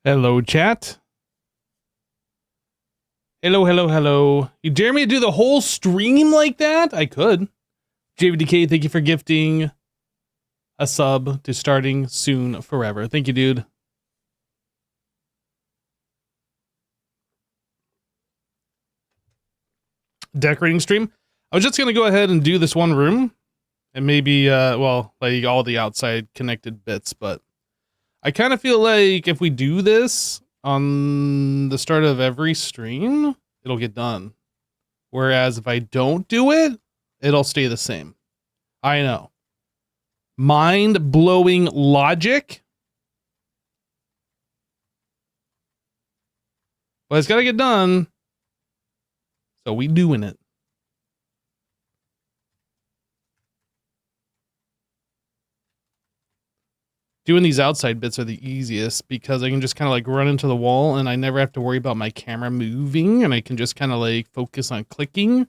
Hello, chat. Hello, hello, hello. You dare me to do the whole stream like that? I could. JVDK, thank you for gifting a sub to Starting Soon Forever. Thank you, dude. Decorating stream. I was just going to go ahead and do this one room and maybe, well, like all the outside connected bits, but I kind of feel like if we do this on the start of every stream, it'll get done. Whereas if I don't do it, it'll stay the same. I know. Mind-blowing logic. But it's got to get done. So we doing it. Doing these outside bits are the easiest because I can just kind of like run into the wall and I never have to worry about my camera moving and I can just kind of like focus on clicking.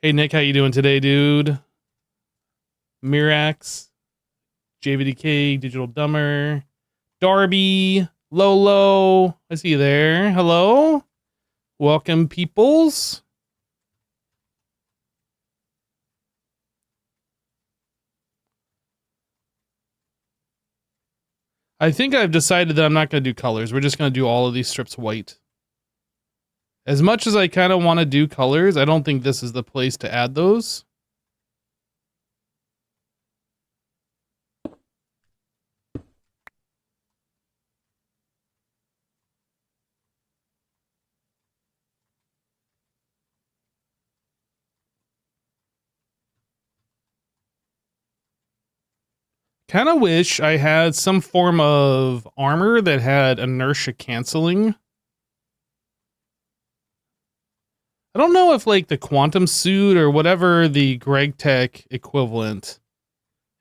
Hey Nick, how you doing today, dude? Mirax, JVDK, Digital Dumber, Darby, Lolo, I see you there. Hello? Welcome, peoples. I think I've decided that I'm not going to do colors. We're just going to do all of these strips white. As much as I kind of want to do colors, I don't think this is the place to add those. Kind of wish I had some form of armor that had inertia canceling. I don't know if like the quantum suit or whatever the Greg Tech equivalent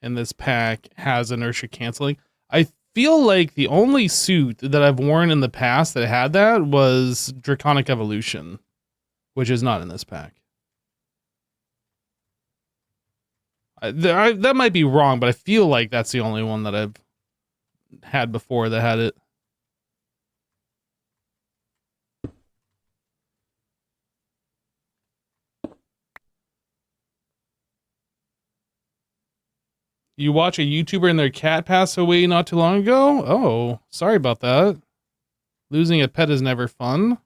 in this pack has inertia canceling. I feel like the only suit that I've worn in the past that had that was Draconic Evolution, which is not in this pack. That might be wrong, but I feel like that's the only one that I've had before that had it. You watch a YouTuber and their cat pass away not too long ago? Oh, sorry about that. Losing a pet is never fun.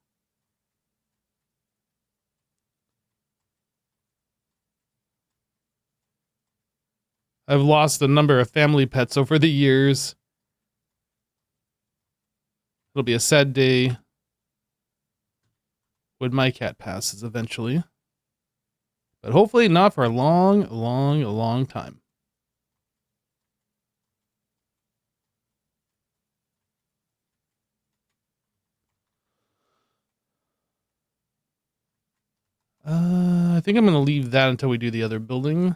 I've lost a number of family pets over the years. It'll be a sad day when my cat passes eventually. But hopefully not for a long time. I think I'm going to leave that until we do the other building.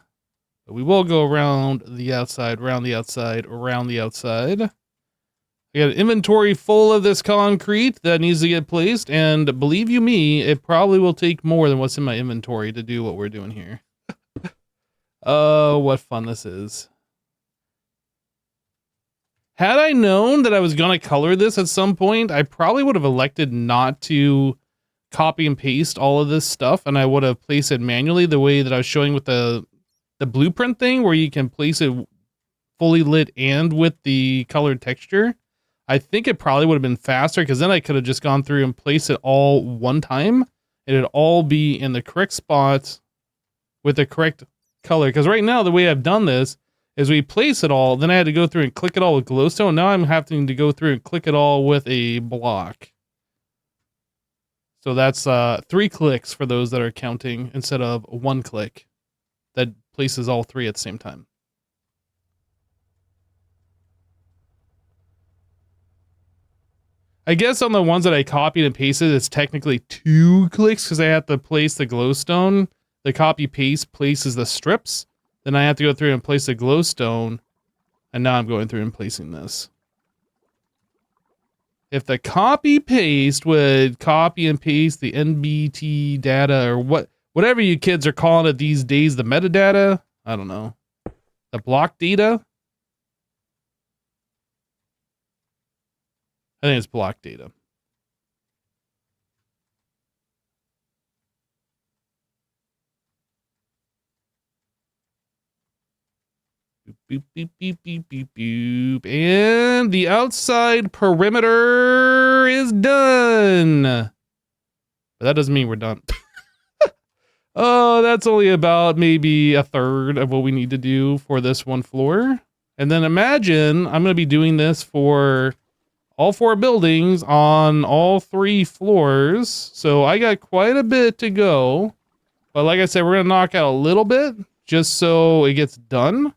But we will go around the outside, around the outside, around the outside. I got an inventory full of this concrete that needs to get placed, and believe you me, it probably will take more than what's in my inventory to do what we're doing here. Oh, what fun this is. Had I known that I was going to color this at some point, I probably would have elected not to copy and paste all of this stuff, and I would have placed it manually the way that I was showing with the blueprint thing, where you can place it fully lit and with the colored texture. I think it probably would have been faster, because then I could have just gone through and placed it all one time. It'd all be in the correct spot with the correct color. Because right now, the way I've done this is we place it all, then I had to go through and click it all with glowstone. Now I'm having to go through and click it all with a block. So that's 3 clicks for those that are counting instead of 1 click that places all 3 at the same time. I guess on the ones that I copied and pasted, it's technically 2 clicks because I have to place the glowstone. The copy paste places the strips. Then I have to go through and place the glowstone. And now I'm going through and placing this. If the copy paste would copy and paste the NBT data or whatever you kids are calling it these days, the metadata, I don't know. The block data? I think it's block data. Boop, boop, boop, boop, boop, boop. And the outside perimeter is done. But that doesn't mean we're done. Oh, that's only about maybe a third of what we need to do for this one floor. And then imagine I'm going to be doing this for all 4 buildings on all 3 floors. So I got quite a bit to go. But like I said, we're going to knock out a little bit just so it gets done.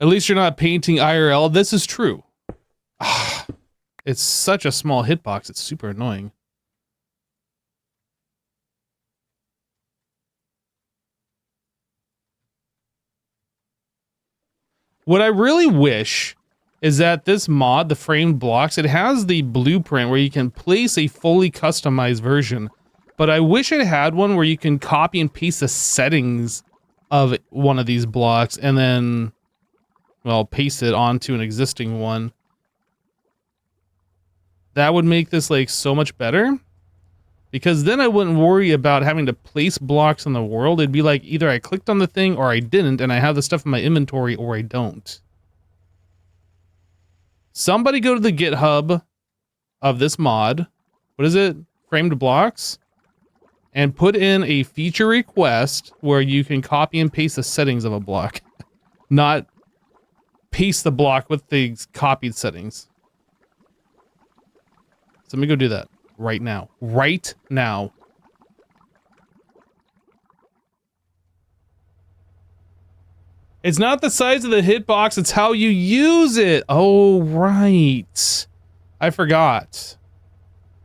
At least you're not painting IRL. This is true. It's such a small hitbox. It's super annoying. What I really wish is that this mod, the framed blocks, it has the blueprint where you can place a fully customized version. But I wish it had one where you can copy and paste the settings of one of these blocks and then, well, paste it onto an existing one. That would make this like so much better, because then I wouldn't worry about having to place blocks in the world. It'd be like either I clicked on the thing or I didn't, and I have the stuff in my inventory, or I don't. Somebody go to the GitHub of this mod. What is it? Framed blocks. And put in a feature request where you can copy and paste the settings of a block. Not paste the block with the copied settings. So let me go do that right now. Right now. It's not the size of the hitbox, it's how you use it. Oh, right. I forgot.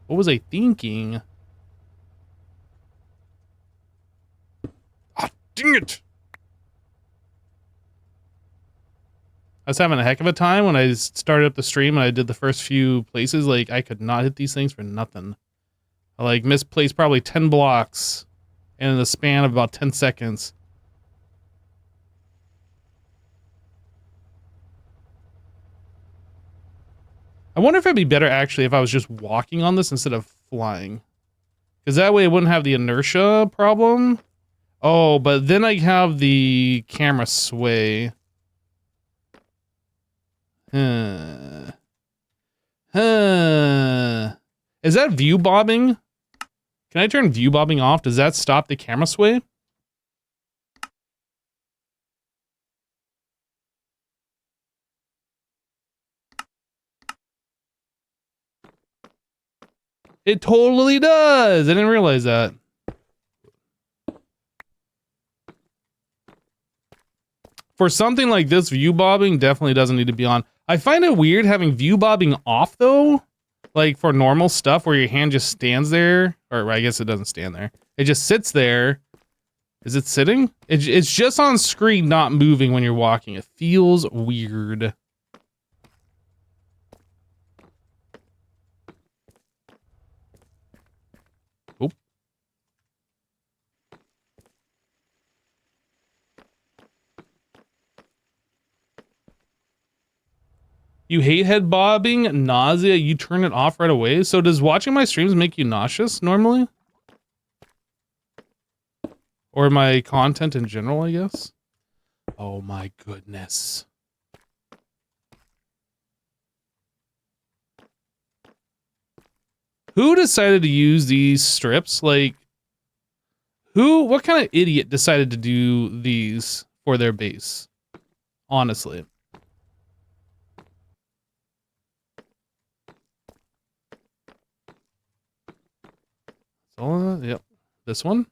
What was I thinking? Ah, dang it. I was having a heck of a time when I started up the stream and I did the first few places. Like, I could not hit these things for nothing. I, like, misplaced probably 10 blocks in the span of about 10 seconds. I wonder if it'd be better, actually, if I was just walking on this instead of flying. Because that way it wouldn't have the inertia problem. Oh, but then I have the camera sway. Is that view bobbing? Can I turn view bobbing off? Does that stop the camera sway? It totally does. I didn't realize that. For something like this, view bobbing definitely doesn't need to be on. I find it weird having view bobbing off though. Like for normal stuff where your hand just stands there. Or I guess it doesn't stand there. It just sits there. Is it sitting? It's just on screen, not moving when you're walking. It feels weird. Oh. You hate head bobbing, nausea, you turn it off right away. So does watching my streams make you nauseous normally? Or my content in general, I guess? Oh my goodness. Who decided to use these strips? Like, what kind of idiot decided to do these for their base? Honestly. So, yep. This one.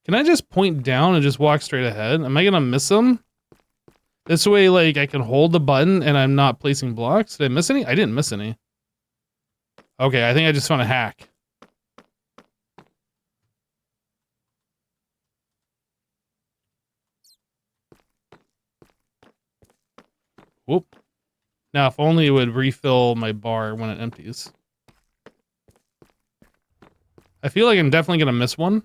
Can I just point down and just walk straight ahead? Am I gonna miss them? This way, like, I can hold the button and I'm not placing blocks. Did I miss any? I didn't miss any. Okay, I think I just found a hack. Whoop. Now, if only it would refill my bar when it empties. I feel like I'm definitely going to miss one.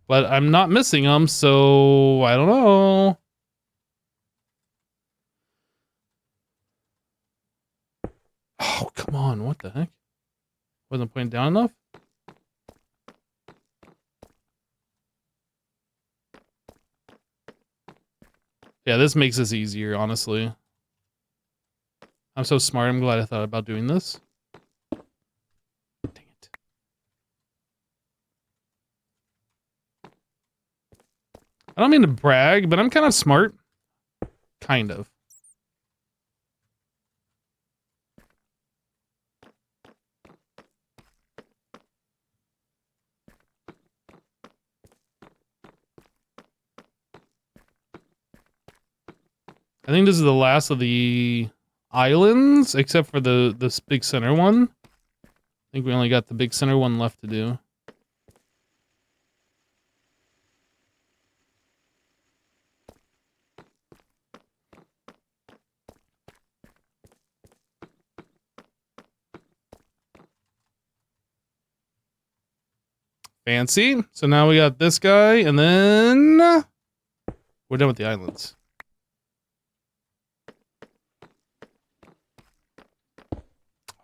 But I'm not missing them, so I don't know. Oh, come on. What the heck? Wasn't pointing down enough? Yeah, this makes this easier, honestly. I'm so smart. I'm glad I thought about doing this. Dang it. I don't mean to brag, but I'm kind of smart. Kind of. I think this is the last of the islands, except for this big center one. I think we only got the big center one left to do. Fancy. So now we got this guy, and then we're done with the islands.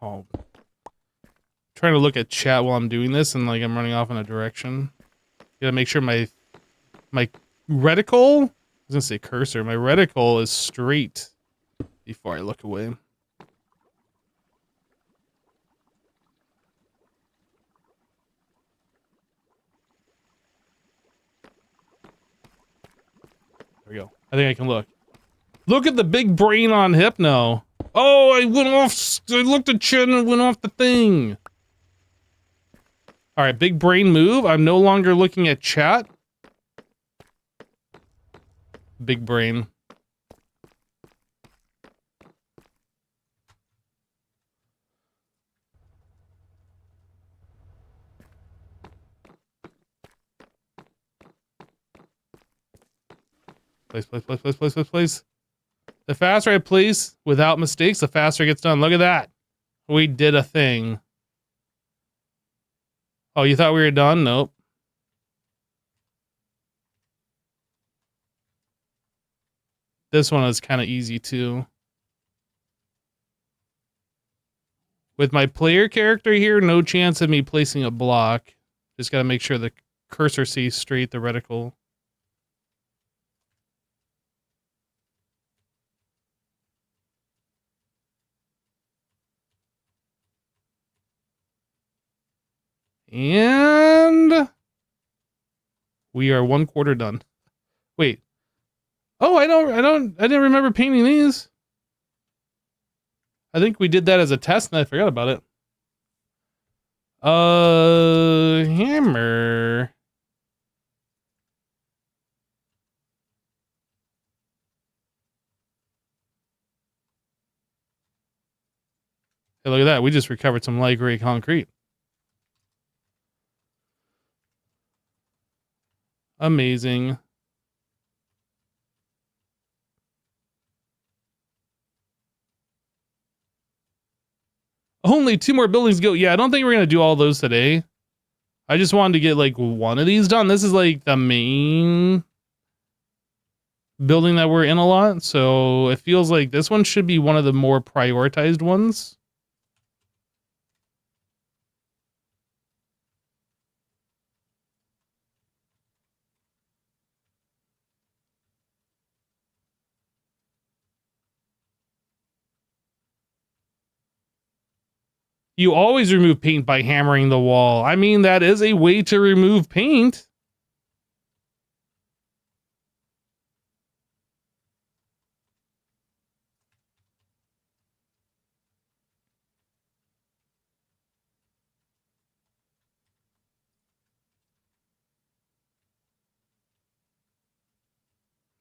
Oh. Trying to look at chat while I'm doing this, and like I'm running off in a direction. Gotta make sure my reticle, I was gonna say cursor, my reticle is straight before I look away. There we go. I think I can look. Look at the big brain on Hypno. Oh, I went off. I looked at chat and went off the thing. All right, big brain move. I'm no longer looking at chat. Big brain. Place. The faster I place without mistakes, the faster it gets done. Look at that. We did a thing. Oh, you thought we were done? Nope. This one is kind of easy too. With my player character here, no chance of me placing a block. Just gotta make sure the cursor sees straight the reticle. And we are 1/4 done. Wait. Oh, I didn't remember painting these. I think we did that as a test and I forgot about it. Hammer. Hey, look at that. We just recovered some light gray concrete. Amazing. Only 2 more buildings to go. Yeah, I don't think we're going to do all those today. I just wanted to get like one of these done. This is like the main building that we're in a lot. So it feels like this one should be one of the more prioritized ones. You always remove paint by hammering the wall. I mean, that is a way to remove paint.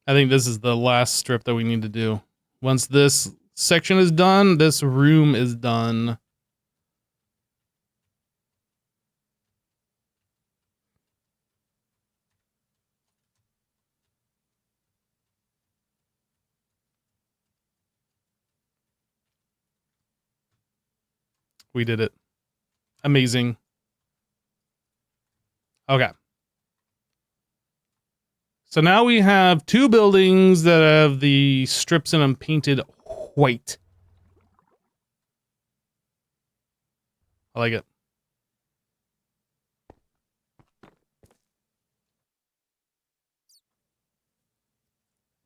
I think this is the last strip that we need to do. Once this section is done, this room is done. We did it. Amazing. Okay. So now we have 2 buildings that have the strips in them painted white. I like it.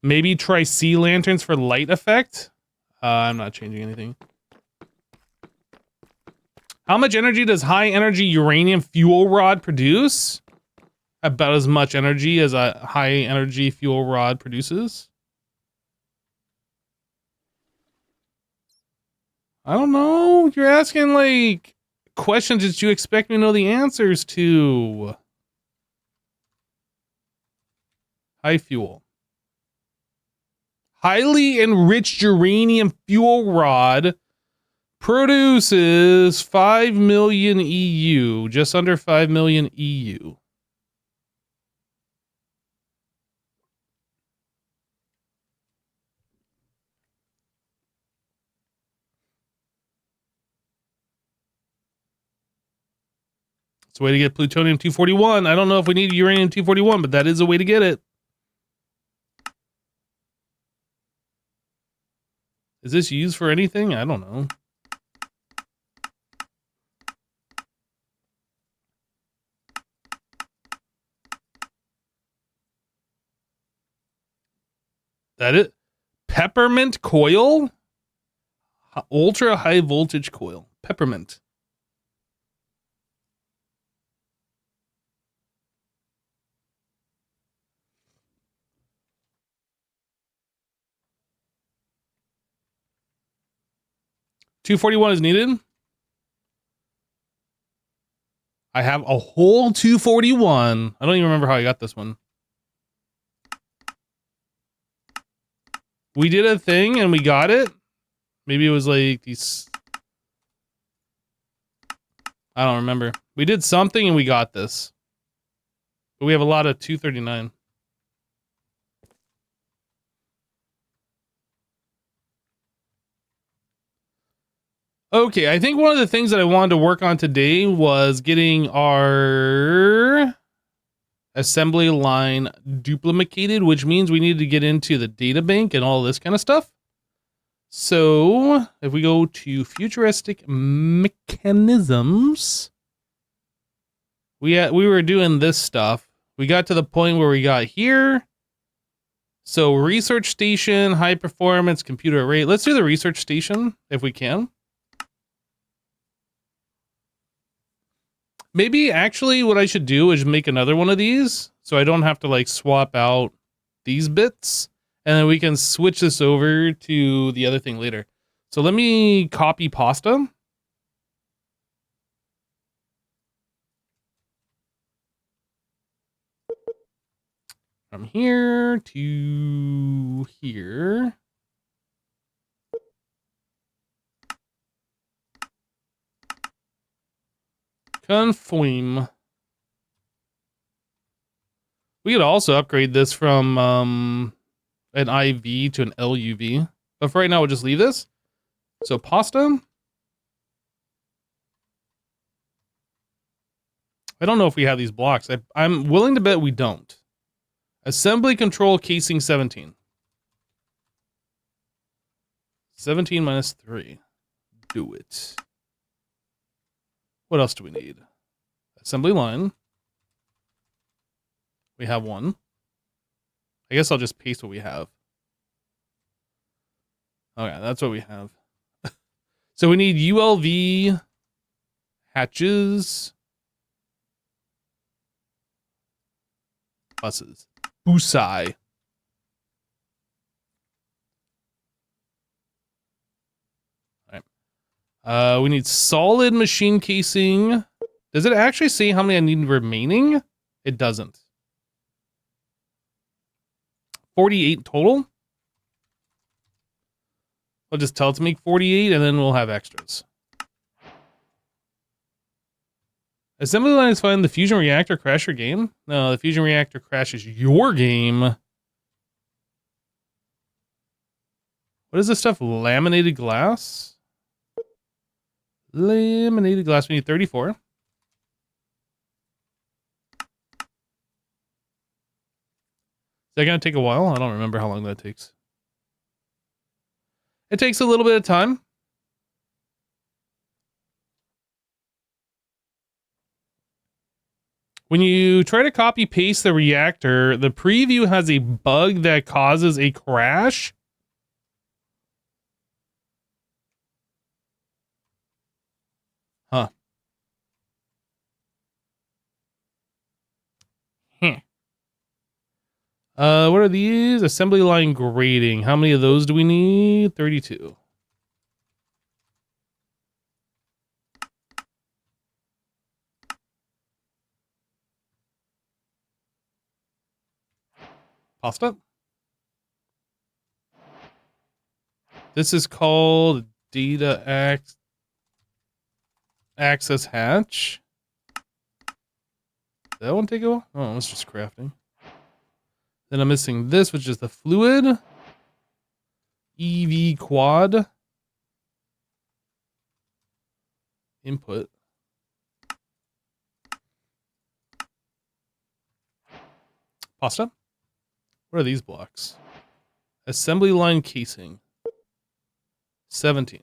Maybe try sea lanterns for light effect. I'm not changing anything. How much energy does high energy uranium fuel rod produce? About as much energy as a high energy fuel rod produces. I don't know. You're asking like questions that you expect me to know the answers to. High fuel. Highly enriched uranium fuel rod produces 5 million EU, just under 5 million EU. It's a way to get plutonium-241. I don't know if we need uranium-241, but that is a way to get it. Is this used for anything? I don't know. That it? Peppermint coil? Ultra high voltage coil. Peppermint. $241 is needed. I have a whole 241. I don't even remember how I got this one. We did a thing and we got it. Maybe it was like these. I don't remember. We did something and we got this. But we have a lot of 239. Okay, I think one of the things that I wanted to work on today was getting our assembly line duplicated, which means we need to get into the data bank and all this kind of stuff. So if we go to futuristic mechanisms, we were doing this stuff. We got to the point where we got here. So research station, high performance computer array. Let's do the research station if we can. Maybe actually what I should do is make another one of these so I don't have to like swap out these bits, and then we can switch this over to the other thing later. So let me copy pasta. From here to here. Confirm. We could also upgrade this from an IV to an LUV. But for right now, we'll just leave this. So pasta. I don't know if we have these blocks. I'm willing to bet we don't. Assembly control casing 17. 17 minus 3. Do it. What else do we need? Assembly line. We have one. I guess I'll just paste what we have. Okay, that's what we have. So we need ULV hatches. Buses. Busai. We need solid machine casing. Does it actually say how many I need remaining? It doesn't. 48 total. I'll just tell it to make 48 and then we'll have extras. Assembly line is fine. The fusion reactor crash your game? No, the fusion reactor crashes your game. What is this stuff? Laminated glass? Laminated glass, we need 34. Is that going to take a while? I don't remember how long that takes. It takes a little bit of time. When you try to copy paste the reactor, the preview has a bug that causes a crash. Huh. What are these? Assembly line grading. How many of those do we need? 32. Pasta. This is called data access hatch. Did that one take a while? Oh, it's just crafting. Then I'm missing this, which is the fluid. EV quad. Input. Pasta. What are these blocks? Assembly line casing. 17.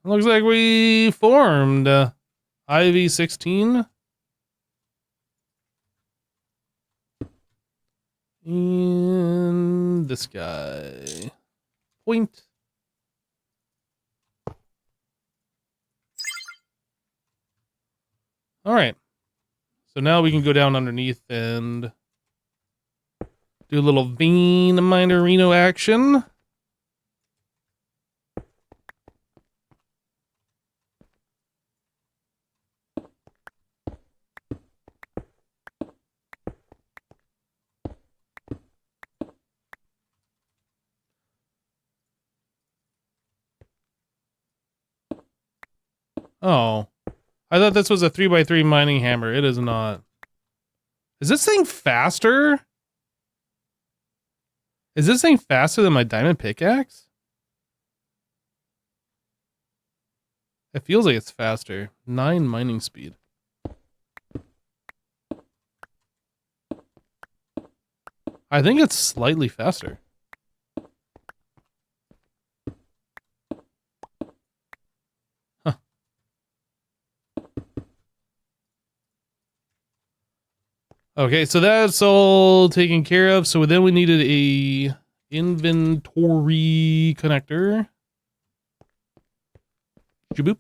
Looks like we formed IV-16. And this guy. Point. All right. So now we can go down underneath and do a little vein minerino action. Oh, I thought this was a 3x3 mining hammer. It is not. Is this thing faster? Is this thing faster than my diamond pickaxe? It feels like it's faster. 9 mining speed. I think it's slightly faster. Okay, so that's all taken care of. So then we needed a inventory connector. Jaboop.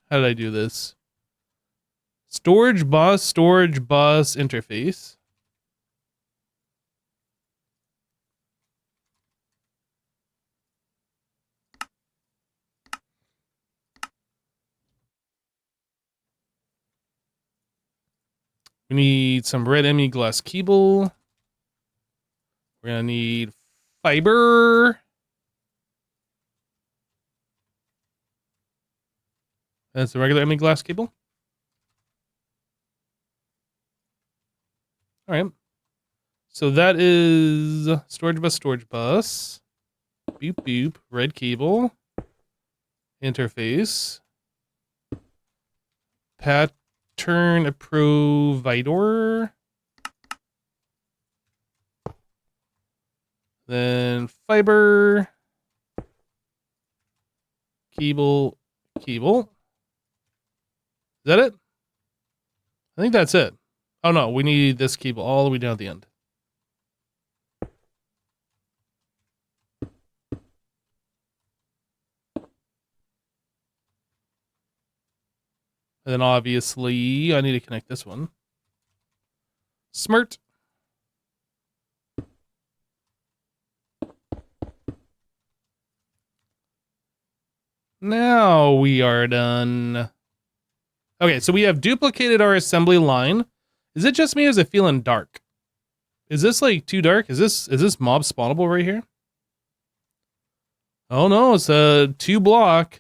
How did I do this? Storage bus interface. We need some red ME glass cable. We're gonna need fiber. That's the regular ME glass cable. All right. So that is storage bus. Boop, boop. Red cable. Interface. Pattern provider. Then fiber. Cable. Is that it? I think that's it. Oh no, we need this cable all the way down at the end. And then obviously I need to connect this one. Smart. Now we are done. Okay, so we have duplicated our assembly line. Is it just me or is it feeling dark? Is this like too dark? Is this mob spawnable right here? Oh no, it's a 2 block.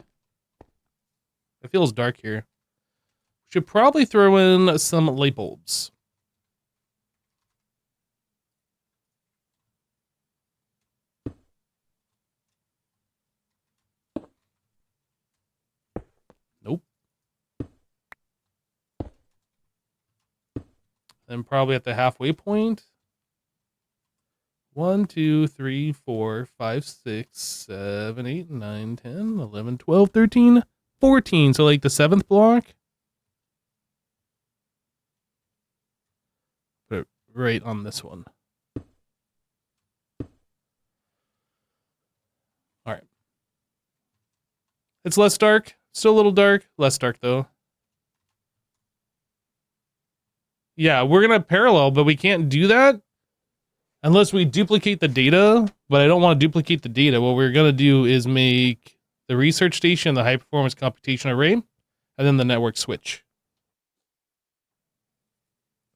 It feels dark here. Should probably throw in some light bulbs. Nope. Then probably at the halfway point. 1, 2, 3, 4, 5, 6, 7, 8, 9, 10, 11, 12, 13, 14. So like the 7th block. Put it right on this one. All right. It's less dark. Still a little dark. Less dark though. Yeah, we're going to parallel, but we can't do that unless we duplicate the data. But I don't want to duplicate the data. What we're going to do is make the research station the high performance computation array, and then the network switch.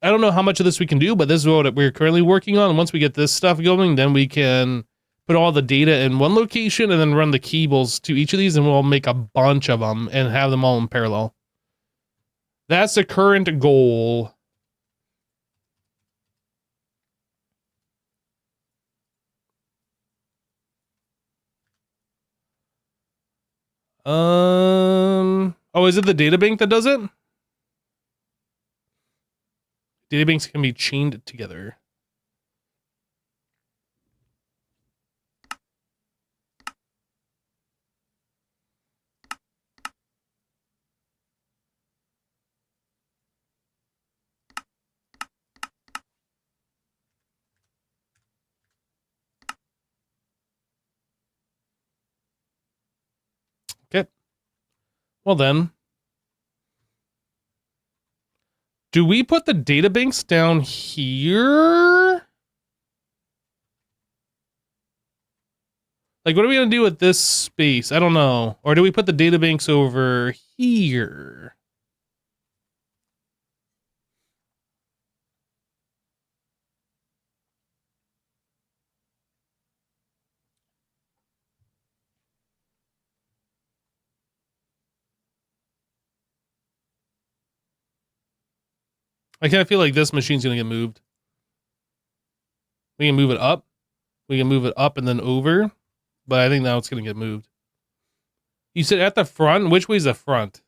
I don't know how much of this we can do, but this is what we're currently working on. And once we get this stuff going, then we can put all the data in one location and then run the cables to each of these, and we'll make a bunch of them and have them all in parallel. That's the current goal. Oh, is it the databank that does it? Databanks can be chained together. Okay. Well then, do we put the databanks down here? Like, what are we going to do with this space? I don't know. Or do we put the databanks over here? I kind of feel like this machine's going to get moved. We can move it up. We can move it up and then over. But I think now it's going to get moved. You said at the front? Which way's the front?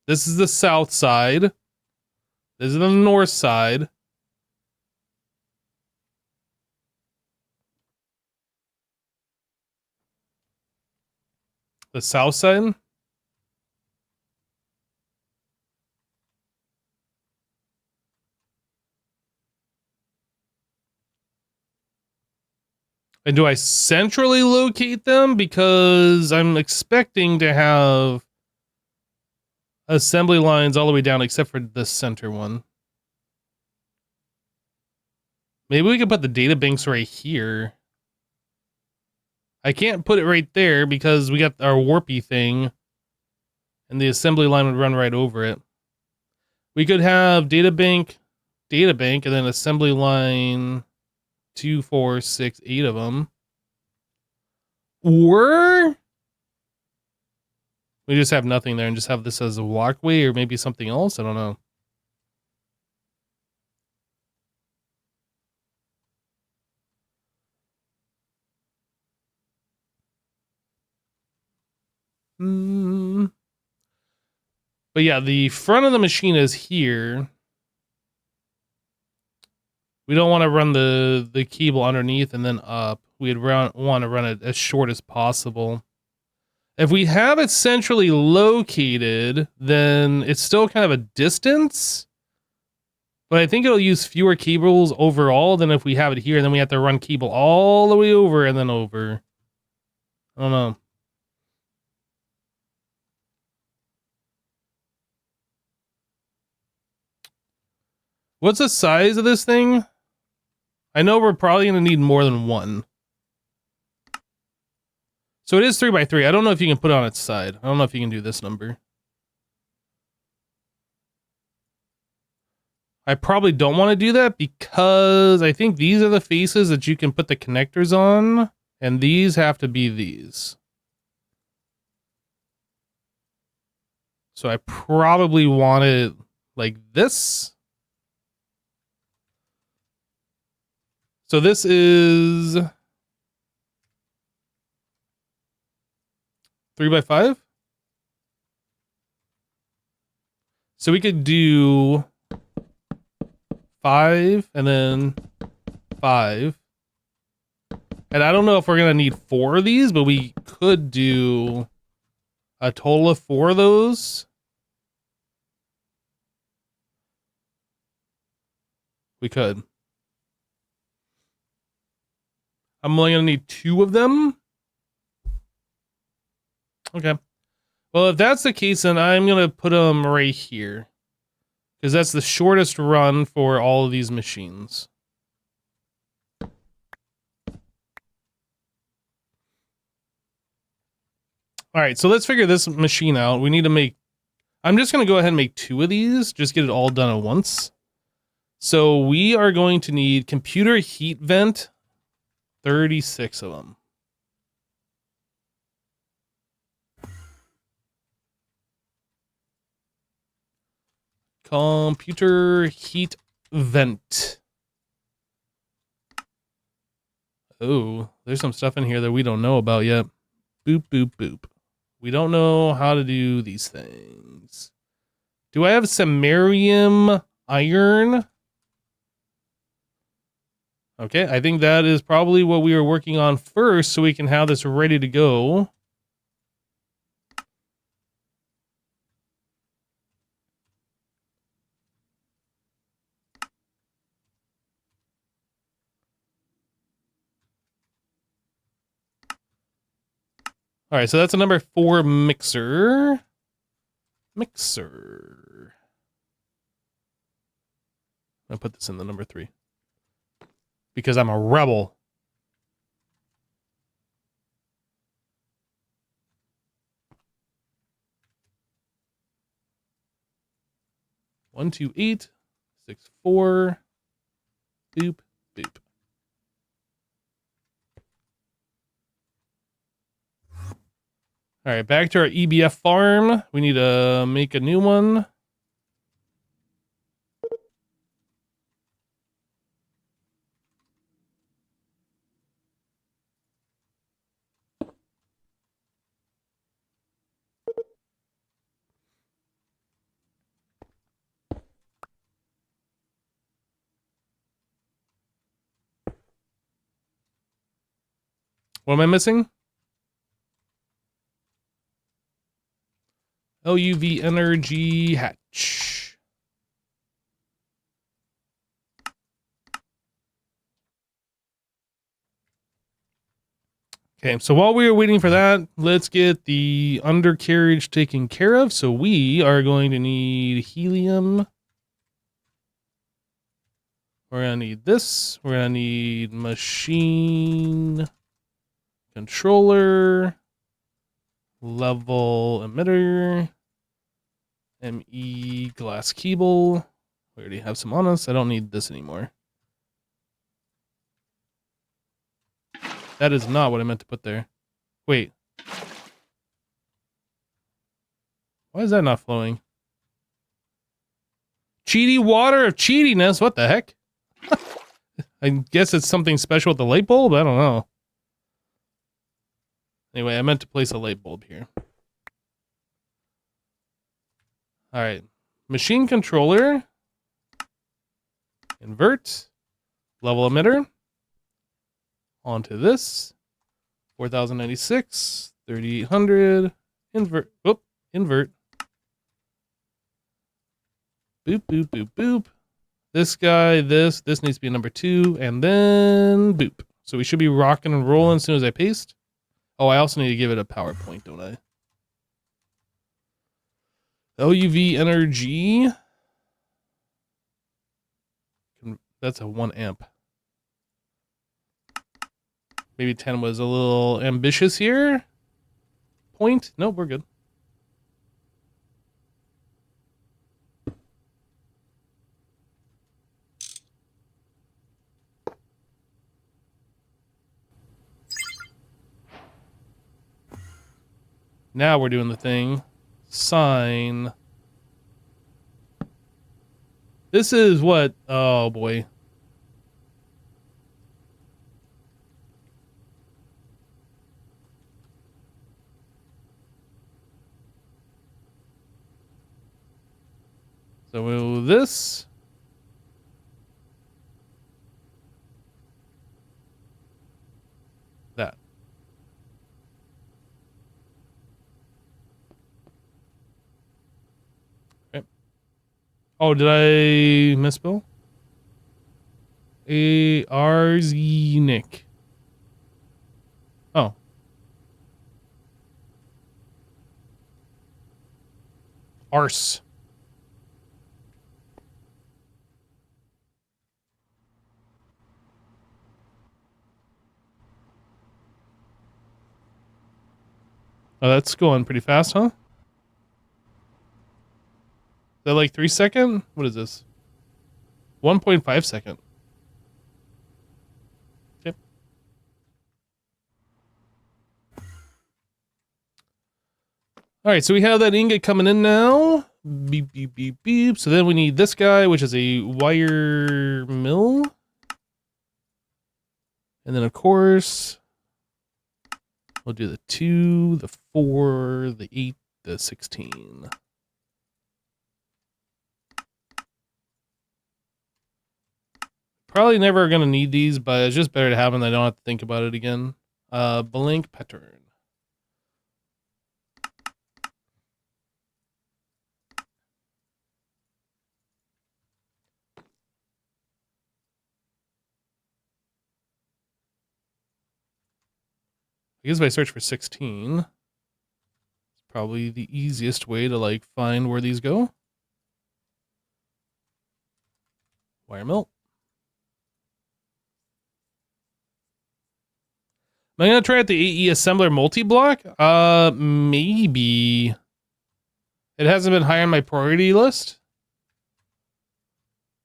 This is the south side. This is the north side. The south side? And do I centrally locate them? Because I'm expecting to have assembly lines all the way down except for the center one. Maybe we could put the data banks right here. I can't put it right there because we got our warpy thing and the assembly line would run right over it. We could have data bank, and then assembly line 2, 4, 6, 8 of them. Or we just have nothing there and just have this as a walkway or maybe something else. I don't know. But yeah, the front of the machine is here. We don't want to run the cable underneath and then up. We'd want to run it as short as possible. If we have it centrally located, then it's still kind of a distance. But I think it'll use fewer cables overall than if we have it here. And then we have to run cable all the way over and then over. I don't know. What's the size of this thing? I know we're probably going to need more than one. So it is 3x3. I don't know if you can put it on its side. I don't know if you can do this number. I probably don't want to do that because I think these are the faces that you can put the connectors on. And these have to be these. So I probably want it like this. So this is 3x5. So we could do 5 and then 5. And I don't know if we're going to need 4 of these, but we could do a total of 4 of those. We could. I'm only going to need 2 of them. Okay. Well, if that's the case, then I'm going to put them right here. Because that's the shortest run for all of these machines. All right, so let's figure this machine out. We need to make... I'm just going to go ahead and make 2 of these. Just get it all done at once. So we are going to need computer heat vent. 36 of them. Computer heat vent. Oh, there's some stuff in here that we don't know about yet. Boop, boop, boop. We don't know how to do these things. Do I have samarium iron? Okay, I think that is probably what we are working on first so we can have this ready to go. All right, so that's a number 4 mixer. Mixer. I'll put this in the number 3. Because I'm a rebel. One, 2, 8, 6, 4. Boop, boop. All right, back to our EBF farm. We need to make a new one. What am I missing? LUV energy hatch. Okay, so while we are waiting for that, let's get the undercarriage taken care of. So we are going to need helium. We're going to need this. We're going to need machine controller, level emitter, ME glass cable. We already have some on us. I don't need this anymore. That is not what I meant to put there. Wait. Why is that not flowing? Cheaty water of cheatiness. What the heck? I guess it's something special with the light bulb? I don't know. Anyway, I meant to place a light bulb here. All right. Machine controller. Invert. Level emitter. Onto this. 4096. 3800. Invert. Whoop. Invert. Boop, boop, boop, boop. This guy, this needs to be number 2, and then boop. So we should be rocking and rolling as soon as I paste. Oh, I also need to give it a power point, don't I? LUV energy. That's a 1 amp. Maybe 10 was a little ambitious here. Point? Nope, we're good. Now we're doing the thing. Sign. This is what? Oh boy. So this. That. Okay. Oh, did I misspell? Arzenic. Oh. Arse. Oh, that's going pretty fast, huh? Is that like 3 second? What is this? 1.5 second. Okay. All right, so we have that ingot coming in now. Beep, beep, beep, beep. So then we need this guy, which is a wire mill. And then, of course, we'll do the 2, the 4, the 8, the 16. Probably never going to need these, but it's just better to have them. I don't have to think about it again. Blank pattern. I guess if I search for 16, it's probably the easiest way to like find where these go. Wire mill. Am I gonna try out the AE assembler multi-block? Maybe. It hasn't been high on my priority list.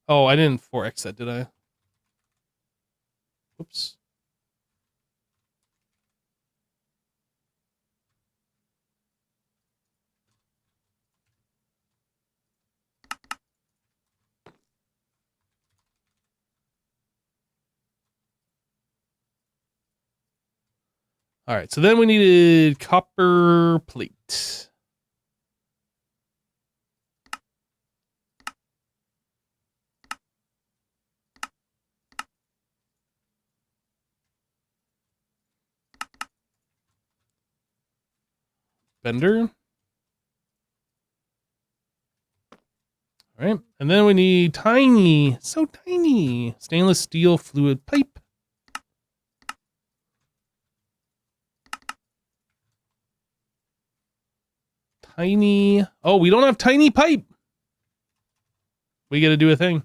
Oh, I didn't 4x that, did I? Oops. All right, so then we needed copper plate. Bender. All right, and then we need tiny, so tiny, stainless steel fluid pipe. Tiny. Oh, we don't have tiny pipe. We got to do a thing.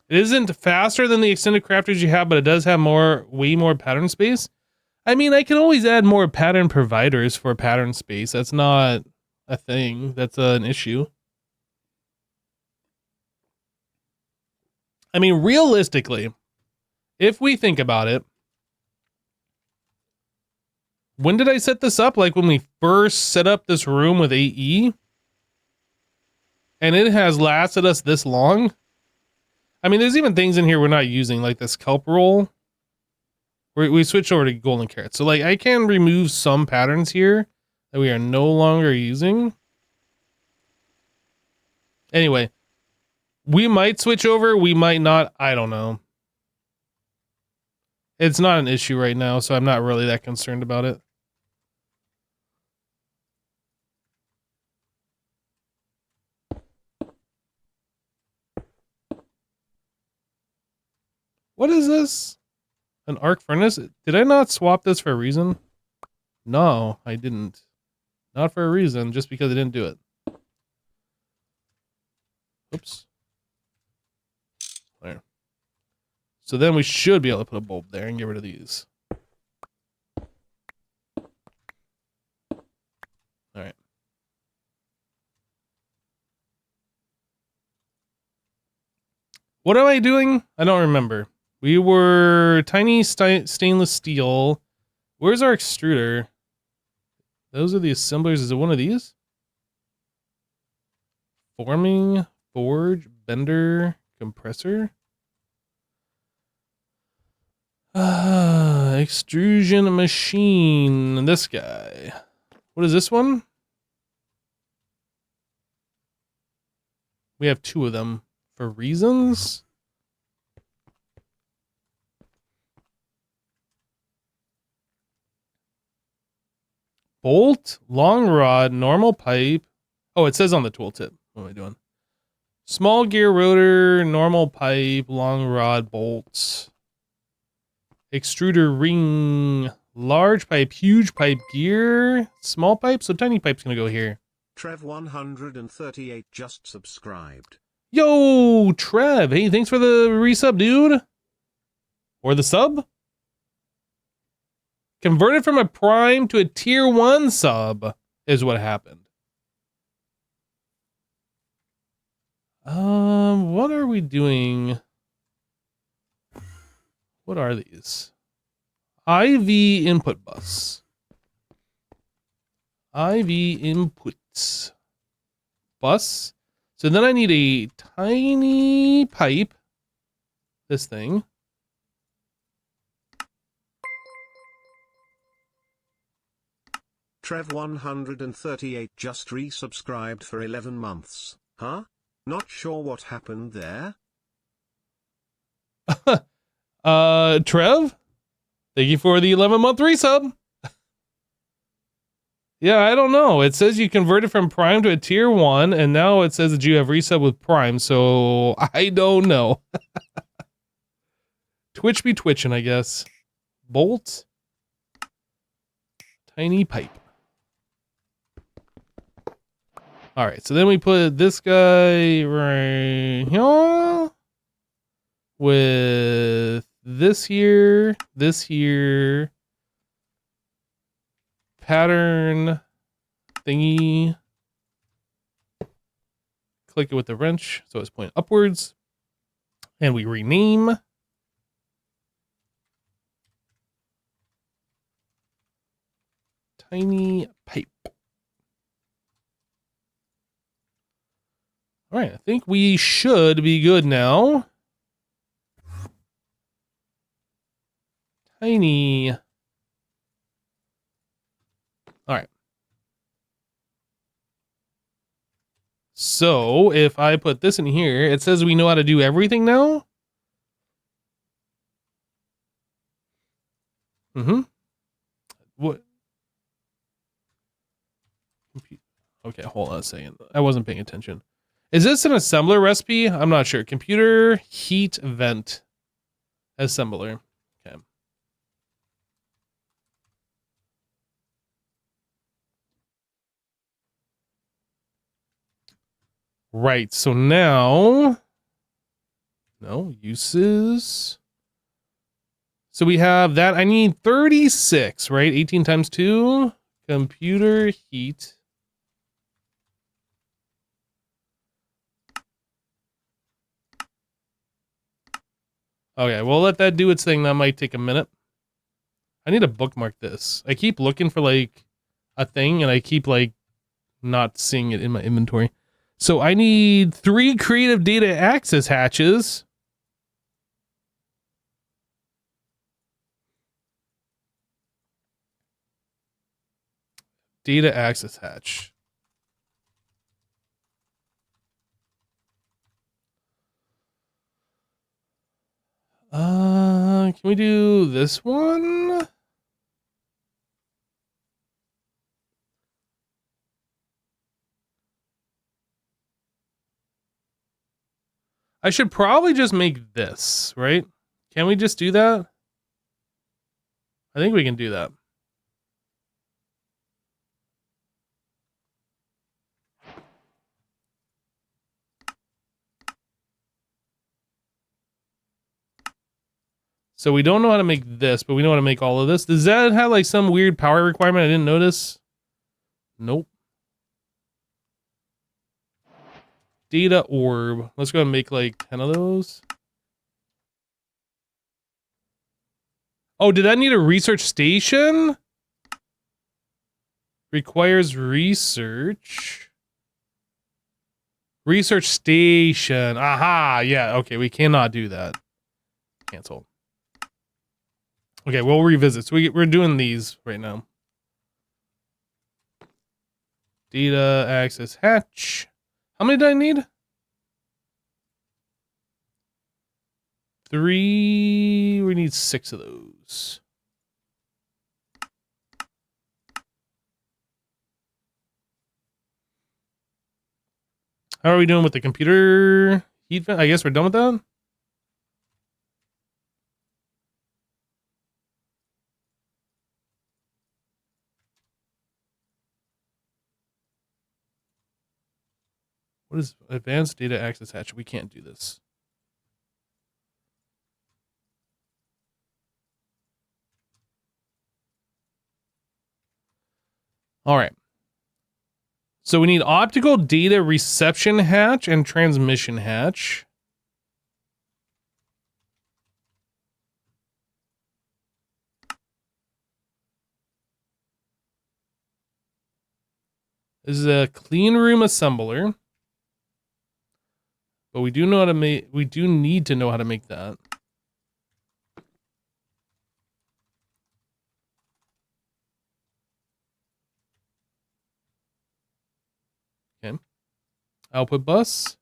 It isn't faster than the extended crafters you have, but it does have way more pattern space. I mean, I can always add more pattern providers for pattern space. That's not a thing. That's an issue. I mean, realistically, if we think about it, when did I set this up? Like when we first set up this room with AE? And it has lasted us this long? I mean, there's even things in here we're not using, like this kelp roll. We switched over to golden carrots. So like I can remove some patterns here that we are no longer using. Anyway, we might switch over, we might not, I don't know. It's not an issue right now, so I'm not really that concerned about it. What is this? An arc furnace? Did I not swap this for a reason? No, I didn't. Not for a reason, just because I didn't do it. Oops. There. So then we should be able to put a bulb there and get rid of these. All right. What am I doing? I don't remember. We were tiny stainless steel. Where's our extruder? Those are the assemblers. Is it one of these? Forming, forge, bender, compressor. Extrusion machine. This guy. What is this one? We have two of them for reasons. Bolt, long rod, normal pipe. Oh, it says on the tooltip. What am I doing? Small gear rotor, normal pipe, long rod, bolts. Extruder ring, large pipe, huge pipe, gear, small pipe. So tiny pipe's gonna go here. Trev138 just subscribed. Yo, Trev. Hey, thanks for the resub, dude. Or the sub. Converted from a prime to a tier 1 sub is what happened. What are we doing? What are these? IV input bus. IV inputs. Bus. So then I need a tiny pipe. This thing. Trev138 just resubscribed for 11 months. Huh? Not sure what happened there? Trev? Thank you for the 11-month resub. Yeah, I don't know. It says you converted from Prime to a tier 1, and now it says that you have resub with Prime, so I don't know. Twitch be twitching, I guess. Bolt. Tiny pipe. Alright, so then we put this guy right here. With this here. Pattern thingy. Click it with the wrench so it's pointing upwards. And we rename. Tiny pipe. All right, I think we should be good now. Tiny. All right. So if I put this in here, it says we know how to do everything now. What? Okay, hold on a second. I wasn't paying attention. Is this an assembler recipe? I'm not sure. Computer heat vent assembler. Okay. Right, so now, no, uses. So we have that. I need 36, right? 18 times 2. Computer heat. Okay, we'll let that do its thing. That might take a minute. I need to bookmark this. I keep looking for, like, a thing, and I keep, like, not seeing it in my inventory. So I need 3 creative data access hatches. Data access hatch. Can we do this one? I should probably just make this, right? Can we just do that? I think we can do that. So we don't know how to make this, but we know how to make all of this. Does that have like some weird power requirement I didn't notice? Nope. Data orb. Let's go and make like 10 of those. Oh, did I need a research station? Requires research. Research station. Aha, yeah, okay, we cannot do that. Cancel. Okay, we'll revisit. So we're doing these right now. Data access hatch. How many do I need? 3. We need 6 of those. How are we doing with the computer heat vent? I guess we're done with that. What is advanced data access hatch? We can't do this. All right. So we need optical data reception hatch and transmission hatch. This is a clean room assembler. But we do know how to make, we do need to know how to make that. Okay. Output bus.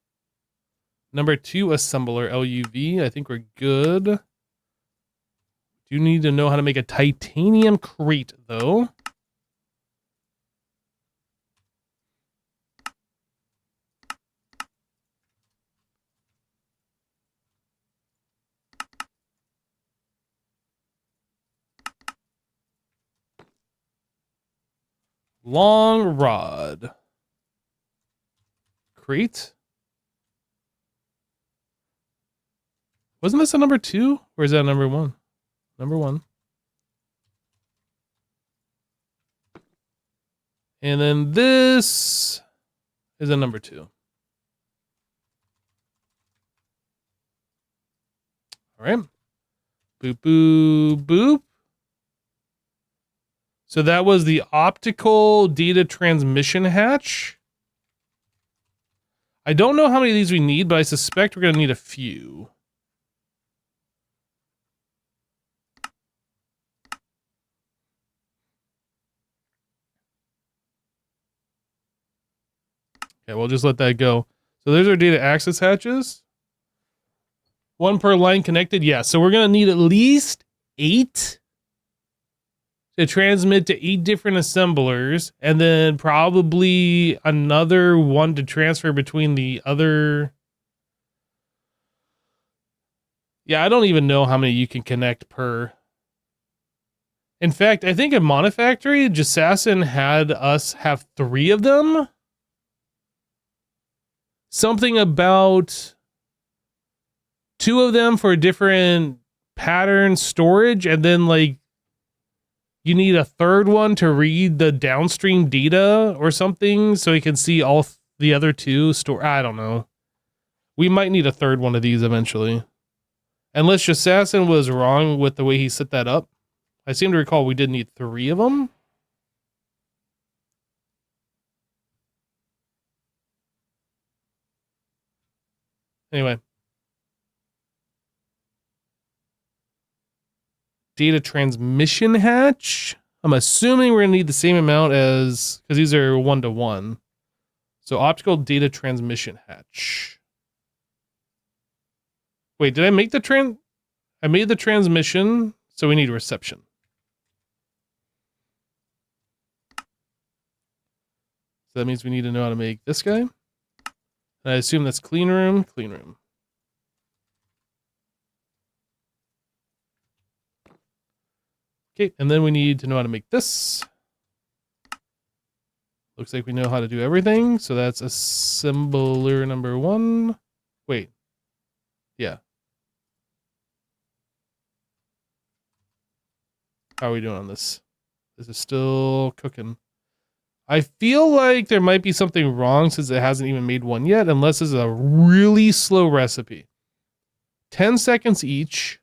Number 2 assembler LUV. I think we're good. Do need to know how to make a titanium crate though. Long rod. Crate. Wasn't this a number 2? Or is that number 1? Number 1. And then this is a number 2. All right. Boop, boop, boop. So that was the optical data transmission hatch. I don't know how many of these we need, but I suspect we're going to need a few. Okay, we'll just let that go. So there's our data access hatches. 1 per line connected. Yeah, so we're going to need at least 8 to transmit to 8 different assemblers, and then probably another 1 to transfer between the other. Yeah, I don't even know how many you can connect per. In fact, I think in Monofactory, Jasassin had us have 3 of them. Something about 2 of them for different pattern storage, and then like you need a 3rd one to read the downstream data or something so you can see all the other 2 store. I don't know. We might need a 3rd one of these eventually. Unless Jasassin was wrong with the way he set that up. I seem to recall we did need 3 of them. Anyway. Data transmission hatch. I'm assuming we're going to need the same amount as, because these are 1-to-1. So optical data transmission hatch. Wait, did I make the I made the transmission, so we need reception. So that means we need to know how to make this guy. And I assume that's clean room, clean room. Okay, and then we need to know how to make this. Looks like we know how to do everything. So that's assembler number 1. Wait. Yeah. How are we doing on this? This is still cooking. I feel like there might be something wrong since it hasn't even made one yet, unless it's a really slow recipe. 10 seconds each.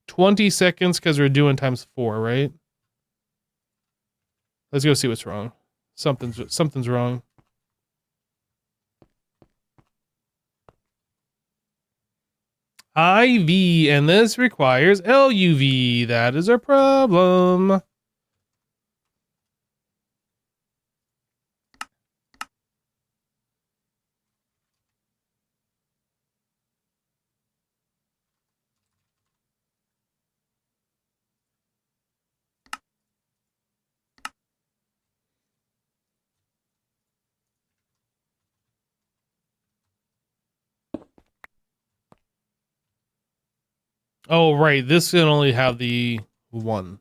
20 seconds because we're doing times 4, right? Let's go see what's wrong. Something's wrong. IV, and this requires LUV. That is our problem. Oh, right. This can only have the 1.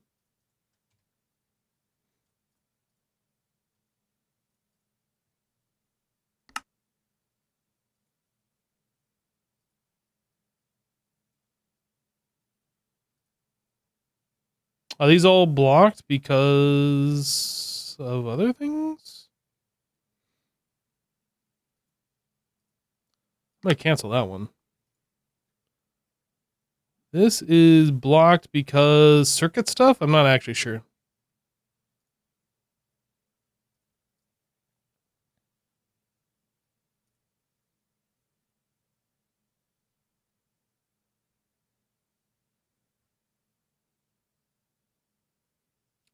Are these all blocked because of other things? I might cancel that one. This is blocked because circuit stuff? I'm not actually sure.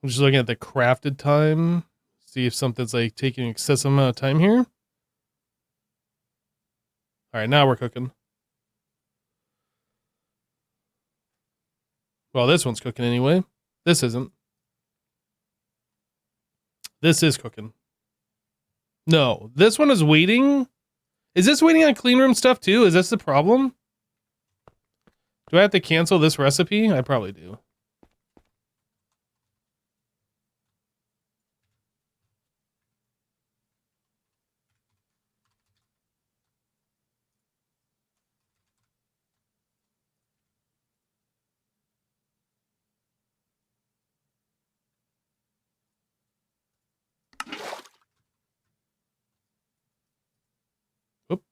I'm just looking at the crafted time. See if something's like taking excessive amount of time here. All right, now we're cooking. Well, this one's cooking anyway. This isn't. This is cooking. No, this one is waiting. Is this waiting on clean room stuff too? Is this the problem? Do I have to cancel this recipe? I probably do. Oop.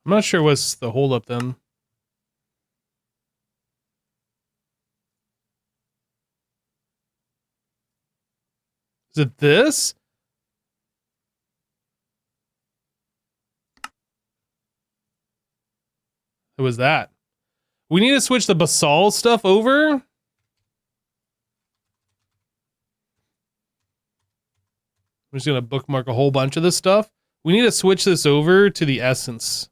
I'm not sure what's the holdup then. Is it this? It was that. We need to switch the basal stuff over. I'm just going to bookmark a whole bunch of this stuff. We need to switch this over to the essence.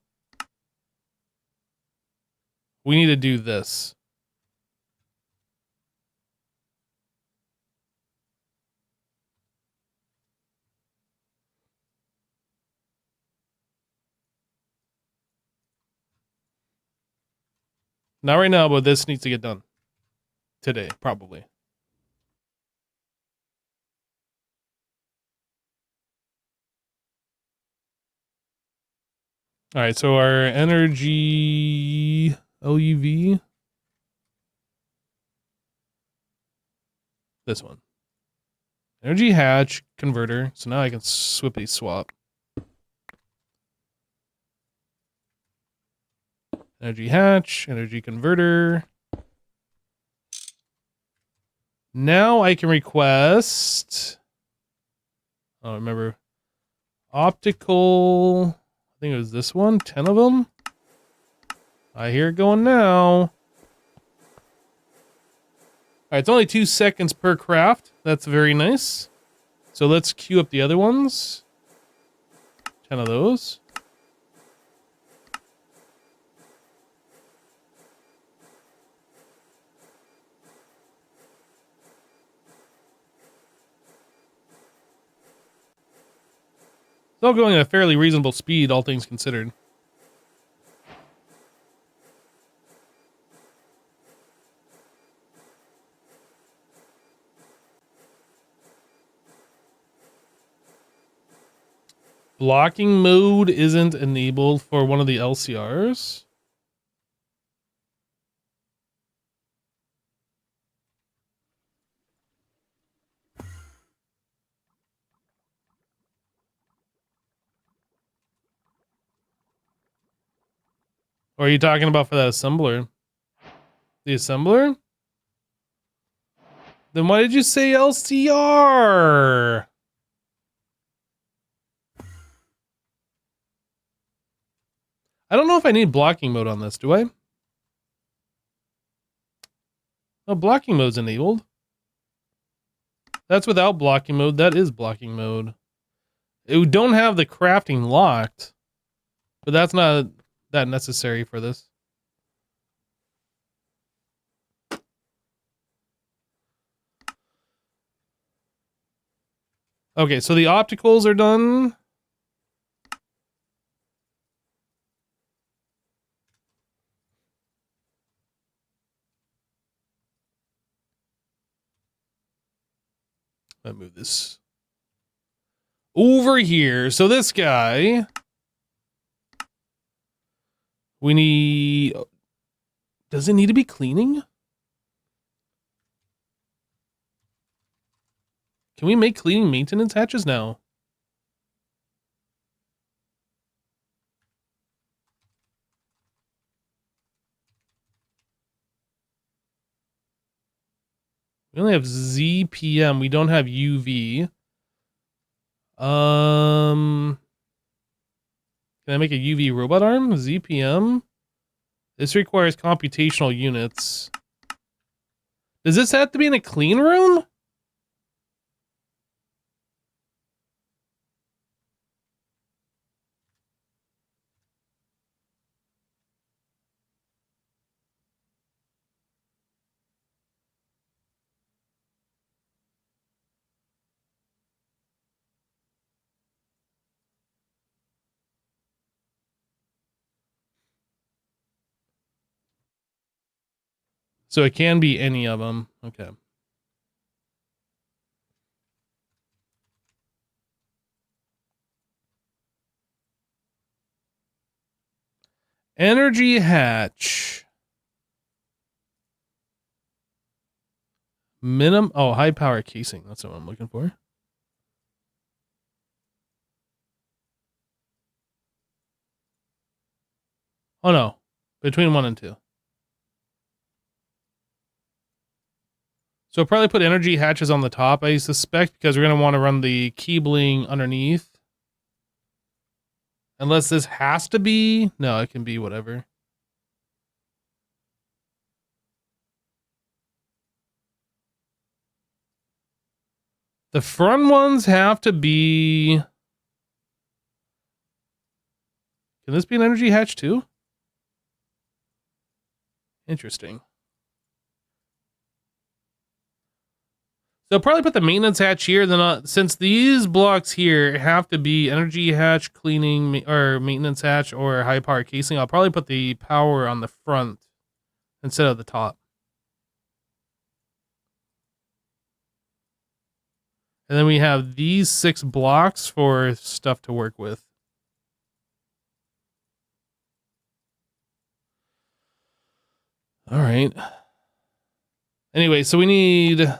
We need to do this. Not right now, but this needs to get done. Today, probably. All right, so our energy LUV. This one. Energy hatch converter. So now I can swippity swap. Energy hatch, energy converter. Now I can request. I don't remember. Optical. I think it was this one. 10 of them. I hear it going now. All right, it's only 2 seconds per craft. That's very nice. So let's queue up the other ones. 10 of those. It's all going at a fairly reasonable speed, all things considered. Blocking mode isn't enabled for one of the LCRs. Or are you talking about for that assembler? The assembler? Then why did you say LCR? I don't know if I need blocking mode on this, do I? Oh, blocking mode's enabled. That's without blocking mode. That is blocking mode. We don't have the crafting locked, but that's not that necessary for this. Okay, so the opticals are done. Let me move this over here. So this guy, we need, does it need to be cleaning? Can we make cleaning maintenance hatches now? We only have ZPM. We don't have UV. Can I make a UV robot arm? ZPM? This requires computational units. Does this have to be in a clean room? So it can be any of them. Okay. Energy hatch. High power casing. That's what I'm looking for. Oh no. Between 1 and 2. So probably put energy hatches on the top, I suspect, because we're going to want to run the Keebling underneath. Unless this has to be... No, it can be whatever. The front ones have to be... Can this be an energy hatch too? Interesting. So probably put the maintenance hatch here. Then, since these blocks here have to be energy hatch, cleaning, or maintenance hatch, or high power casing, I'll probably put the power on the front instead of the top. And then we have these 6 blocks for stuff to work with. All right. Anyway, so we need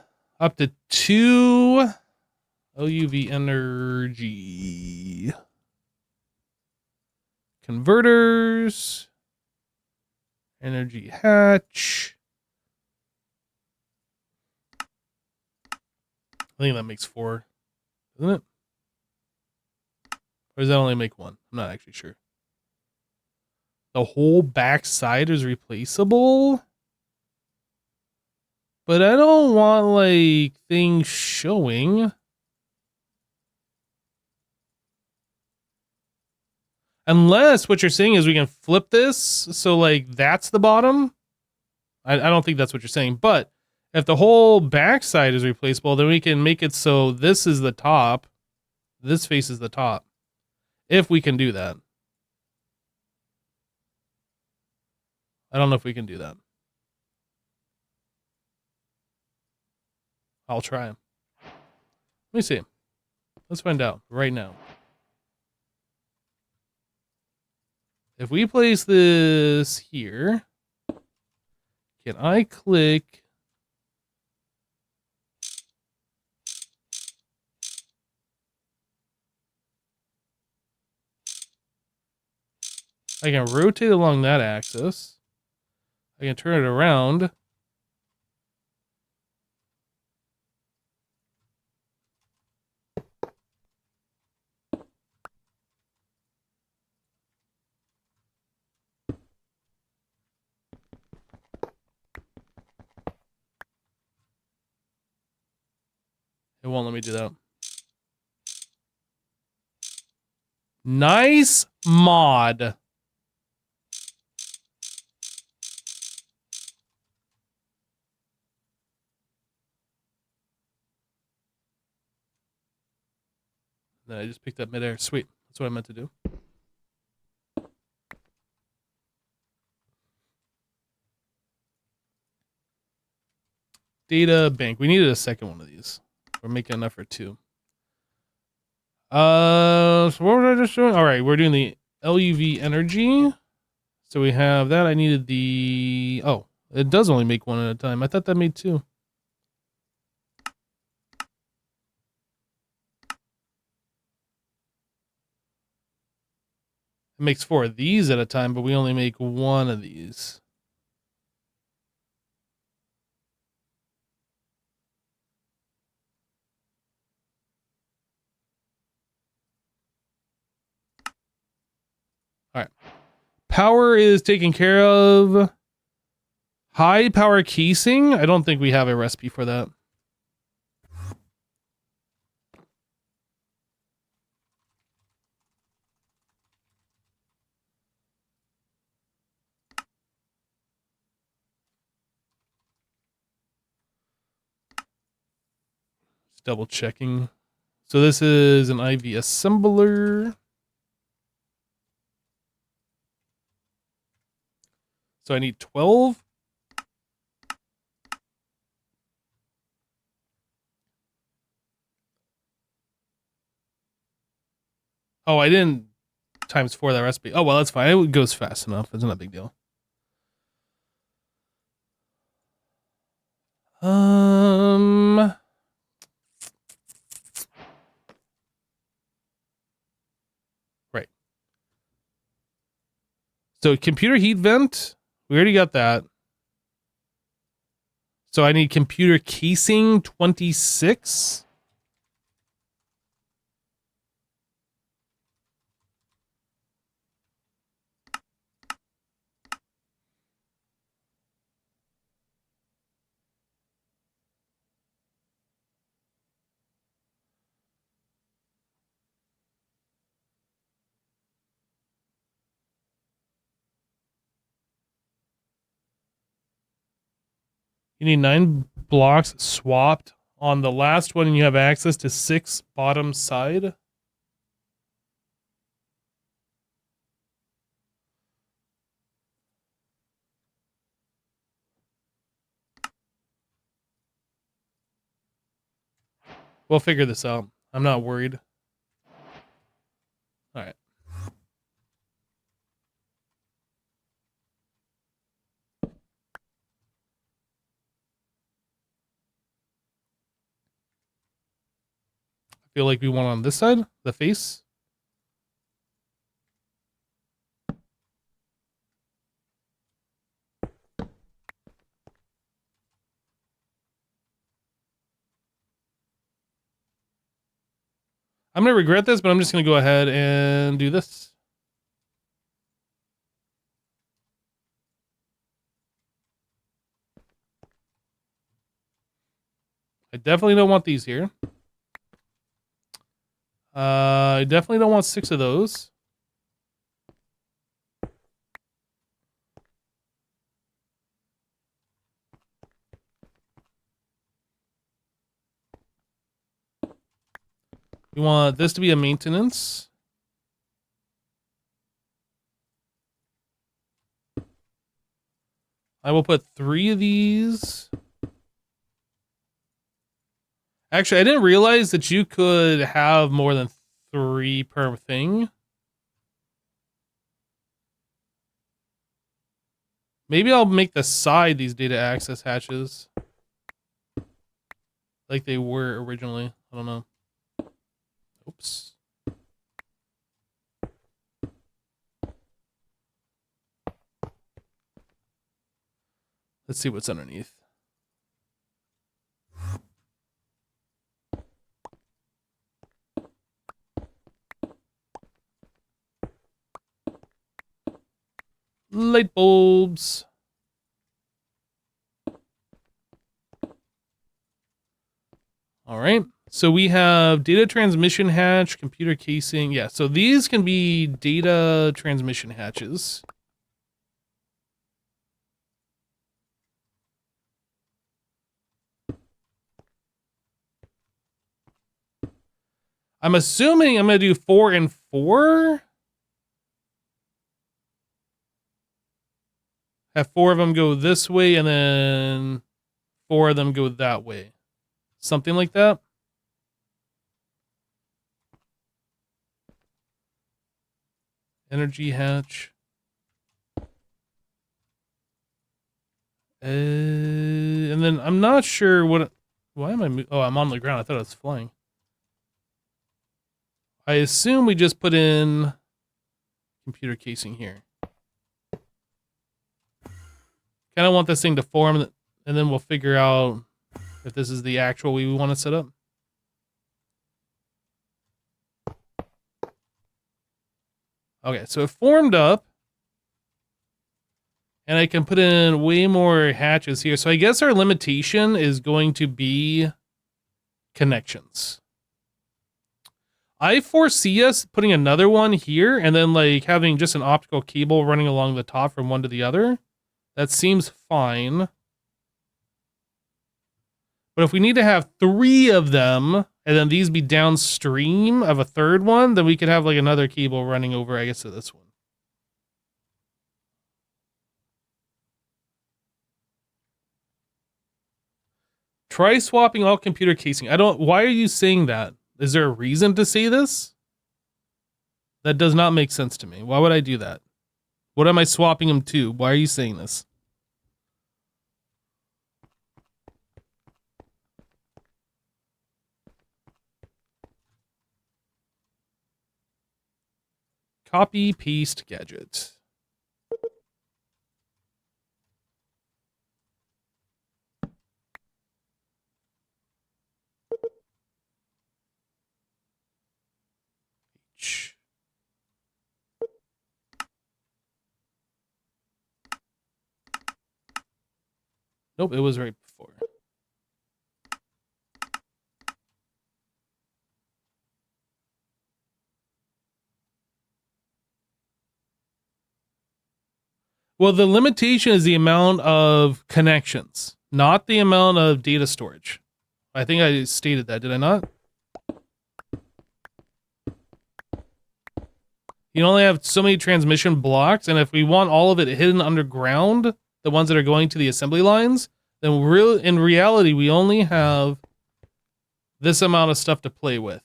up to 2 OUV energy converters, energy hatch. I think that makes 4, doesn't it? Or does that only make 1? I'm not actually sure. The whole back side is replaceable? But I don't want, like, things showing. Unless what you're saying is we can flip this, so, like, that's the bottom. I don't think that's what you're saying. But if the whole backside is replaceable, then we can make it so this is the top. This faces the top. If we can do that. I don't know if we can do that. I'll try. Let me see. Let's find out right now. If we place this here, can I click? I can rotate along that axis. I can turn it around. It won't let me do that. Nice mod. Then I just picked up midair. Sweet. That's what I meant to do. Data bank. We needed a second one of these. We're making enough for two. So what was I just doing? All right, we're doing the LUV energy. So we have that. I needed the... Oh, it does only make one at a time. I thought that made two. It makes four of these at a time, but we only make one of these. All right. Power is taken care of. High power casing. I don't think we have a recipe for that. Just double checking. So this is an IV assembler. So I need 12. Oh, I didn't times 4 that recipe. Oh, well, that's fine. It goes fast enough. It's not a big deal. Right. So computer heat vent. We already got that. So I need computer casing 26. You need 9 blocks swapped. On the last one, you have access to 6 bottom side. We'll figure this out. I'm not worried. All right. I feel like we want on this side, the face. I'm going to regret this, but I'm just going to go ahead and do this. I definitely don't want these here. I definitely don't want 6 of those. We want this to be a maintenance. I will put 3 of these. Actually, I didn't realize that you could have more than 3 per thing. Maybe I'll make the side these data access hatches. Like they were originally. I don't know. Oops. Let's see what's underneath. Light bulbs. All right. So we have data transmission hatch, computer casing. Yeah, so these can be data transmission hatches. I'm assuming I'm going to do 4 and 4. Have 4 of them go this way and then 4 of them go that way. Something like that. Energy hatch. And then I'm not sure what... Why am I... Oh, I'm on the ground. I thought I was flying. I assume we just put in computer casing here. Kind of want this thing to form, and then we'll figure out if this is the actual we want to set up. Okay, so it formed up. And I can put in way more hatches here. So I guess our limitation is going to be connections. I foresee us putting another one here and then like having just an optical cable running along the top from one to the other. That seems fine. But if we need to have 3 of them and then these be downstream of a third one, then we could have like another cable running over, I guess, to this one. Try swapping all computer casing. Why are you saying that? Is there a reason to say this? That does not make sense to me. Why would I do that? What am I swapping them to? Why are you saying this? Copy, paste, gadget. Nope, it was right before. Well, the limitation is the amount of connections, not the amount of data storage. I think I stated that, did I not? You only have so many transmission blocks, and if we want all of it hidden underground, the ones that are going to the assembly lines, then in reality, we only have this amount of stuff to play with.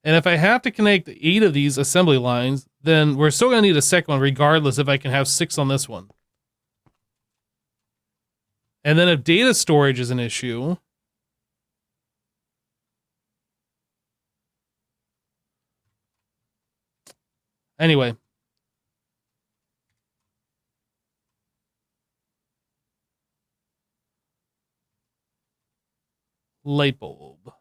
And if I have to connect 8 of these assembly lines, then we're still going to need a second one, regardless if I can have 6 on this one. And then if data storage is an issue... Anyway. Light bulb.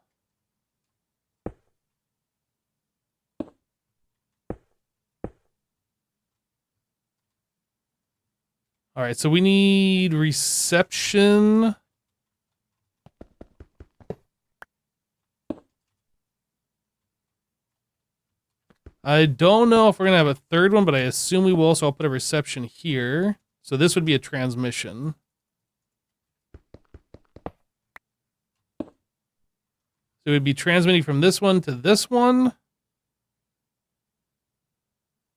All right, so we need reception. I don't know if we're going to have a third one, but I assume we will, so I'll put a reception here. So this would be a transmission. So it would be transmitting from this one to this one.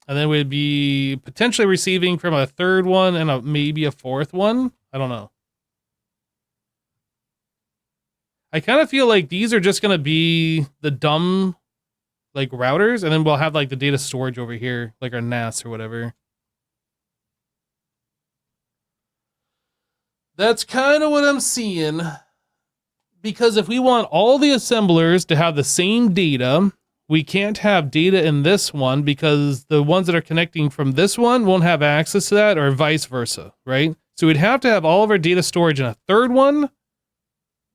And then we'd be potentially receiving from a third one and maybe a fourth one. I don't know. I kind of feel like these are just going to be the dumb like routers, and then we'll have like the data storage over here, like our NAS or whatever. That's kind of what I'm seeing. Because if we want all the assemblers to have the same data, we can't have data in this one because the ones that are connecting from this one won't have access to that, or vice versa, right? So we'd have to have all of our data storage in a third one,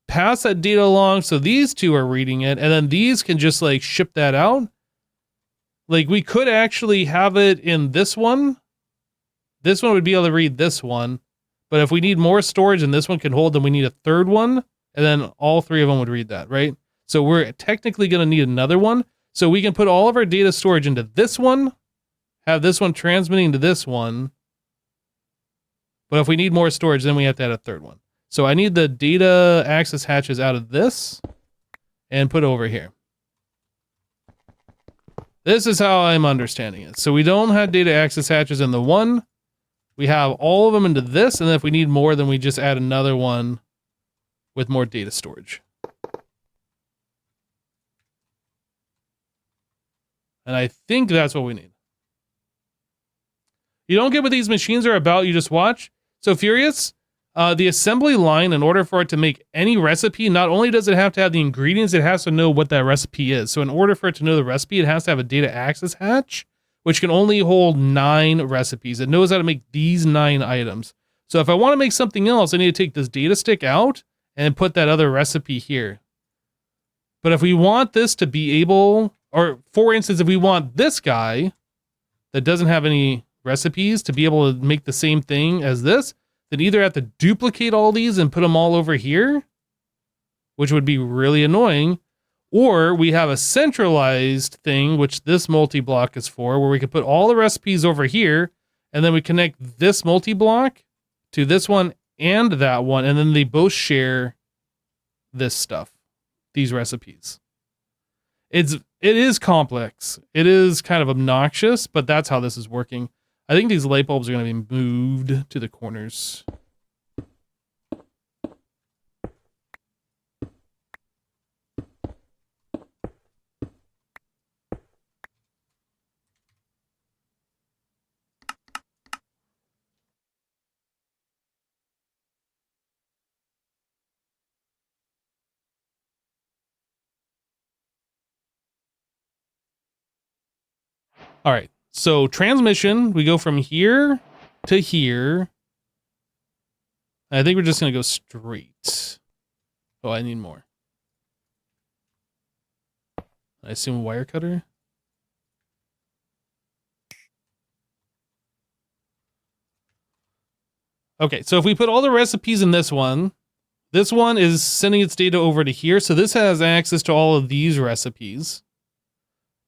pass that data along so these two are reading it, and then these can just like ship that out. Like we could actually have it in this one. This one would be able to read this one, but if we need more storage and this one can hold, then we need a third one, and then all three of them would read that, right? So we're technically going to need another one. So we can put all of our data storage into this one, have this one transmitting to this one. But if we need more storage, then we have to add a third one. So I need the data access hatches out of this and put over here. This is how I'm understanding it. So we don't have data access hatches in the one. We have all of them into this, and then if we need more, then we just add another one with more data storage. And I think that's what we need. You don't get what these machines are about, you just watch. So Furious, the assembly line, in order for it to make any recipe, not only does it have to have the ingredients, it has to know what that recipe is. So in order for it to know the recipe, it has to have a data access hatch, which can only hold 9 recipes. It knows how to make these 9 items. So if I want to make something else, I need to take this data stick out and put that other recipe here. But if we want this to be able, or for instance, if we want this guy that doesn't have any recipes to be able to make the same thing as this, then either have to duplicate all these and put them all over here, which would be really annoying, or we have a centralized thing, which this multi-block is for, where we can put all the recipes over here, and then we connect this multi-block to this one and that one, and then they both share this stuff, these recipes. It is complex. It is kind of obnoxious, but that's how this is working. I think these light bulbs are going to be moved to the corners. All right. So transmission, we go from here to here. I think we're just going to go straight. Oh, I need more. I assume wire cutter. Okay, so if we put all the recipes in this one is sending its data over to here. So this has access to all of these recipes.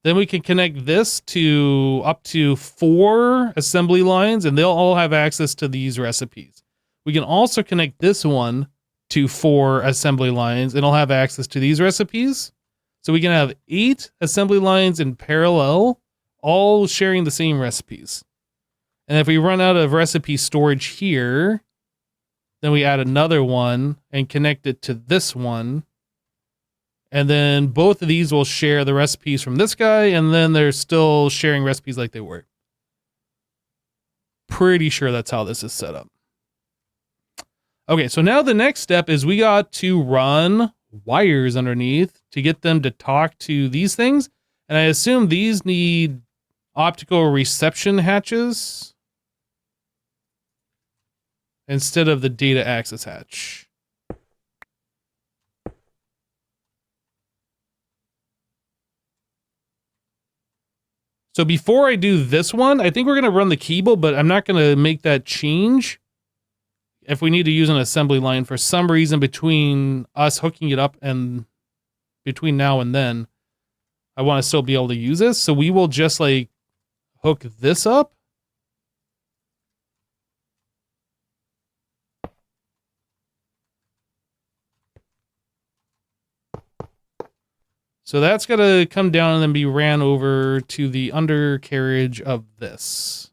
Then we can connect this to up to 4 assembly lines, and they'll all have access to these recipes. We can also connect this one to 4 assembly lines, and it'll have access to these recipes. So we can have 8 assembly lines in parallel, all sharing the same recipes. And if we run out of recipe storage here, then we add another one and connect it to this one. And then both of these will share the recipes from this guy, and then they're still sharing recipes like they were. Pretty sure that's how this is set up. Okay, so now the next step is we got to run wires underneath to get them to talk to these things. And I assume these need optical reception hatches instead of the data access hatch. So before I do this one, I think we're going to run the cable, but I'm not going to make that change if we need to use an assembly line for some reason between us hooking it up and between now and then. I want to still be able to use this. So we will just like hook this up. So that's got to come down and then be ran over to the undercarriage of this.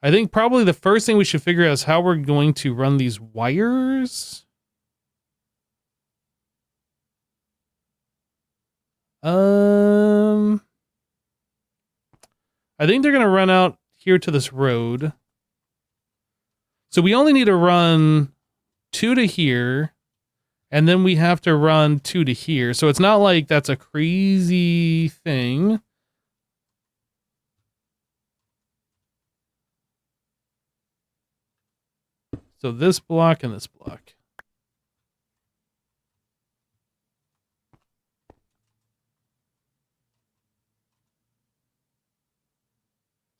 I think probably the first thing we should figure out is how we're going to run these wires. I think they're going to run out here to this road. So we only need to run 2 to here, and then we have to run 2 to here. So it's not like that's a crazy thing. So this block and this block.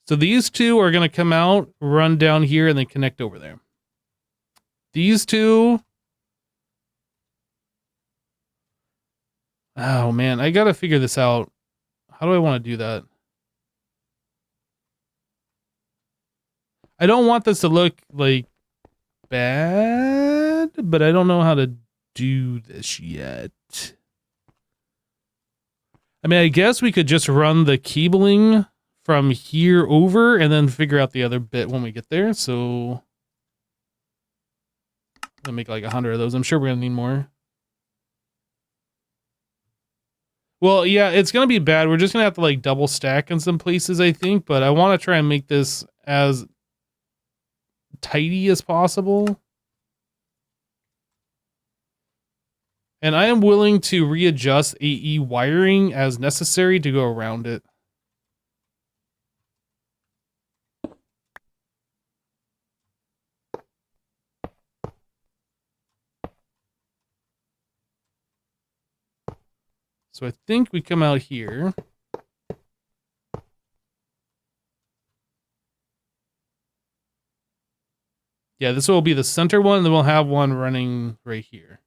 So these 2 are going to come out, run down here, and then connect over there. These 2... Oh, man. I got to figure this out. How do I want to do that? I don't want this to look, like, bad, but I don't know how to do this yet. I mean, I guess we could just run the cabling from here over and then figure out the other bit when we get there. So I'll make like 100 of those. I'm sure we're gonna need more. Well, yeah, it's gonna be bad. We're just gonna have to like double stack in some places, I think, but I want to try and make this as tidy as possible. And I am willing to readjust AE wiring as necessary to go around it. So I think we come out here. Yeah, this will be the center one, and then we'll have one running right here.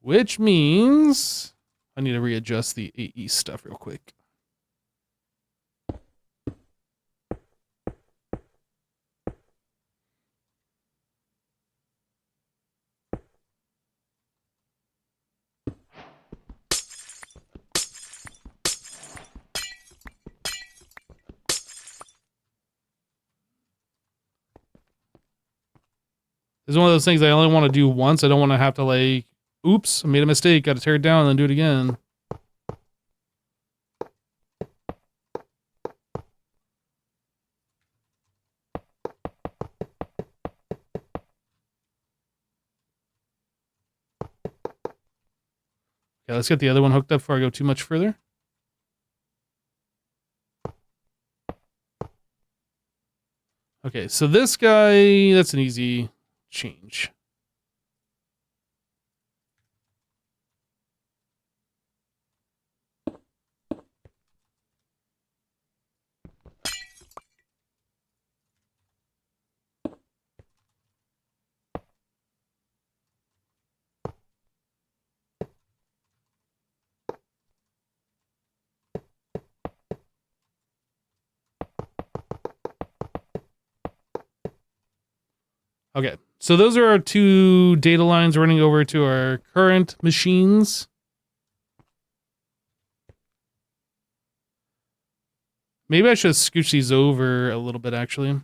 Which means I need to readjust the AE stuff real quick. It's one of those things I only want to do once. I don't want to have to like, oops, I made a mistake. Got to tear it down and then do it again. Yeah, let's get the other one hooked up before I go too much further. Okay, so this guy, that's an easy change. Okay, so those are our 2 data lines running over to our current machines. Maybe I should scooch these over a little bit, actually.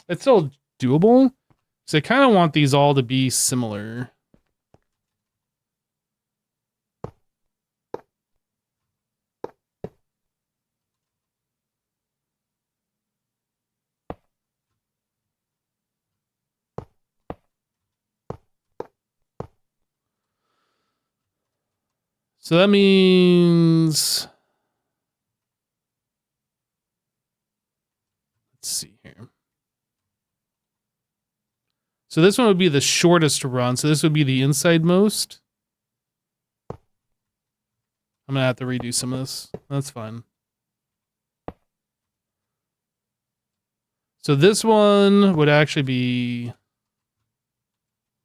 It's still doable. So I kind of want these all to be similar. So that means, let's see here. So this one would be the shortest run. So this would be the inside most. I'm gonna have to redo some of this. That's fine. So this one would actually be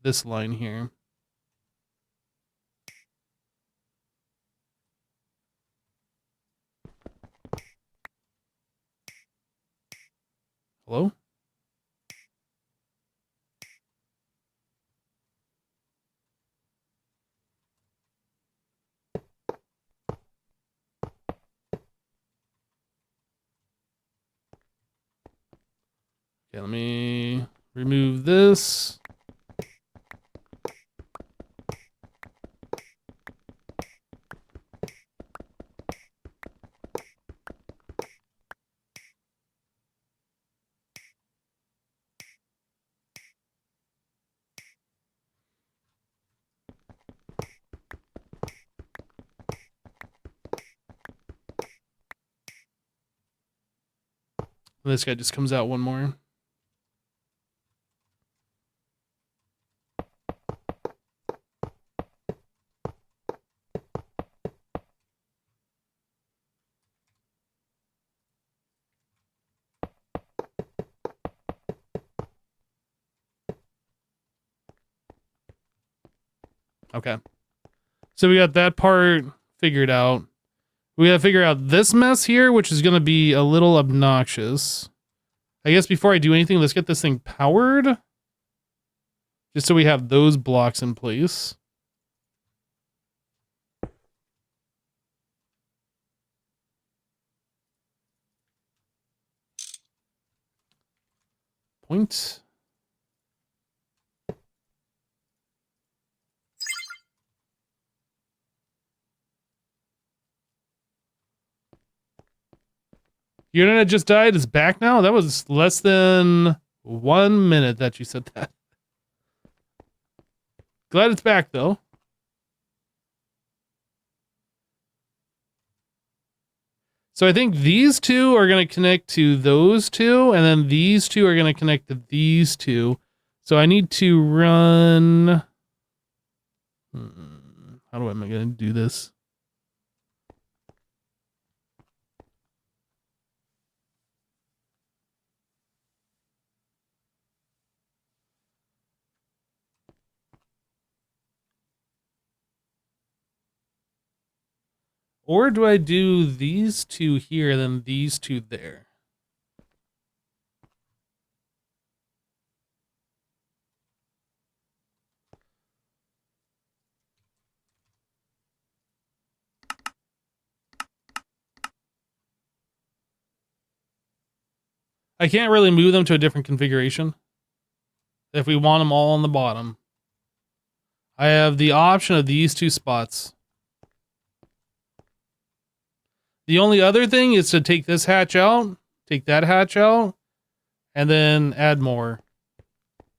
this line here. Hello? Okay, let me remove this. This guy just comes out one more. Okay. So we got that part figured out. We gotta figure out this mess here, which is gonna be a little obnoxious. I guess before I do anything, let's get this thing powered. Just so we have those blocks in place. Point. Your internet just died. It's back now? That was less than 1 minute that you said that. Glad it's back, though. So I think these two are going to connect to those two, and then these two are going to connect to these two. So I need to run... How am I going to do this? Or do I do these two here, then these two there? I can't really move them to a different configuration. If we want them all on the bottom. I have the option of these two spots. The only other thing is to take this hatch out, take that hatch out, and then add more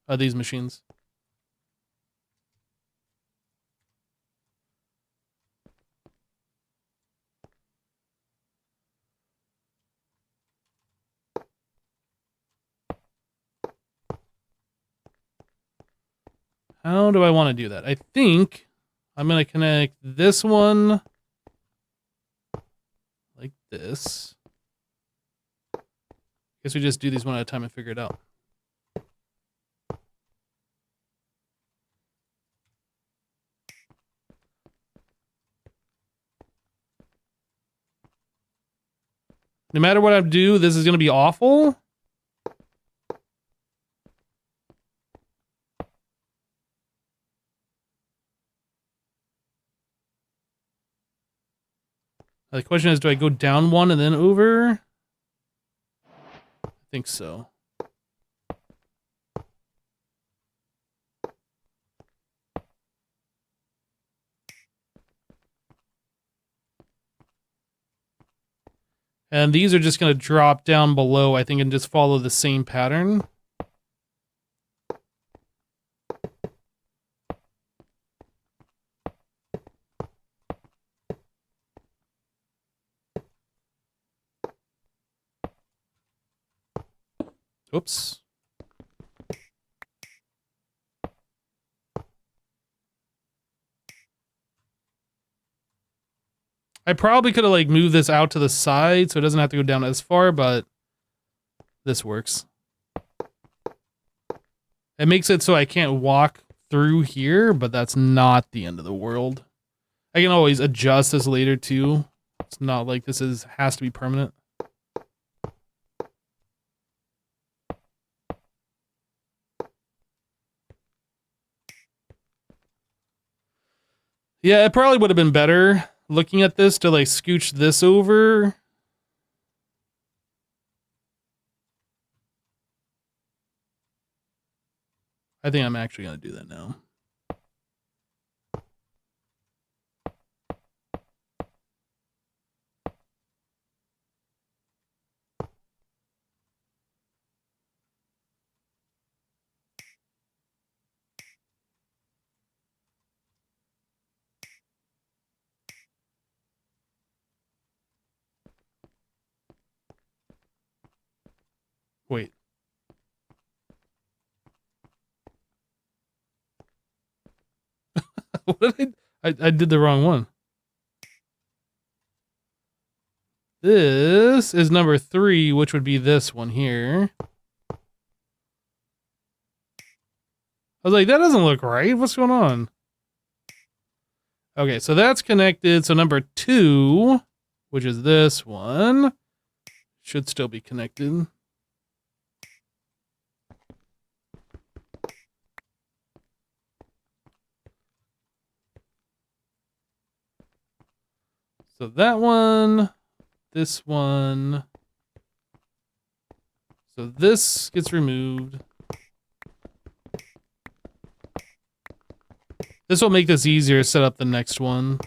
of these machines. How do I want to do that? I think I'm going to connect this one like this. Guess we just do these one at a time and figure it out. No matter what I do, this is going to be awful. The question is, do I go down one and then over? I think so. And these are just going to drop down below, I think, and just follow the same pattern. Oops. I probably could have like moved this out to the side so it doesn't have to go down as far, but this works. It makes it so I can't walk through here, but that's not the end of the world. I can always adjust this later too. It's not like this has to be permanent. Yeah, it probably would have been better looking at this to like scooch this over. I think I'm actually going to do that now. Wait. What did I did the wrong one. This is number 3, which would be this one here. I was like, that doesn't look right. What's going on? Okay, so that's connected. So number 2, which is this one, should still be connected. So that one, this one. So this gets removed. This will make this easier to set up the next one.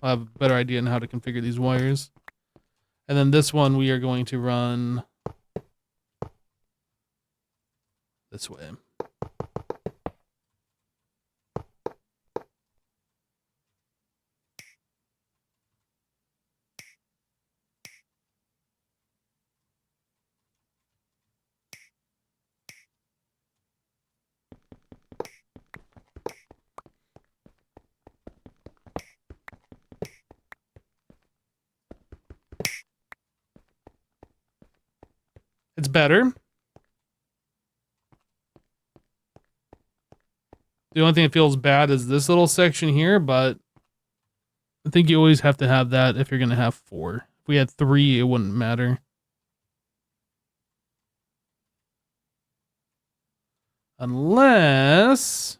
I'll have a better idea on how to configure these wires. And then this one we are going to run this way. It's better. The only thing that feels bad is this little section here, but I think you always have to have that if you're going to have 4. If we had 3, it wouldn't matter. Unless...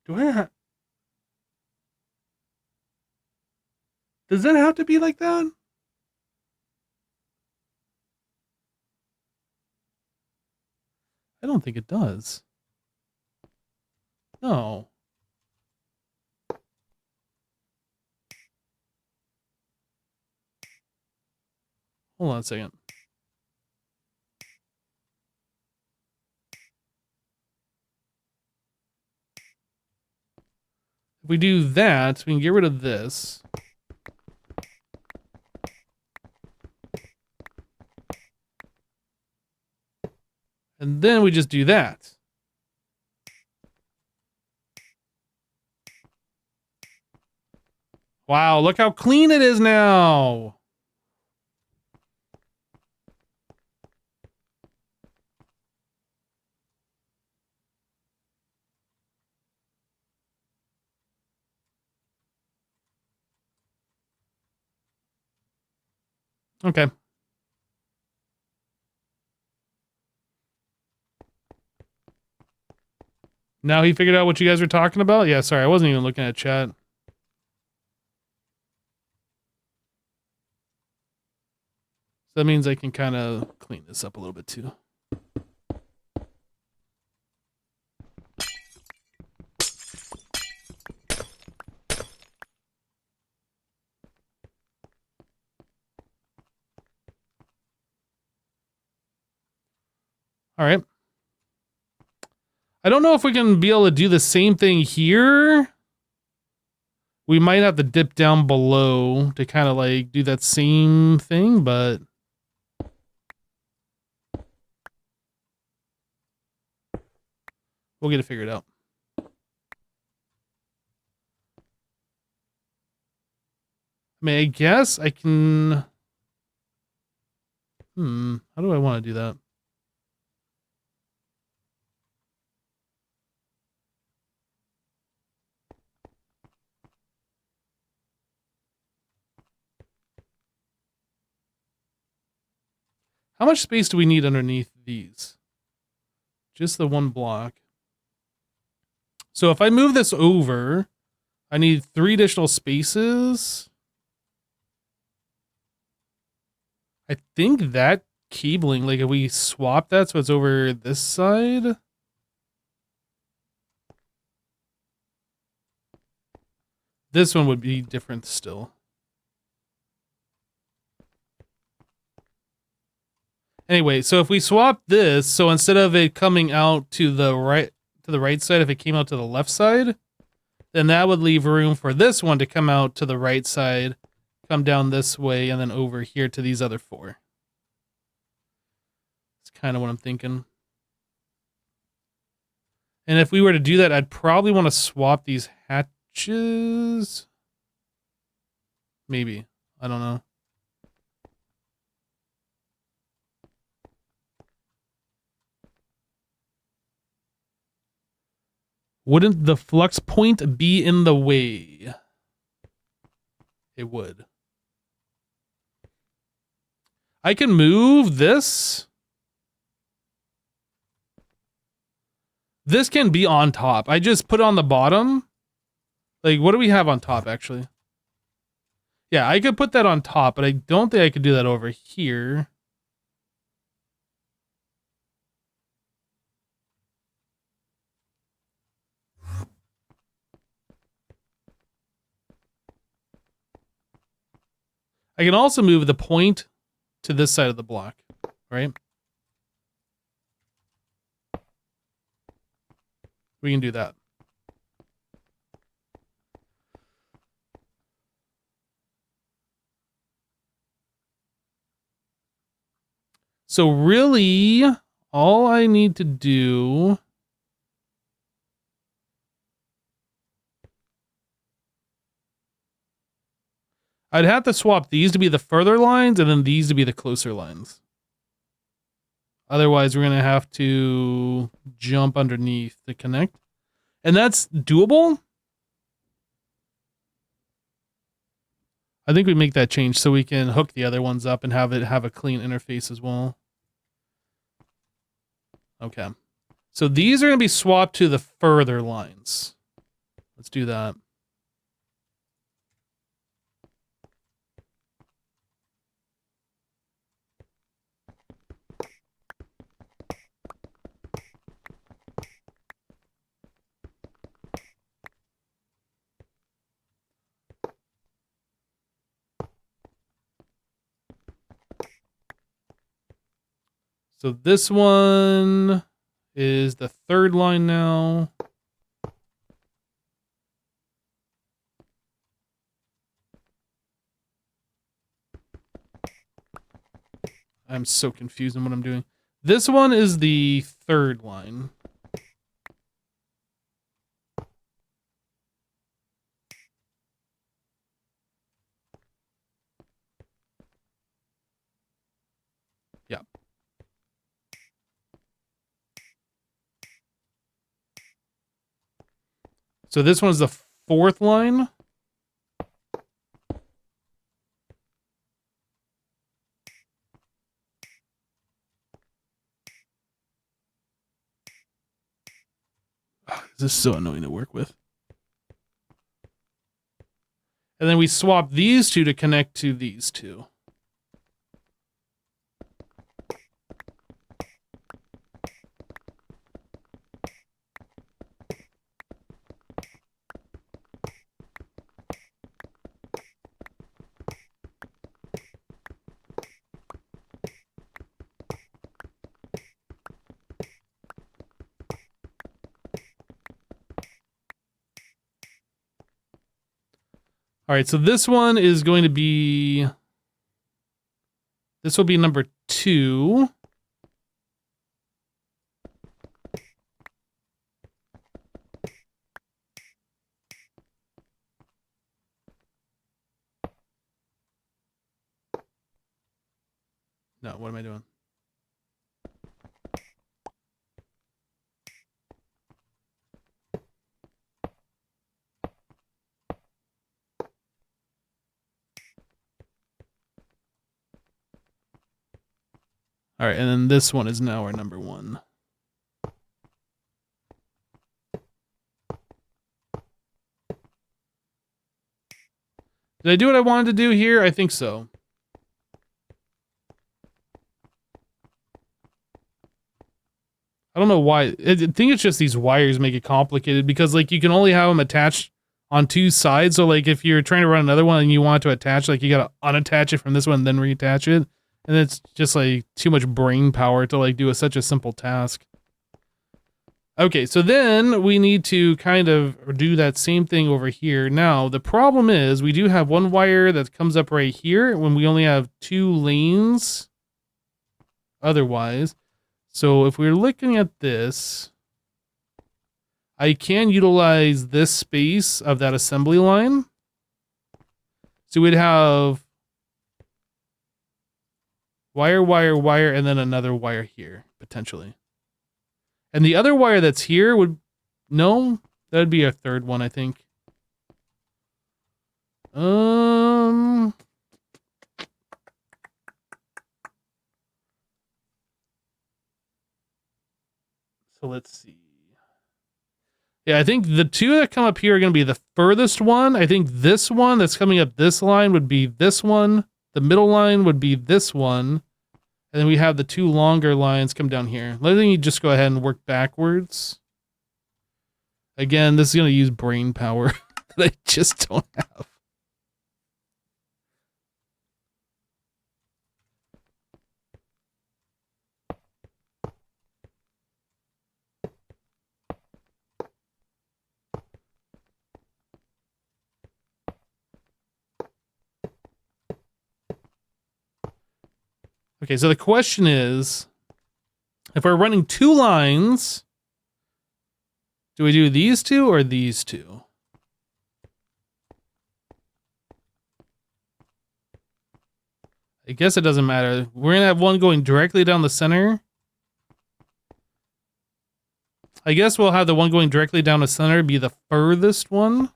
Do I have... Does that have to be like that? I don't think it does. No. Hold on a second. If we do that, we can get rid of this. And then we just do that. Wow, look how clean it is now. Okay. Now he figured out what you guys were talking about? Yeah, sorry, I wasn't even looking at chat. So that means I can kind of clean this up a little bit too. All right. I don't know if we can be able to do the same thing here. We might have to dip down below to kind of like do that same thing, but we'll get it figured out. I mean, I guess I can... how do I want to do that? How much space do we need underneath these? Just the one block. So if I move this over, I need 3 additional spaces. I think that cabling, like if we swap that so it's over this side. This one would be different still. Anyway, so if we swap this, so instead of it coming out to the right side, if it came out to the left side, then that would leave room for this one to come out to the right side, come down this way, and then over here to these other 4. It's kind of what I'm thinking. And if we were to do that, I'd probably want to swap these hatches. Maybe. I don't know. Wouldn't the flux point be in the way? It would. I can move this. This can be on top. I just put it on the bottom. Like, what do we have on top, actually? Yeah, I could put that on top, but I don't think I could do that over here. I can also move the point to this side of the block, right? We can do that. So really, all I need to do... I'd have to swap these to be the further lines and then these to be the closer lines. Otherwise, we're going to have to jump underneath to connect. And that's doable. I think we make that change so we can hook the other ones up and have it have a clean interface as well. Okay. So these are going to be swapped to the further lines. Let's do that. So this one is the third line now. I'm so confused in what I'm doing. This one is the third line. Yeah. So this one's the fourth line. This is so annoying to work with. And then we swap these two to connect to these two. All right, so this one is going to be... This will be number 2. No, what am I doing? All right, and then this one is now our number 1. Did I do what I wanted to do here? I think so. I don't know why. I think it's just these wires make it complicated because like you can only have them attached on two sides. So like if you're trying to run another one and you want to attach, like you gotta unattach it from this one and then reattach it. And it's just like too much brain power to like do such a simple task. Okay, so then we need to kind of do that same thing over here. Now, the problem is we do have one wire that comes up right here when we only have 2 lanes otherwise. So if we're looking at this, I can utilize this space of that assembly line. So we'd have wire, wire, wire, and then another wire here, potentially. And the other wire that's here would... No, that would be a third one, I think. So let's see. Yeah, I think the 2 that come up here are going to be the furthest one. I think this one that's coming up this line would be this one. The middle line would be this one. And then we have the 2 longer lines come down here. Let me just go ahead and work backwards. Again, this is going to use brain power that I just don't have. Okay, so the question is, if we're running 2 lines, do we do these 2 or these 2? I guess it doesn't matter. We're going to have one going directly down the center. I guess we'll have the one going directly down the center be the furthest one.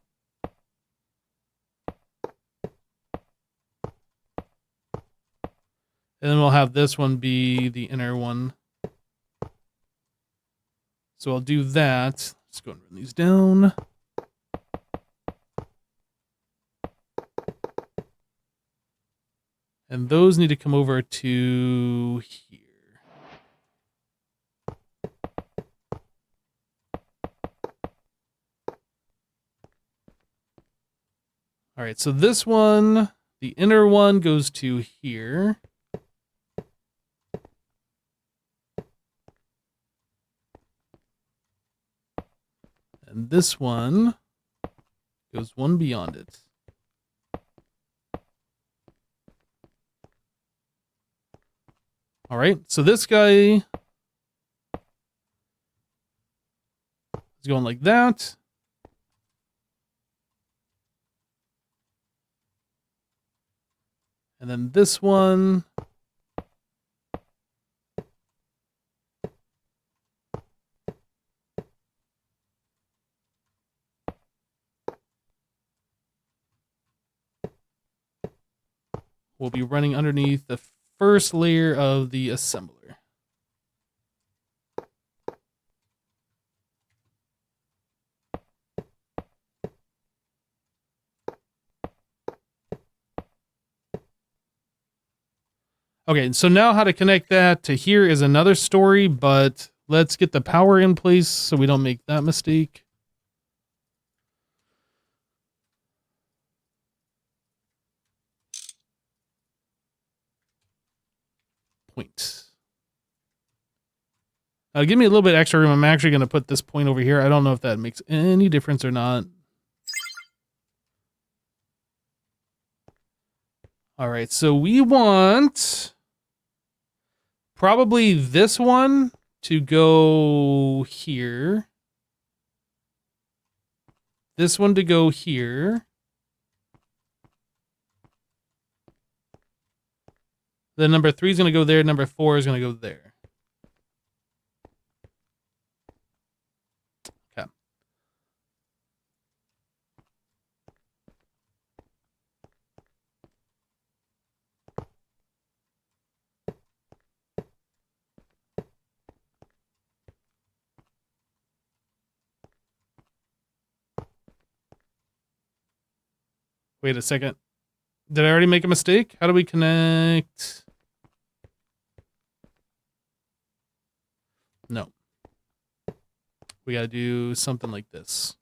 And then we'll have this one be the inner one. So I'll do that. Let's go and run these down. And those need to come over to here. All right, so this one, the inner one goes to here. And this one goes one beyond it. All right, so this guy is going like that. And then this one will be running underneath the first layer of the assembler. Okay, so now how to connect that to here is another story, but let's get the power in place so we don't make that mistake. Point. Give me a little bit extra room. I'm actually going to put this point over here. I don't know if that makes any difference or not. All right, so we want probably this one to go here. This one to go here. Then number 3 is going to go there. Number 4 is going to go there. Okay. Wait a second. Did I already make a mistake? How do we connect? No. We got to do something like this.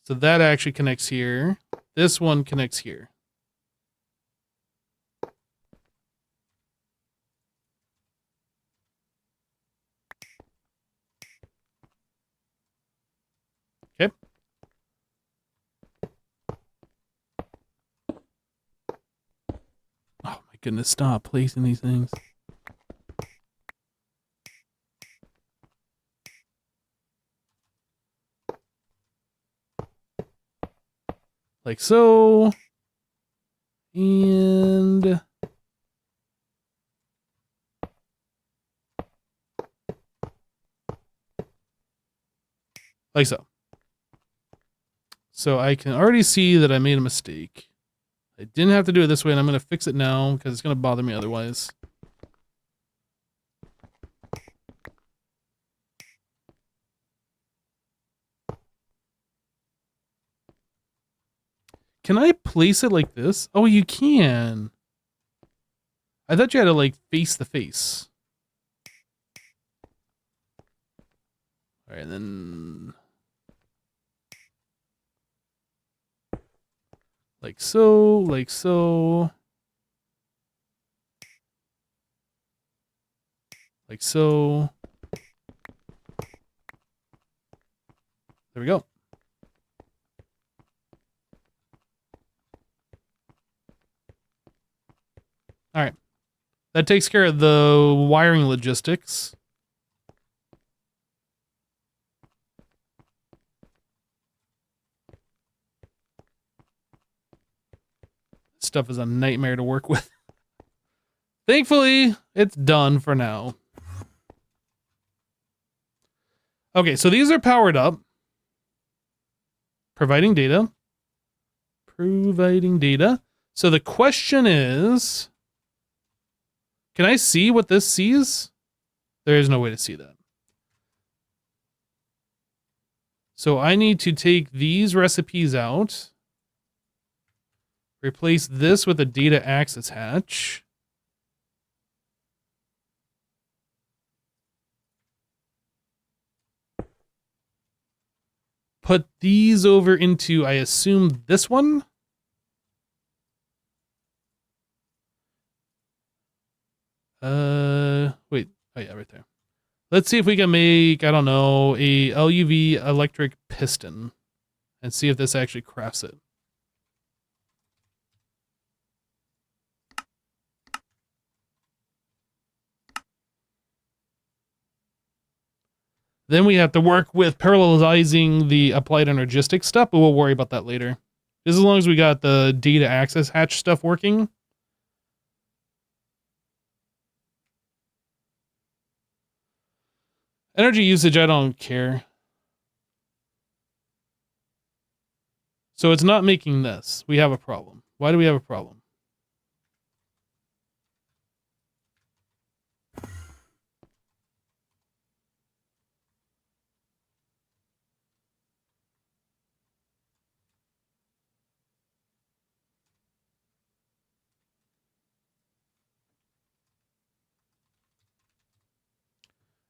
So that actually connects here. This one connects here. Okay. Oh my goodness, stop placing these things. Like so. And like so. So I can already see that I made a mistake. I didn't have to do it this way, and I'm going to fix it now because it's going to bother me otherwise. Can I place it like this? Oh, you can. I thought you had to, like, face the face. All right, then... like so, like so. Like so. There we go. All right. That takes care of the wiring logistics. Stuff is a nightmare to work with. Thankfully, it's done for now. Okay, so these are powered up. Providing data. Providing data. So the question is, can I see what this sees? There is no way to see that. So I need to take these recipes out. Replace this with a data access hatch. Put these over into, I assume, this one? Wait. Oh yeah, right there. Let's see if we can make, I don't know, a LUV electric piston. And see if this actually crafts it. Then we have to work with parallelizing the applied energistics stuff, but we'll worry about that later. Just as long as we got the data access hatch stuff working. Energy usage, I don't care. So it's not making this. We have a problem. Why do we have a problem?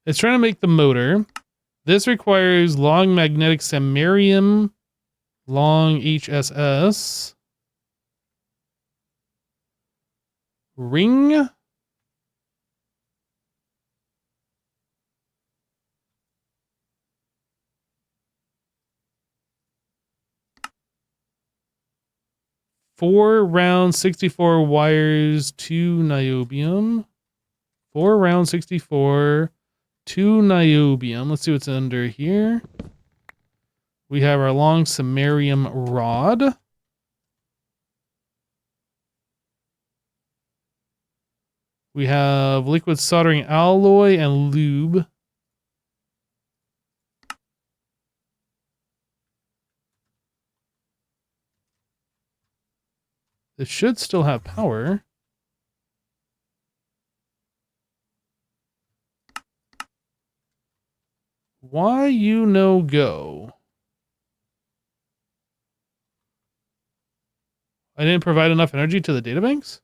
It's trying to make the motor. This requires long magnetic samarium, long HSS, ring, four round 64 wires, 2 niobium, 4 round 64, 2 niobium. Let's see what's under here. We have our long samarium rod. We have liquid soldering alloy and lube. This should still have power. Why you no go? I didn't provide enough energy to the databanks?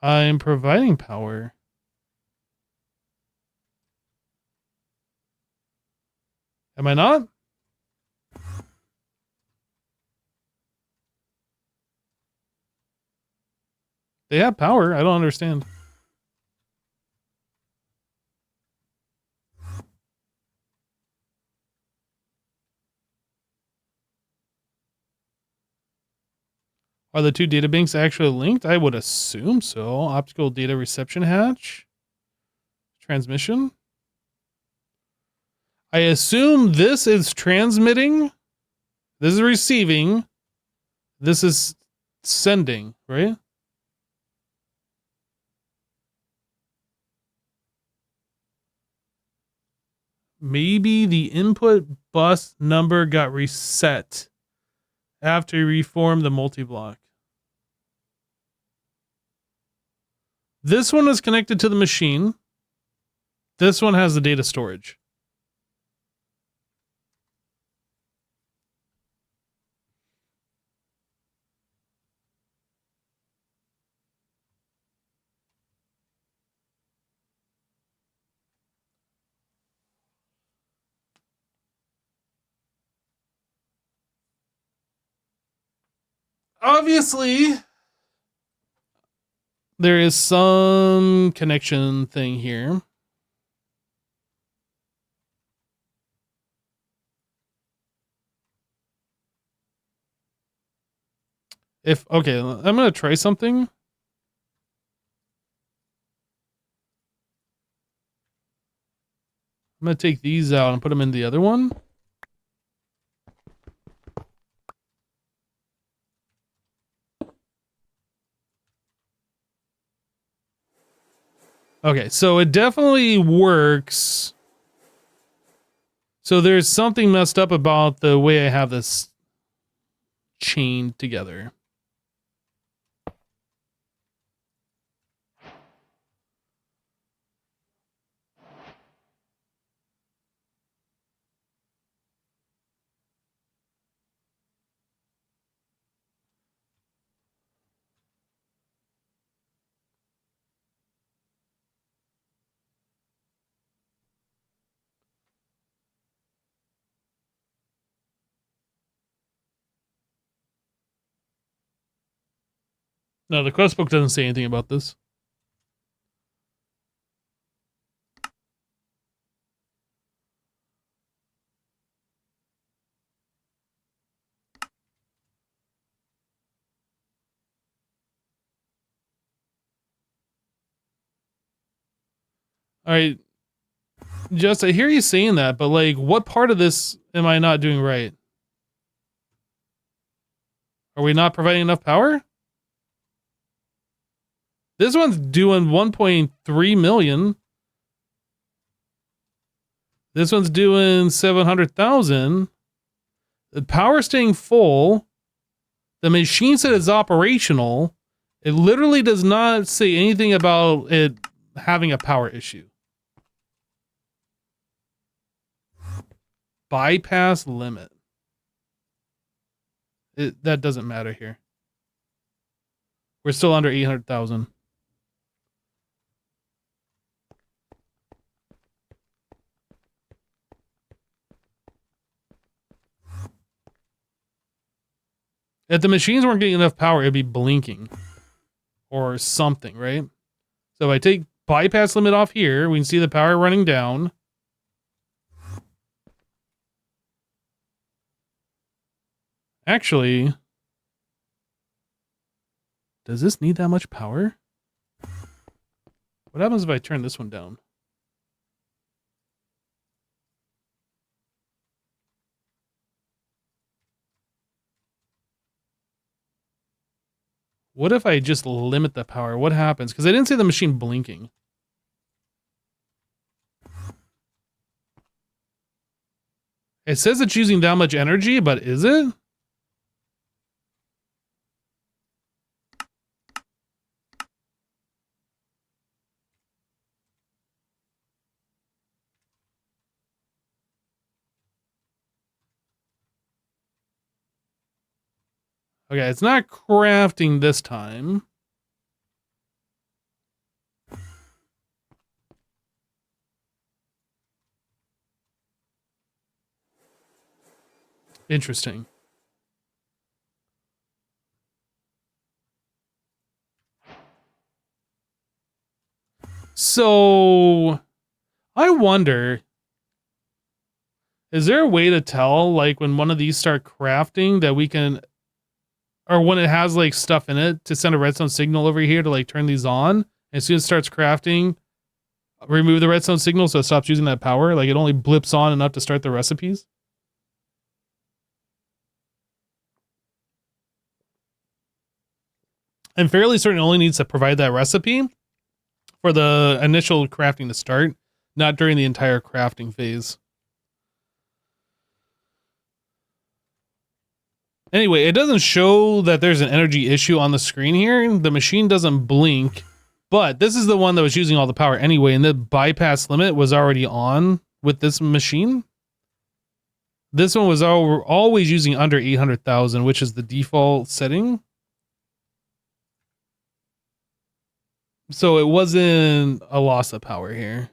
I'm providing power. Am I not? They have power. I don't understand. Are the two databanks actually linked? I would assume so. Optical data reception hatch. Transmission. I assume this is transmitting. This is receiving. This is sending, right? Maybe the input bus number got reset after you reform the multi-block. This one is connected to the machine. This one has the data storage. Obviously, there is some connection thing here. Okay, I'm going to try something. I'm going to take these out and put them in the other one. Okay, so it definitely works. So there's something messed up about the way I have this chained together. No, the quest book doesn't say anything about this. All right, Just I hear you saying that, but like, what part of this am I not doing right? Are we not providing enough power? This one's doing 1.3 million. This one's doing 700,000. The power staying full. The machine said it's operational. It literally does not say anything about it having a power issue. Bypass limit. That doesn't matter here. We're still under 800,000. If the machines weren't getting enough power, it'd be blinking or something, right? So if I take bypass limit off here, we can see the power running down. Actually, does this need that much power? What happens if I turn this one down? What if I just limit the power? What happens? Because I didn't see the machine blinking. It says it's using that much energy, but is it? Okay, it's not crafting this time. Interesting. So I wonder, is there a way to tell, like, when one of these start crafting that we can, or when it has like stuff in it, to send a redstone signal over here to like turn these on? And as soon as it starts crafting, remove the redstone signal so it stops using that power. Like it only blips on enough to start the recipes. I'm fairly certain it only needs to provide that recipe for the initial crafting to start, not during the entire crafting phase. Anyway, it doesn't show that there's an energy issue on the screen here. The machine doesn't blink, but this is the one that was using all the power anyway, and the bypass limit was already on with this machine. This one was always using under 800,000, which is the default setting. So it wasn't a loss of power here.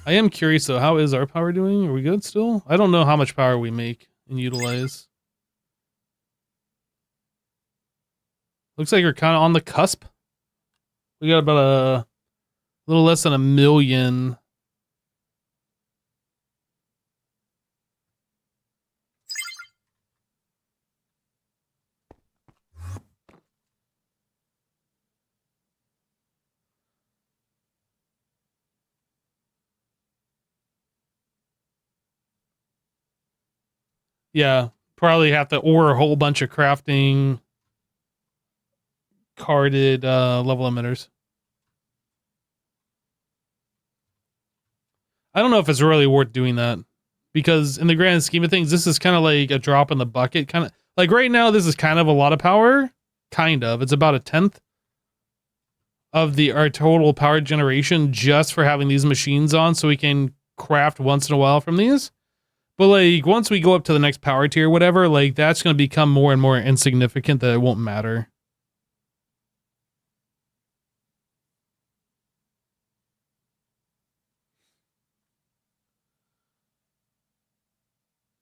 I am curious though, how is our power doing? Are we good still? I don't know how much power we make and utilize. Looks like we're kind of on the cusp. We got about a little less than 1 million. Yeah, probably have to ore a whole bunch of crafting carded level emitters. I don't know if it's really worth doing that, because in the grand scheme of things, this is kind of like a drop in the bucket. Kind of like right now, this is kind of a lot of power. Kind of. It's about 1/10 of our total power generation just for having these machines on, so we can craft once in a while from these. But like once we go up to the next power tier, whatever, like that's going to become more and more insignificant that it won't matter.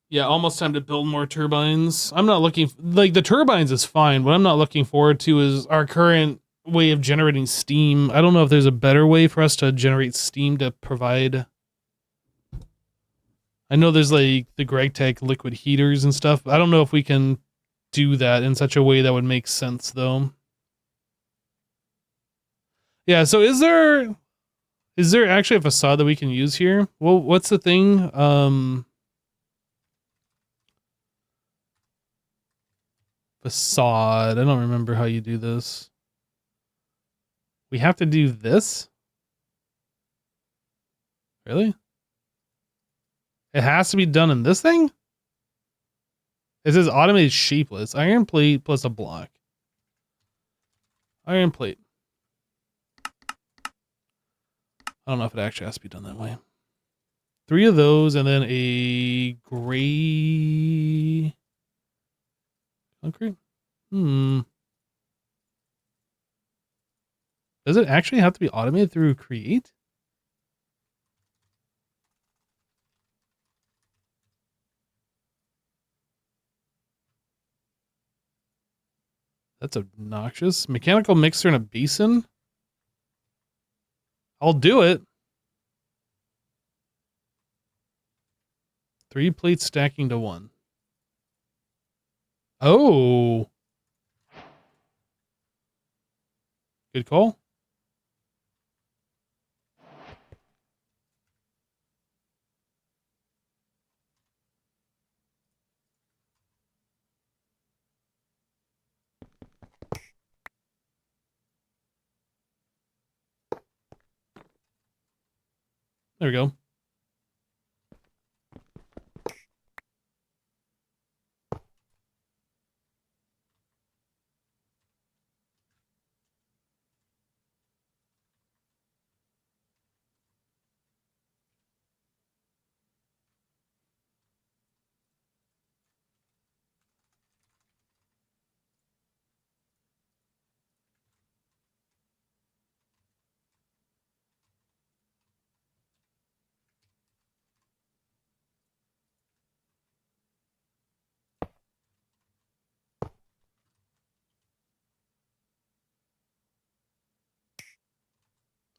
Yeah, almost time to build more turbines. I'm not looking like the turbines is fine. What I'm not looking forward to is our current way of generating steam. I don't know if there's a better way for us to generate steam to provide. I know there's like the GregTech liquid heaters and stuff. I don't know if we can do that in such a way that would make sense though. Yeah, so is there actually a facade that we can use here? Well, what's the thing? Facade. I don't remember how you do this. We have to do this? Really? It has to be done in this thing? It says automated shapeless. Iron plate plus a block. Iron plate. I don't know if it actually has to be done that way. 3 of those and then a gray concrete. Does it actually have to be automated through create? That's obnoxious. Mechanical mixer and a basin? I'll do it. 3 plates stacking to 1. Oh. Good call. There we go.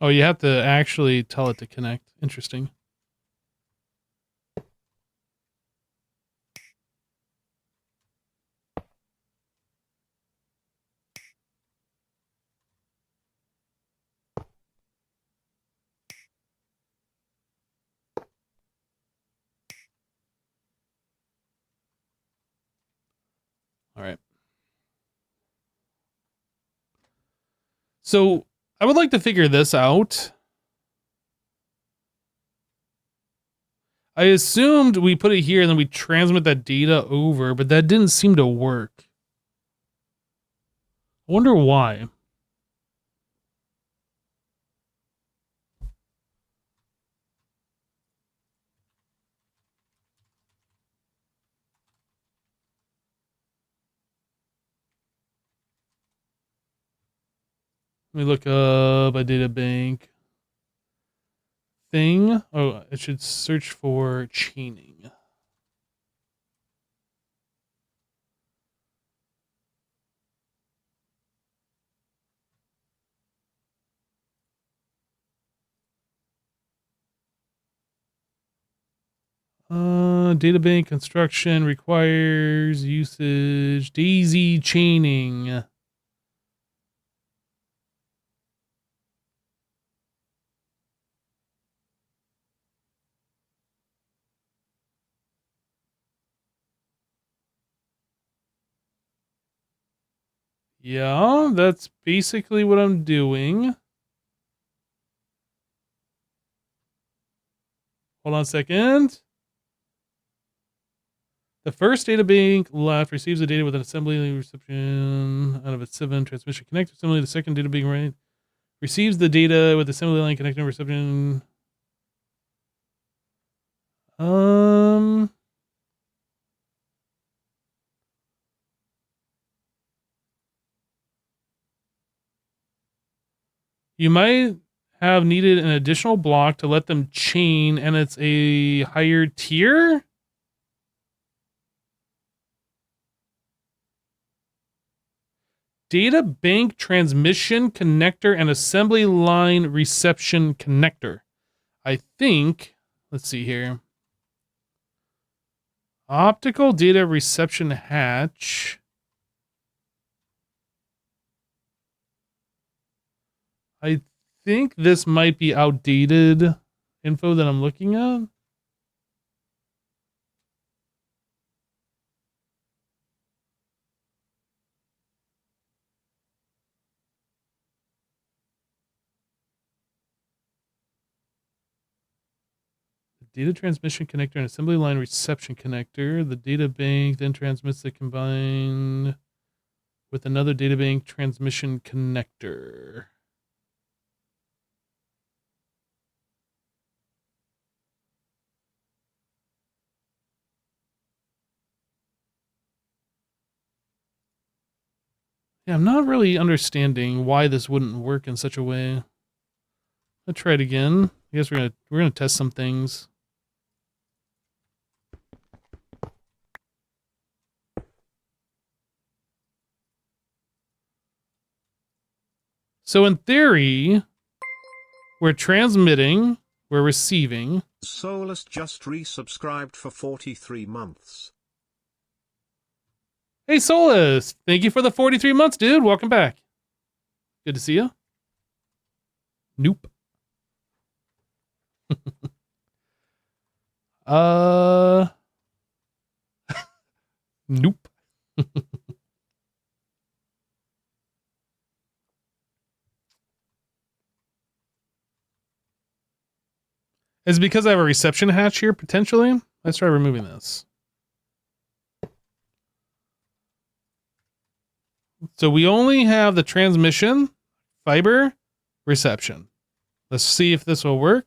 Oh, you have to actually tell it to connect. Interesting. All right. So I would like to figure this out. I assumed we put it here and then we transmit that data over, but that didn't seem to work. I wonder why. Let me look up a data bank thing. Oh, I should search for chaining. Data bank construction requires usage. Daisy chaining. Yeah, that's basically what I'm doing. Hold on a second. The first data bank left receives the data with an assembly reception out of its 7 transmission connector. Similarly, the second data bank right receives the data with assembly line connector reception. You might have needed an additional block to let them chain, and it's a higher tier. Data bank transmission connector and assembly line reception connector. I think, let's see here. Optical data reception hatch. I think this might be outdated info that I'm looking at. Data transmission connector and assembly line reception connector. The data bank then transmits the combined with another data bank transmission connector. Yeah, I'm not really understanding why this wouldn't work in such a way. Let's try it again. I guess we're gonna test some things. So in theory, we're transmitting, we're receiving. Solus just resubscribed for 43 months. Hey Solus, thank you for the 43 months, dude. Welcome back. Good to see you. Nope. Nope. Is it because I have a reception hatch here, potentially? Let's try removing this. So we only have the transmission, fiber, reception. Let's see if this will work.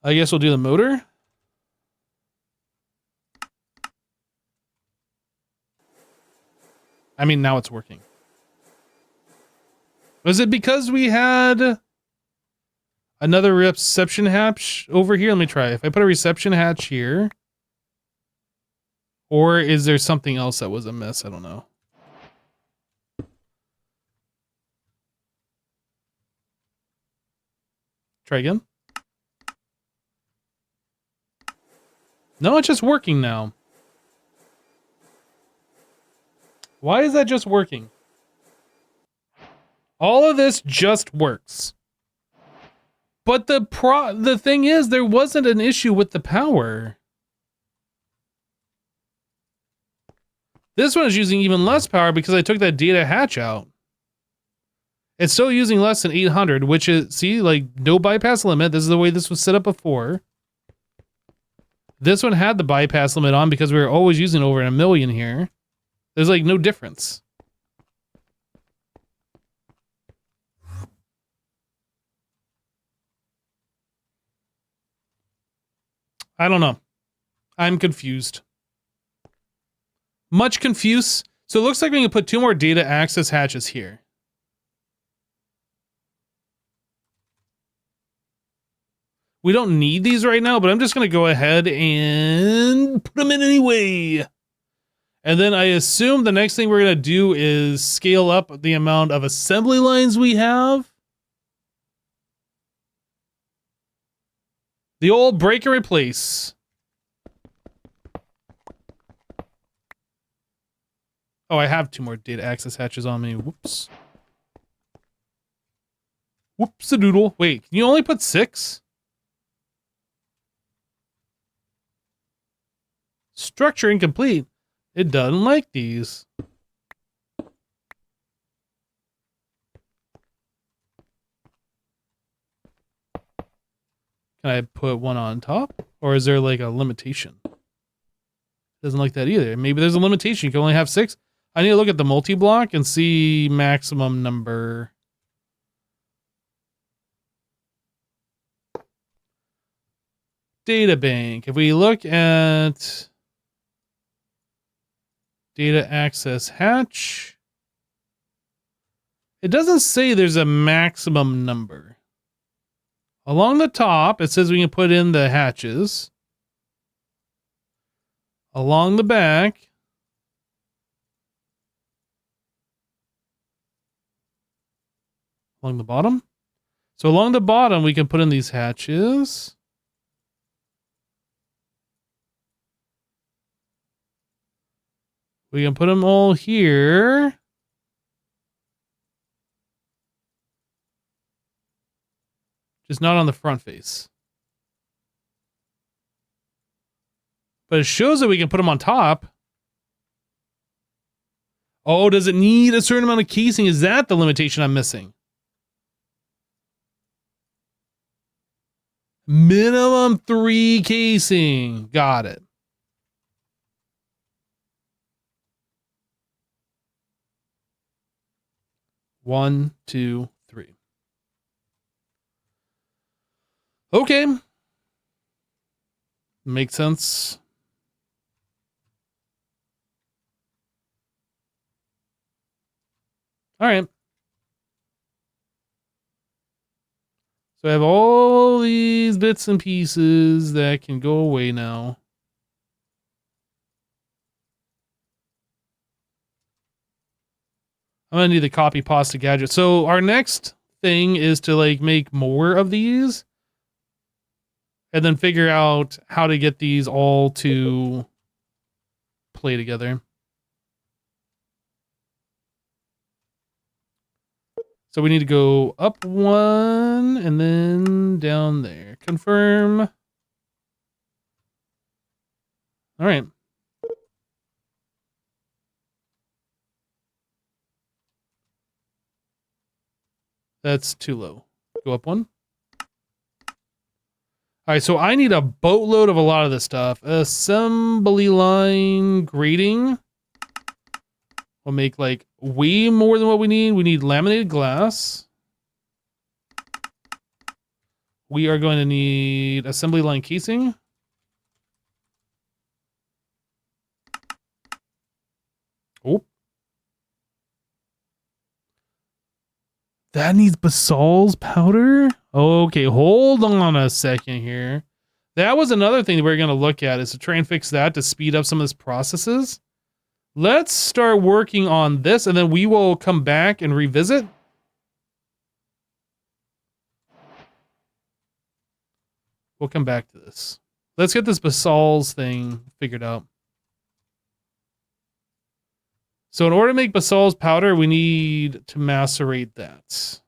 I guess we'll do the motor. I mean, now it's working. Was it because we had another reception hatch over here? Let me try. If I put a reception hatch here. Or is there something else that was amiss? I don't know. Try again. No, it's just working now. Why is that just working? All of this just works. But the thing is, there wasn't an issue with the power. This one is using even less power because I took that data hatch out. It's still using less than 800, which is, see, like, no bypass limit. This is the way this was set up before. This one had the bypass limit on because we were always using over 1 million here. There's, like, no difference. I don't know. I'm confused. Much confused. So it looks like we can put 2 more data access hatches here. We don't need these right now, but I'm just going to go ahead and put them in anyway. And then I assume the next thing we're going to do is scale up the amount of assembly lines we have. The old break and replace. Oh, I have 2 more data access hatches on me. Whoops. Whoops-a-doodle. Wait, can you only put 6? Structure incomplete. It doesn't like these. Can I put one on top? Or is there like a limitation? Doesn't like that either. Maybe there's a limitation. You can only have 6. I need to look at the multi-block and see maximum number. Data bank. If we look at data access hatch, it doesn't say there's a maximum number. Along the top, it says we can put in the hatches. Along the back, along the bottom. So along the bottom, we can put in these hatches. We can put them all here. Just not on the front face. But it shows that we can put them on top. Oh, does it need a certain amount of casing? Is that the limitation I'm missing? Minimum 3 casing. Got it. One, 2, 3. Okay. Makes sense. All right. So I have all these bits and pieces that can go away now. I'm gonna need the copy pasta gadget. So our next thing is to like make more of these and then figure out how to get these all to play together. So we need to go up 1 and then down there. Confirm. All right. That's too low. Go up 1. All right, so I need a boatload of a lot of this stuff. Assembly line grading. We'll make like way more than what we need. We need laminated glass. We are going to need assembly line casing. Oh. That needs Basal's powder? Okay, hold on a second here. That was another thing that we're going to look at, is to try and fix that to speed up some of this processes. Let's start working on this, and then we will come back and revisit. We'll come back to this. Let's get this Basal's thing figured out. So in order to make Basal's powder, we need to macerate that.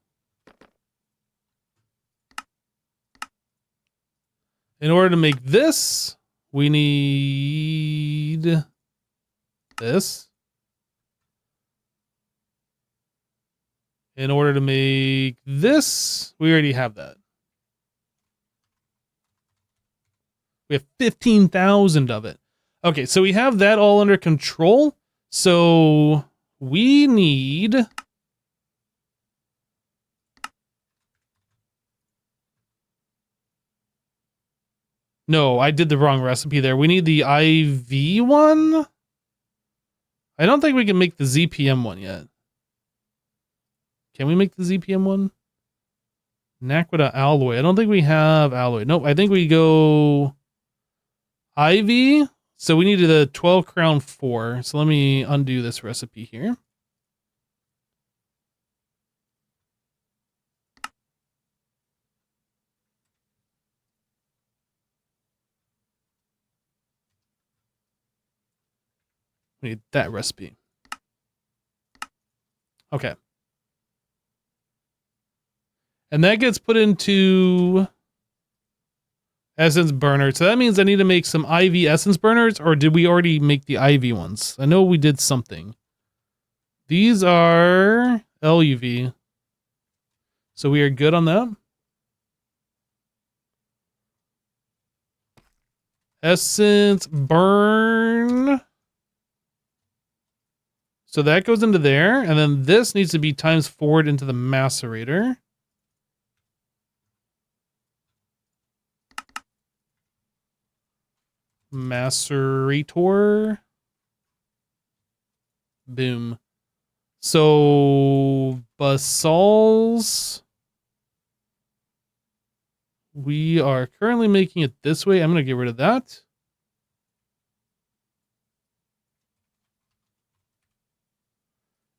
In order to make this, we need this. In order to make this, we already have that. We have 15,000 of it. Okay, so we have that all under control. So we need... No, I did the wrong recipe there. We need the IV one. I don't think we can make the ZPM one yet. Can we make the ZPM one? Naquita alloy. I don't think we have alloy. Nope, I think we go IV. So we needed a 12 crown 4. So let me undo this recipe here. We need that recipe. Okay. And that gets put into essence burner. So that means I need to make some IV essence burners, or did we already make the IV ones? I know we did something. These are LUV. So we are good on that. Essence burn. So that goes into there, and then this needs to be times forward into the macerator. Macerator. Boom. So Basal's. We are currently making it this way. I'm going to get rid of that.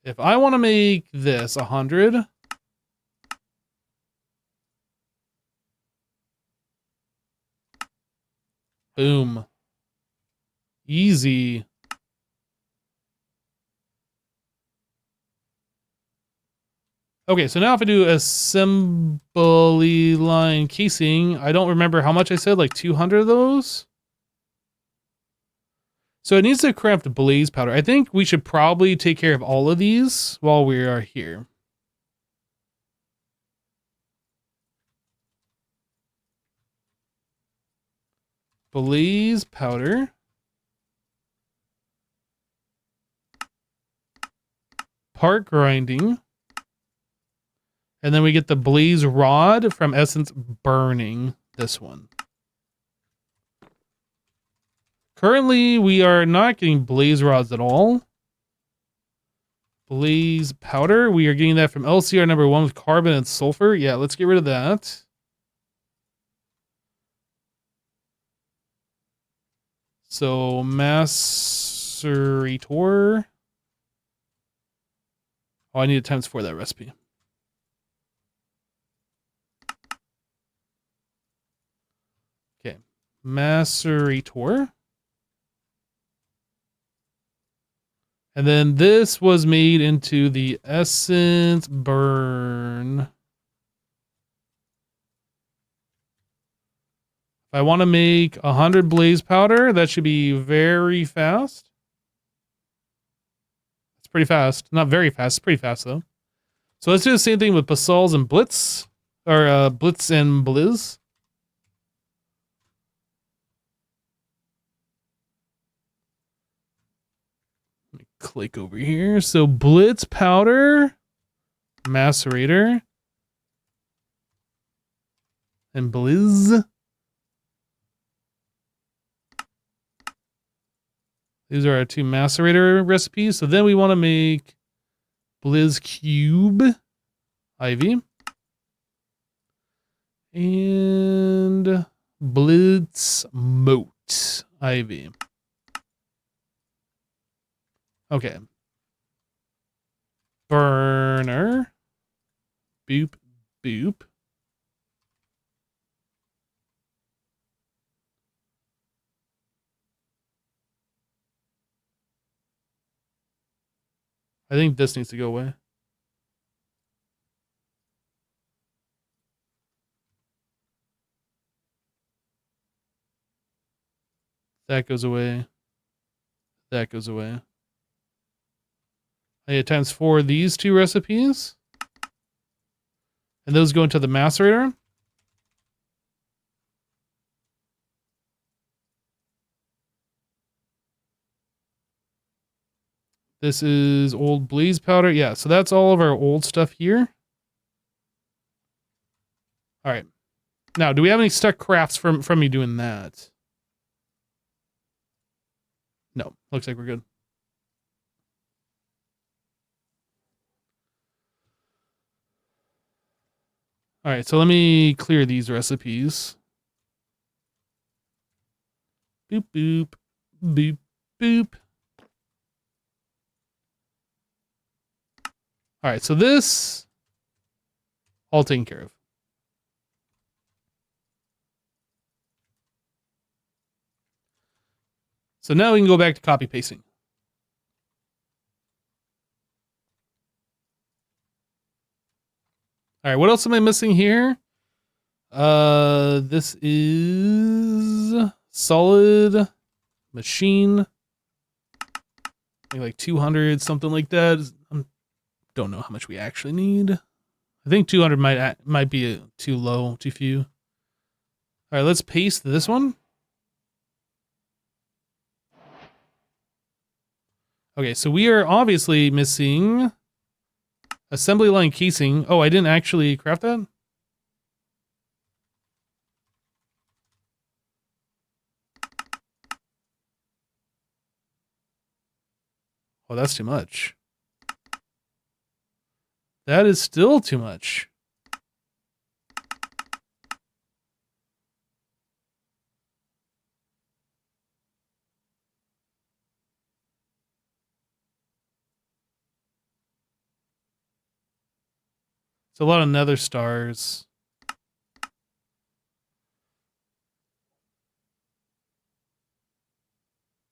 If I want to make this 100, boom, easy. Okay, so now if I do assembly line casing, I don't remember how much I said, like 200 of those. So it needs to craft blaze powder. I think we should probably take care of all of these while we are here. Blaze powder. Part grinding. And then we get the blaze rod from Essence burning, this one. Currently, we are not getting blaze rods at all. Blaze powder, we are getting that from LCR number 1 with carbon and sulfur. Yeah, let's get rid of that. So, macerator. Oh, I need a times 4 that recipe. Okay, macerator. And then this was made into the essence burn. If I want to make 100 blaze powder, that should be very fast. It's pretty fast. Not very fast. It's pretty fast, though. So let's do the same thing with Basal's and Blitz. Or Blitz and Blizz. Click over here. So Blitz powder, macerator, and Blizz. These are our 2 macerator recipes. So then we want to make Blizz cube IV and Blitzmote IV. Okay. Burner. Boop, boop. I think this needs to go away. That goes away. That goes away. I get times 4 these 2 recipes. And those go into the macerator. This is old blaze powder. Yeah, so that's all of our old stuff here. All right. Now, do we have any stuck crafts from me doing that? No, looks like we're good. All right, so let me clear these recipes. Boop, boop, boop, boop. All right, so this all taken care of. So now we can go back to copy pasting. All right, what else am I missing here? This is solid machine. Like 200, something like that. Don't know how much we actually need. I think 200 might be too low, too few. All right, let's paste this one. Okay, so we are obviously missing assembly line casing. Oh, I didn't actually craft that? Oh, that's too much. That is still too much. It's a lot of nether stars.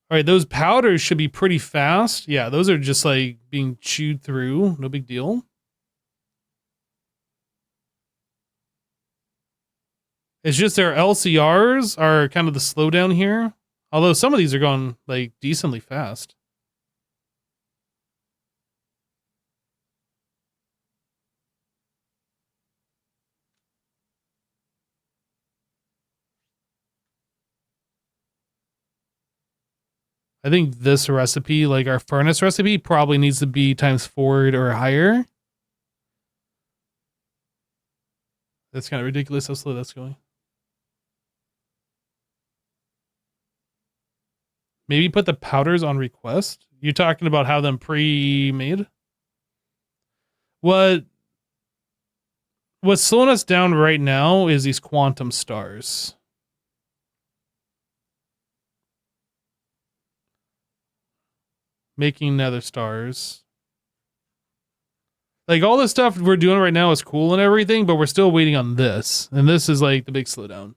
All right, those powders should be pretty fast. Yeah, those are just like being chewed through. No big deal. It's just their LCRs are kind of the slowdown here. Although some of these are going like decently fast. I think this recipe, like our furnace recipe, probably needs to be times 4 or higher. That's kind of ridiculous how slow that's going. Maybe put the powders on request. You're talking about how them pre-made? What's slowing us down right now is these quantum stars. Making nether stars. Like all the stuff we're doing right now is cool and everything, but we're still waiting on this. And this is like the big slowdown.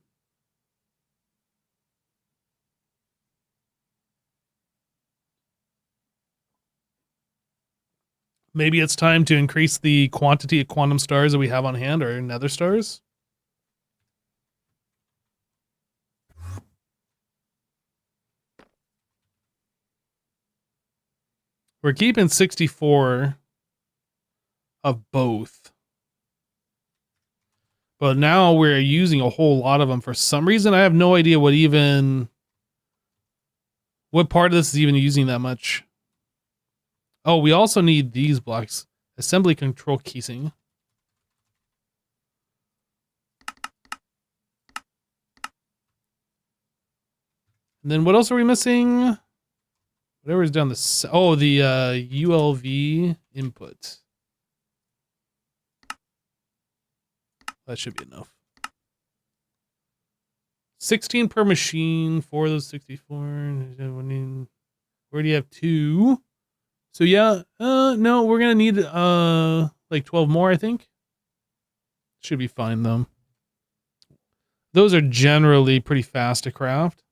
Maybe it's time to increase the quantity of quantum stars that we have on hand, or nether stars. We're keeping 64 of both. But now we're using a whole lot of them for some reason. I have no idea what part of this is even using that much. Oh, we also need these blocks. Assembly control casing. And then what else are we missing? Whatever is down the... Oh, the ULV input. That should be enough. 16 per machine for those 64. Where do you have 2? So yeah, no, we're gonna need like 12 more, I think. Should be fine though. Those are generally pretty fast to craft.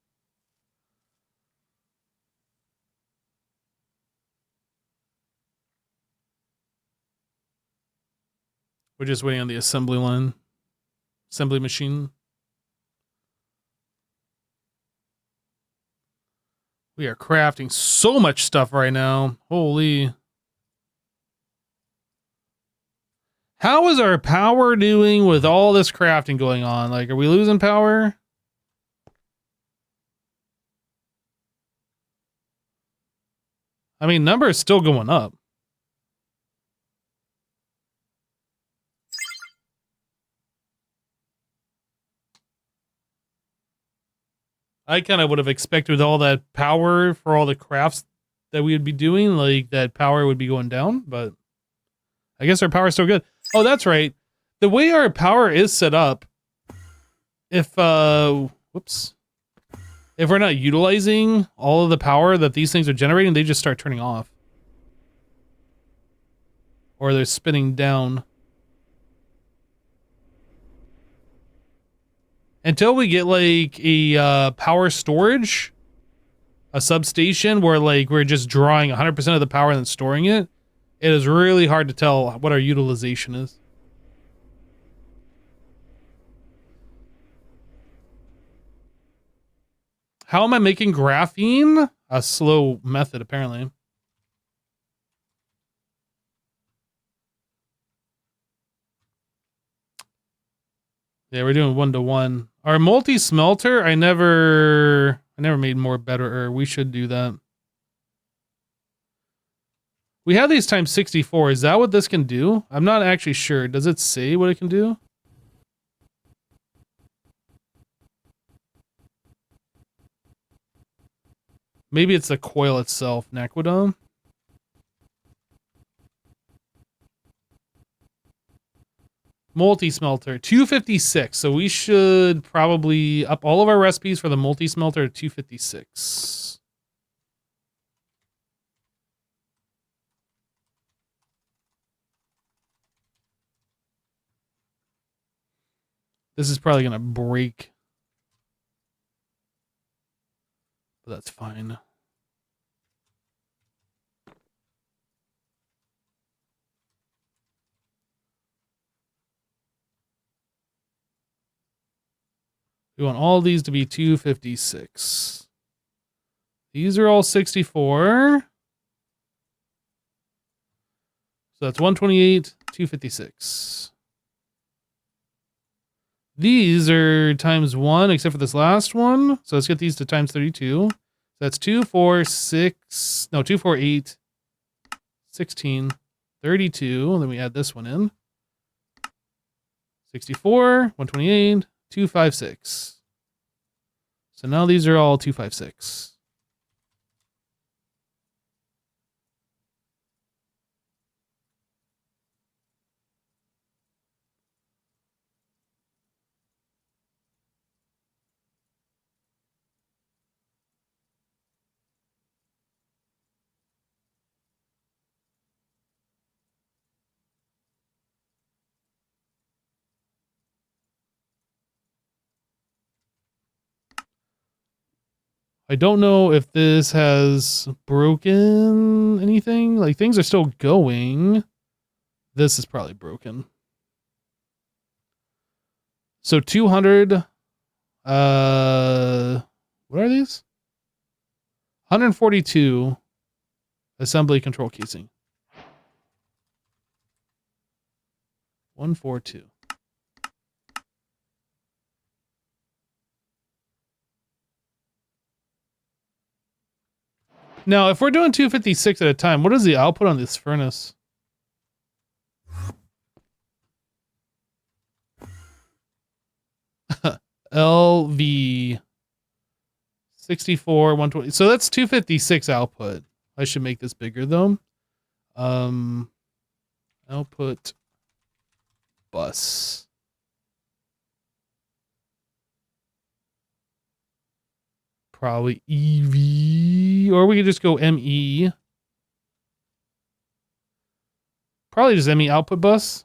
We're just waiting on the assembly line, assembly machine. We are crafting so much stuff right now. Holy. How is our power doing with all this crafting going on? Like, are we losing power? I mean, number is still going up. I kind of would have expected with all that power for all the crafts that we would be doing, like that power would be going down, but I guess our power is still good. Oh, that's right. The way our power is set up, if whoops, if we're not utilizing all of the power that these things are generating, they just start turning off. Or they're spinning down. Until we get like a power storage, a substation where like we're just drawing 100% of the power and then storing it, it is really hard to tell what our utilization is. How am I making graphene? A slow method, apparently. Yeah, we're doing 1-to-1. Our multi-smelter, I never made more better, or we should do that. We have these times 64. Is that what this can do? I'm not actually sure. Does it say what it can do? Maybe it's the coil itself, Naquadom. Multi-smelter, 256. So we should probably up all of our recipes for the multi-smelter to 256. This is probably going to break. But that's fine. We want all these to be 256. These are all 64. So that's 128, 256. These are times 1, except for this last one. So let's get these to times 32. So that's 2, 4, 6. No, 2, 4, 8, 16, 32. And then we add this one in. 64, 128, 256. So now these are all 256. I don't know if this has broken anything. Like, things are still going. This is probably broken. So 200. What are these? 142 assembly control casing. 142. Now, if we're doing 256 at a time, what is the output on this furnace? LV 64 120. So that's 256 output. I should make this bigger though. Output bus. Probably EV, or we could just go ME. Probably just ME output bus.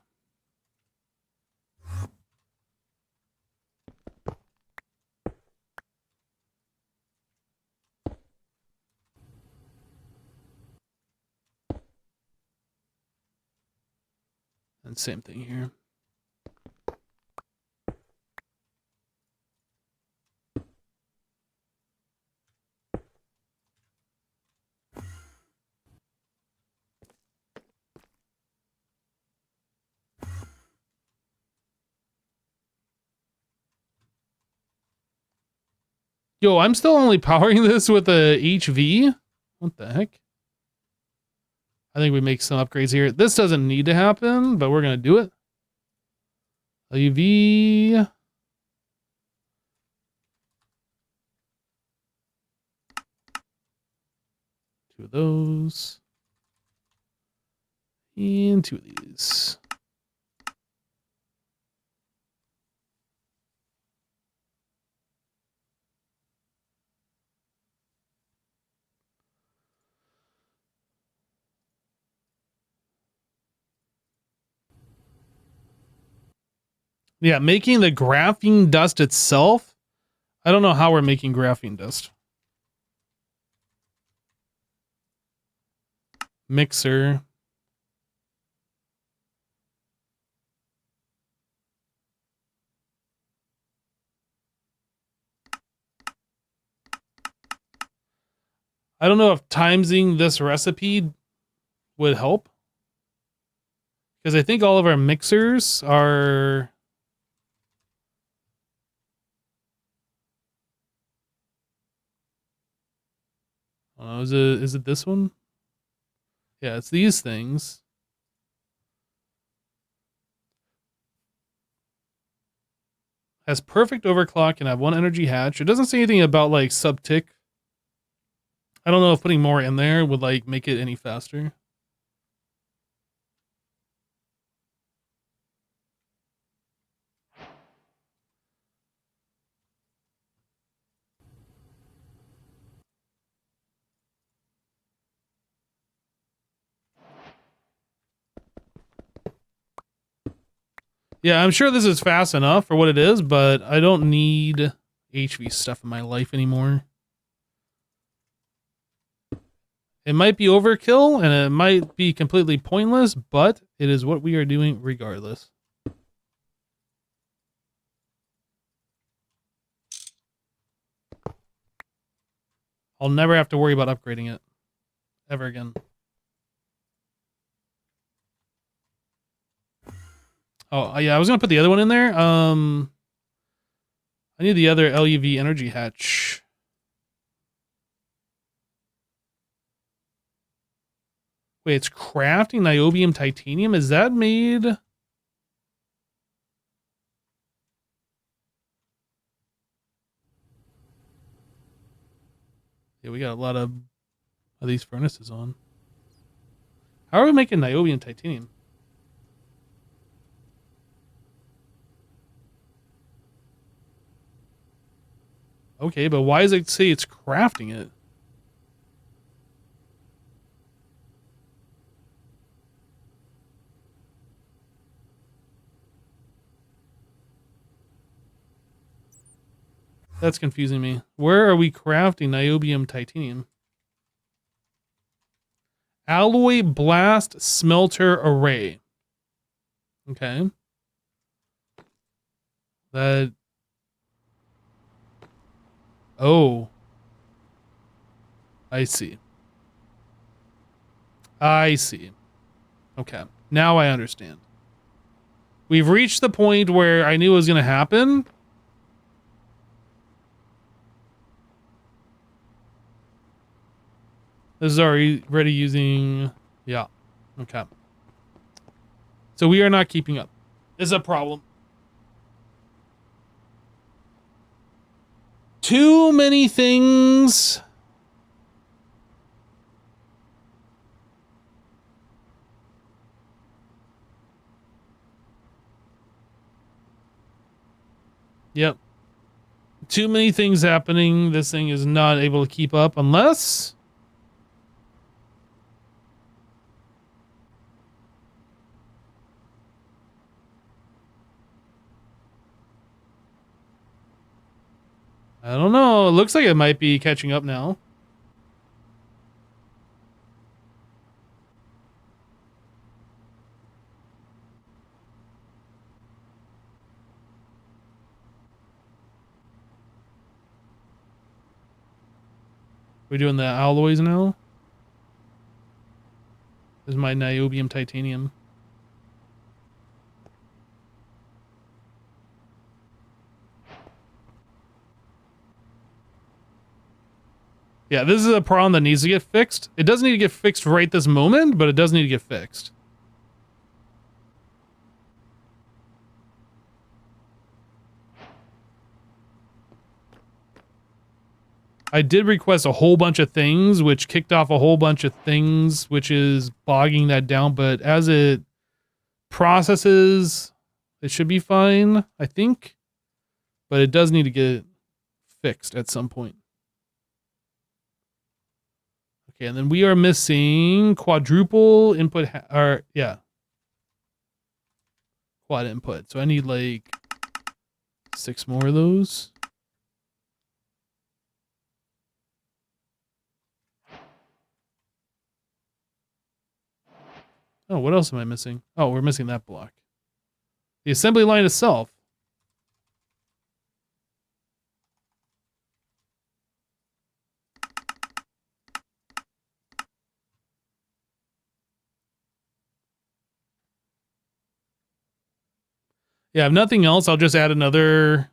And same thing here. Yo, I'm still only powering this with a HV. What the heck? I think we make some upgrades here. This doesn't need to happen, but we're going to do it. LUV. Two of those. And two of these. Yeah, making the graphene dust itself. I don't know how we're making graphene dust. Mixer. I don't know if timesing this recipe would help. Because I think all of our mixers are... is it this one? Yeah, it's these things. Has perfect overclock and have one energy hatch. It doesn't say anything about like subtick. I don't know if putting more in there would like make it any faster. Yeah, I'm sure this is fast enough for what it is, but I don't need HV stuff in my life anymore. It might be overkill and it might be completely pointless, but it is what we are doing regardless. I'll never have to worry about upgrading it ever again. Oh, yeah, I was going to put the other one in there. I need the other LUV energy hatch. Wait, it's crafting niobium titanium? Is that made? Yeah, we got a lot of these furnaces on. How are we making niobium titanium? Okay, but why does it say it's crafting it? That's confusing me. Where are we crafting niobium titanium? Alloy blast smelter array. Okay. That... Oh. I see. I see. Okay. Now I understand. We've reached the point where I knew it was going to happen. This is already using... Yeah. Okay. So we are not keeping up. This is a problem. Too many things. Yep. Too many things happening. This thing is not able to keep up unless... I don't know. It looks like it might be catching up now. We're doing the alloys now. This is my niobium titanium. Yeah, this is a problem that needs to get fixed. It doesn't need to get fixed right this moment, but it does need to get fixed. I did request a whole bunch of things, which kicked off a whole bunch of things, which is bogging that down. But as it processes, it should be fine, I think. But it does need to get fixed at some point. Okay, and then we are missing quadruple input, quad input. So I need like 6 more of those. Oh, what else am I missing? Oh, we're missing that block. The assembly line itself. Yeah, if nothing else, I'll just add another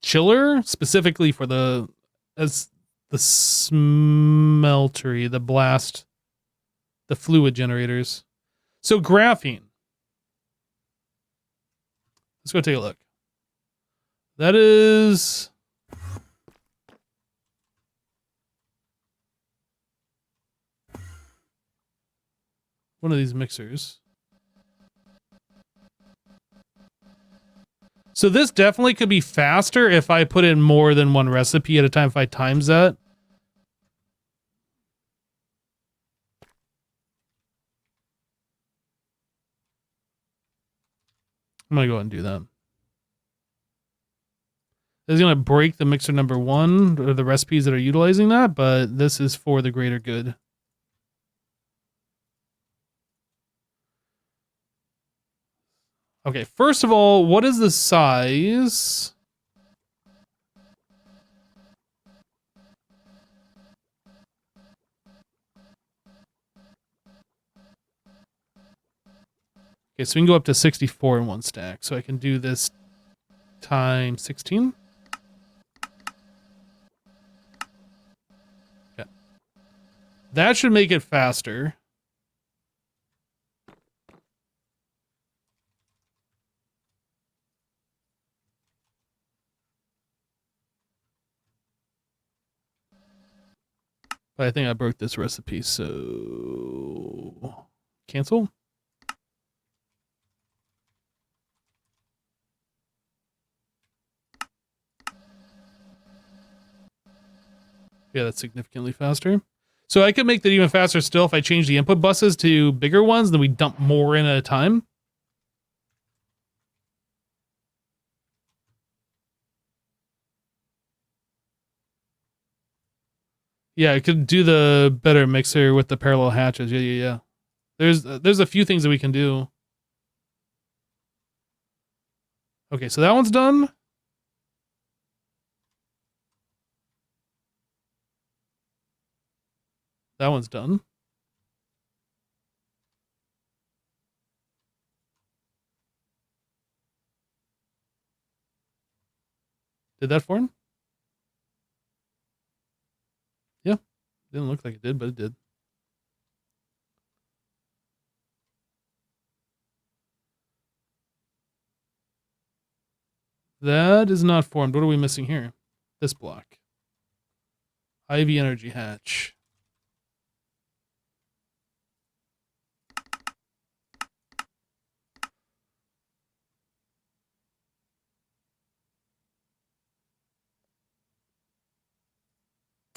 chiller specifically for the smeltery, the blast, the fluid generators. So graphene. Let's go take a look. That is one of these mixers. So this definitely could be faster if I put in more than one recipe at a time, if I times that. I'm going to go ahead and do that. This is going to break the mixer number 1, or the recipes that are utilizing that, but this is for the greater good. Okay, first of all, what is the size? Okay, so we can go up to 64 in one stack. So I can do this times 16. Yeah. That should make it faster. But I think I broke this recipe, so cancel. Yeah, that's significantly faster. So I could make that even faster still if I change the input buses to bigger ones, then we dump more in at a time. Yeah, I could do the better mixer with the parallel hatches. Yeah. There's a few things that we can do. Okay, so that one's done. That one's done. Did that for him? Yeah. Didn't look like it did, but it did. That is not formed. What are we missing here? This block. IV energy hatch.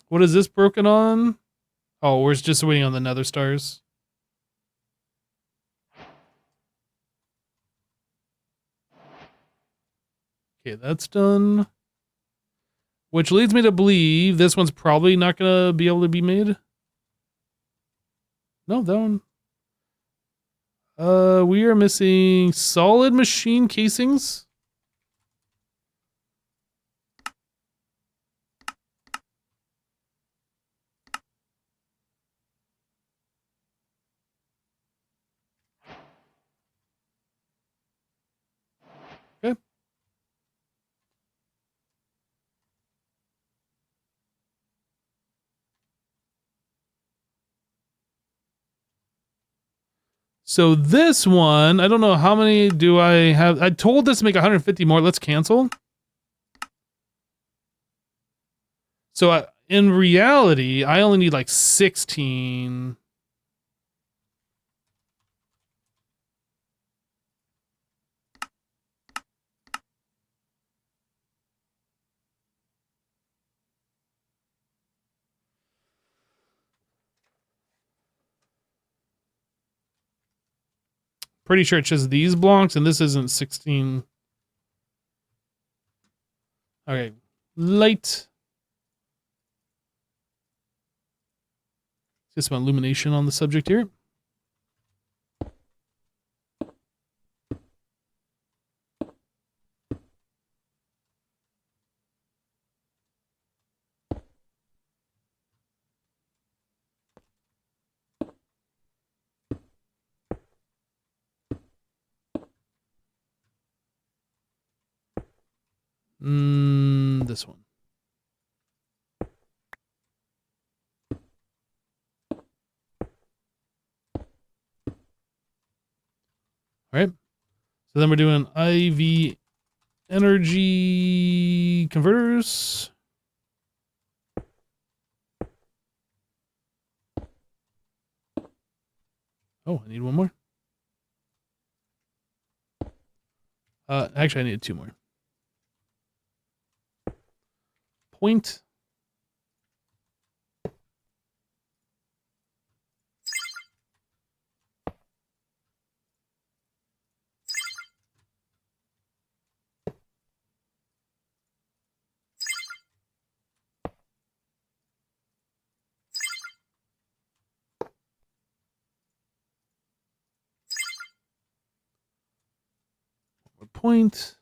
What is this broken on? Oh, we're just waiting on the nether stars. Okay, that's done. Which leads me to believe this one's probably not going to be able to be made. No, that one. We are missing solid machine casings. Okay. So this one, I don't know how many do I have. I told this to make 150 more. Let's cancel. So in reality, I only need like 16. Pretty sure it's just these blocks, and this isn't 16. Okay, light. Get some illumination on the subject here. This one. All right. So then we're doing IV energy converters. Oh, I need one more. Actually, I need two more. Point. Point.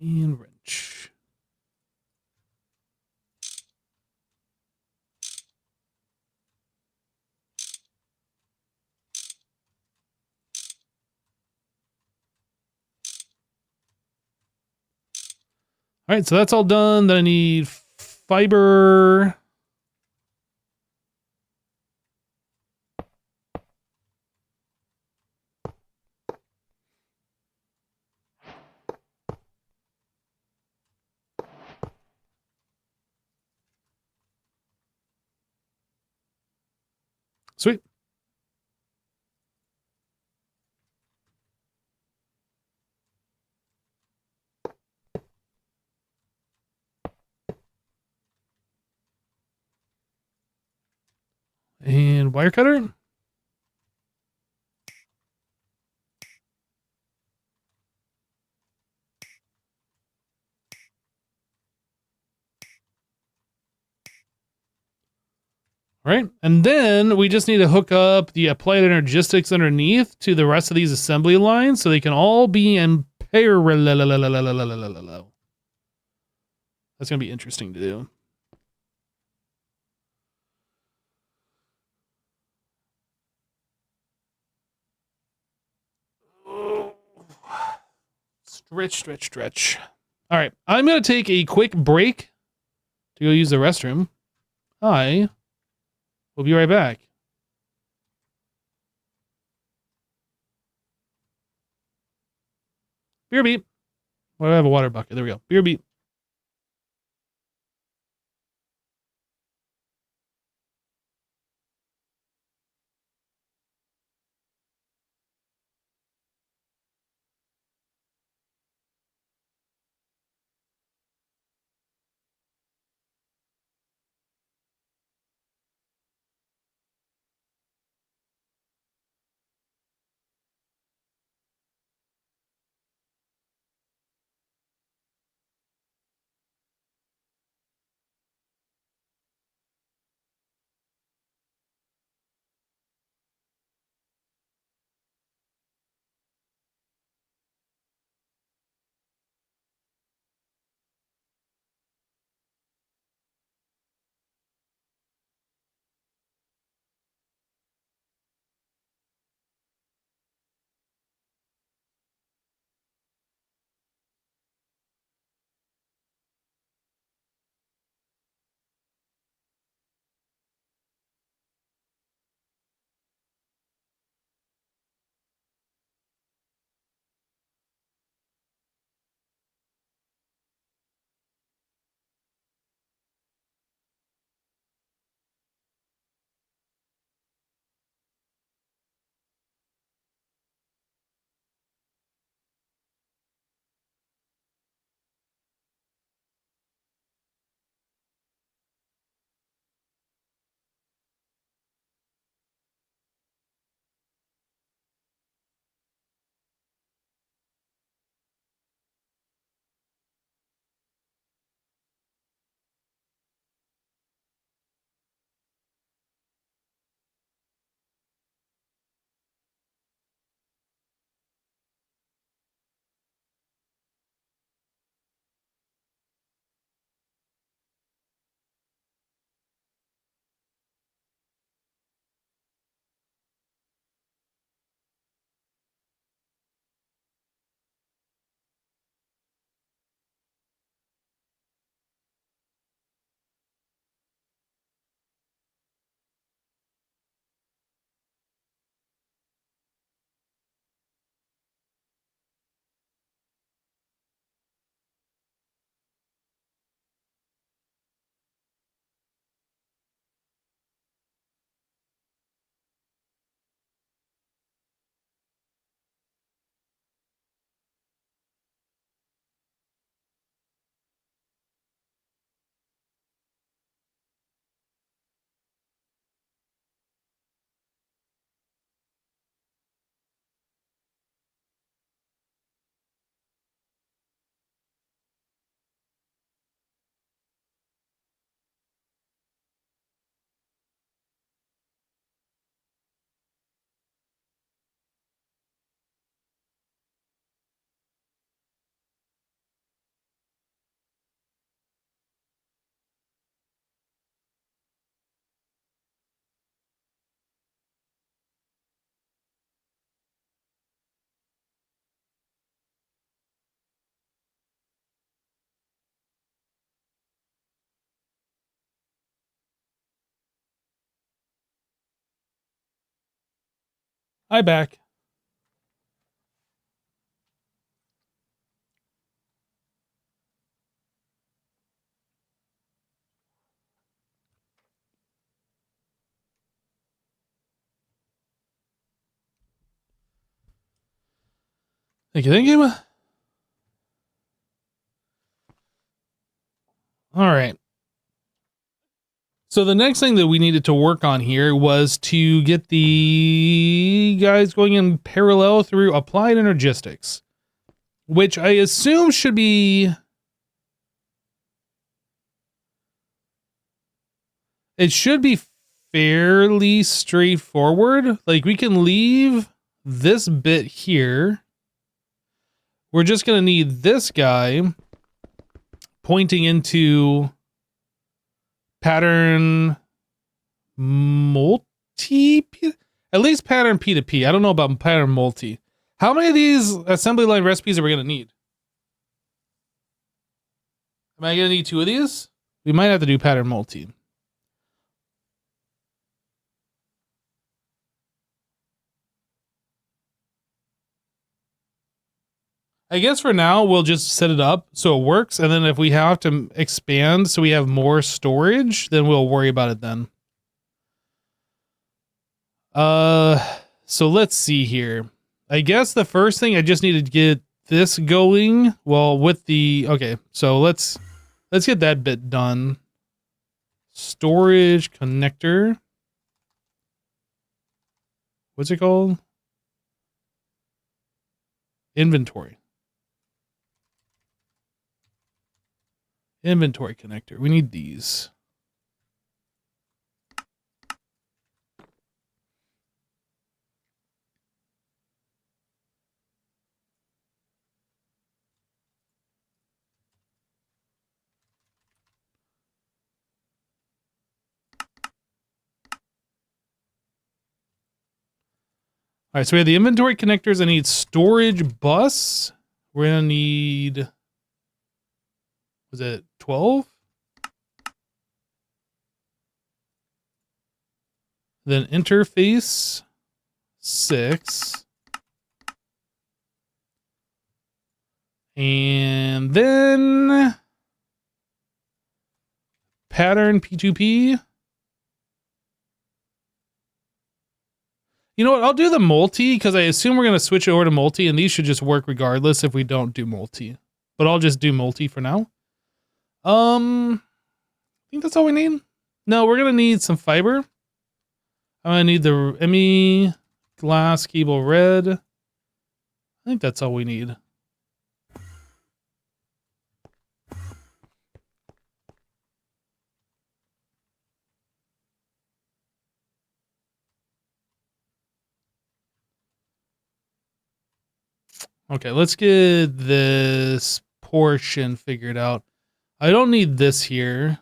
And wrench. All right, so that's all done. Then I need fiber. Sweet. And wire cutter. All right, and then we just need to hook up the applied energistics underneath to the rest of these assembly lines so they can all be in parallel. That's going to be interesting to do. Stretch. All right, I'm going to take a quick break to go use the restroom. I will be right back. Beer beep. Well, I have a water bucket. There we go. Beer beep. Hi, back. Thank you, thank you. All right. So the next thing that we needed to work on here was to get the guys going in parallel through applied energistics, which I assume should be... It should be fairly straightforward. Like, we can leave this bit here. We're just going to need this guy pointing into pattern multi, at least pattern P2P. I don't know about pattern multi. How many of these assembly line recipes are we going to need? Am I going to need 2 of these? We might have to do pattern multi. I guess for now, we'll just set it up so it works. And then if we have to expand so we have more storage, then we'll worry about it then. So let's see here. I guess the first thing I just need to get this going. Well, with the, okay, so let's get that bit done. Storage connector. What's it called? Inventory. Inventory connector. We need these. All right, so we have the inventory connectors. I need storage bus. We're going to need, was it 12? Then interface 6. And then pattern P2P. You know what? I'll do the multi because I assume we're going to switch over to multi, and these should just work regardless if we don't do multi. But I'll just do multi for now. I think that's all we need. No, we're going to need some fiber. I'm going to need the ME glass cable red. I think that's all we need. Okay, let's get this portion figured out. I don't need this here.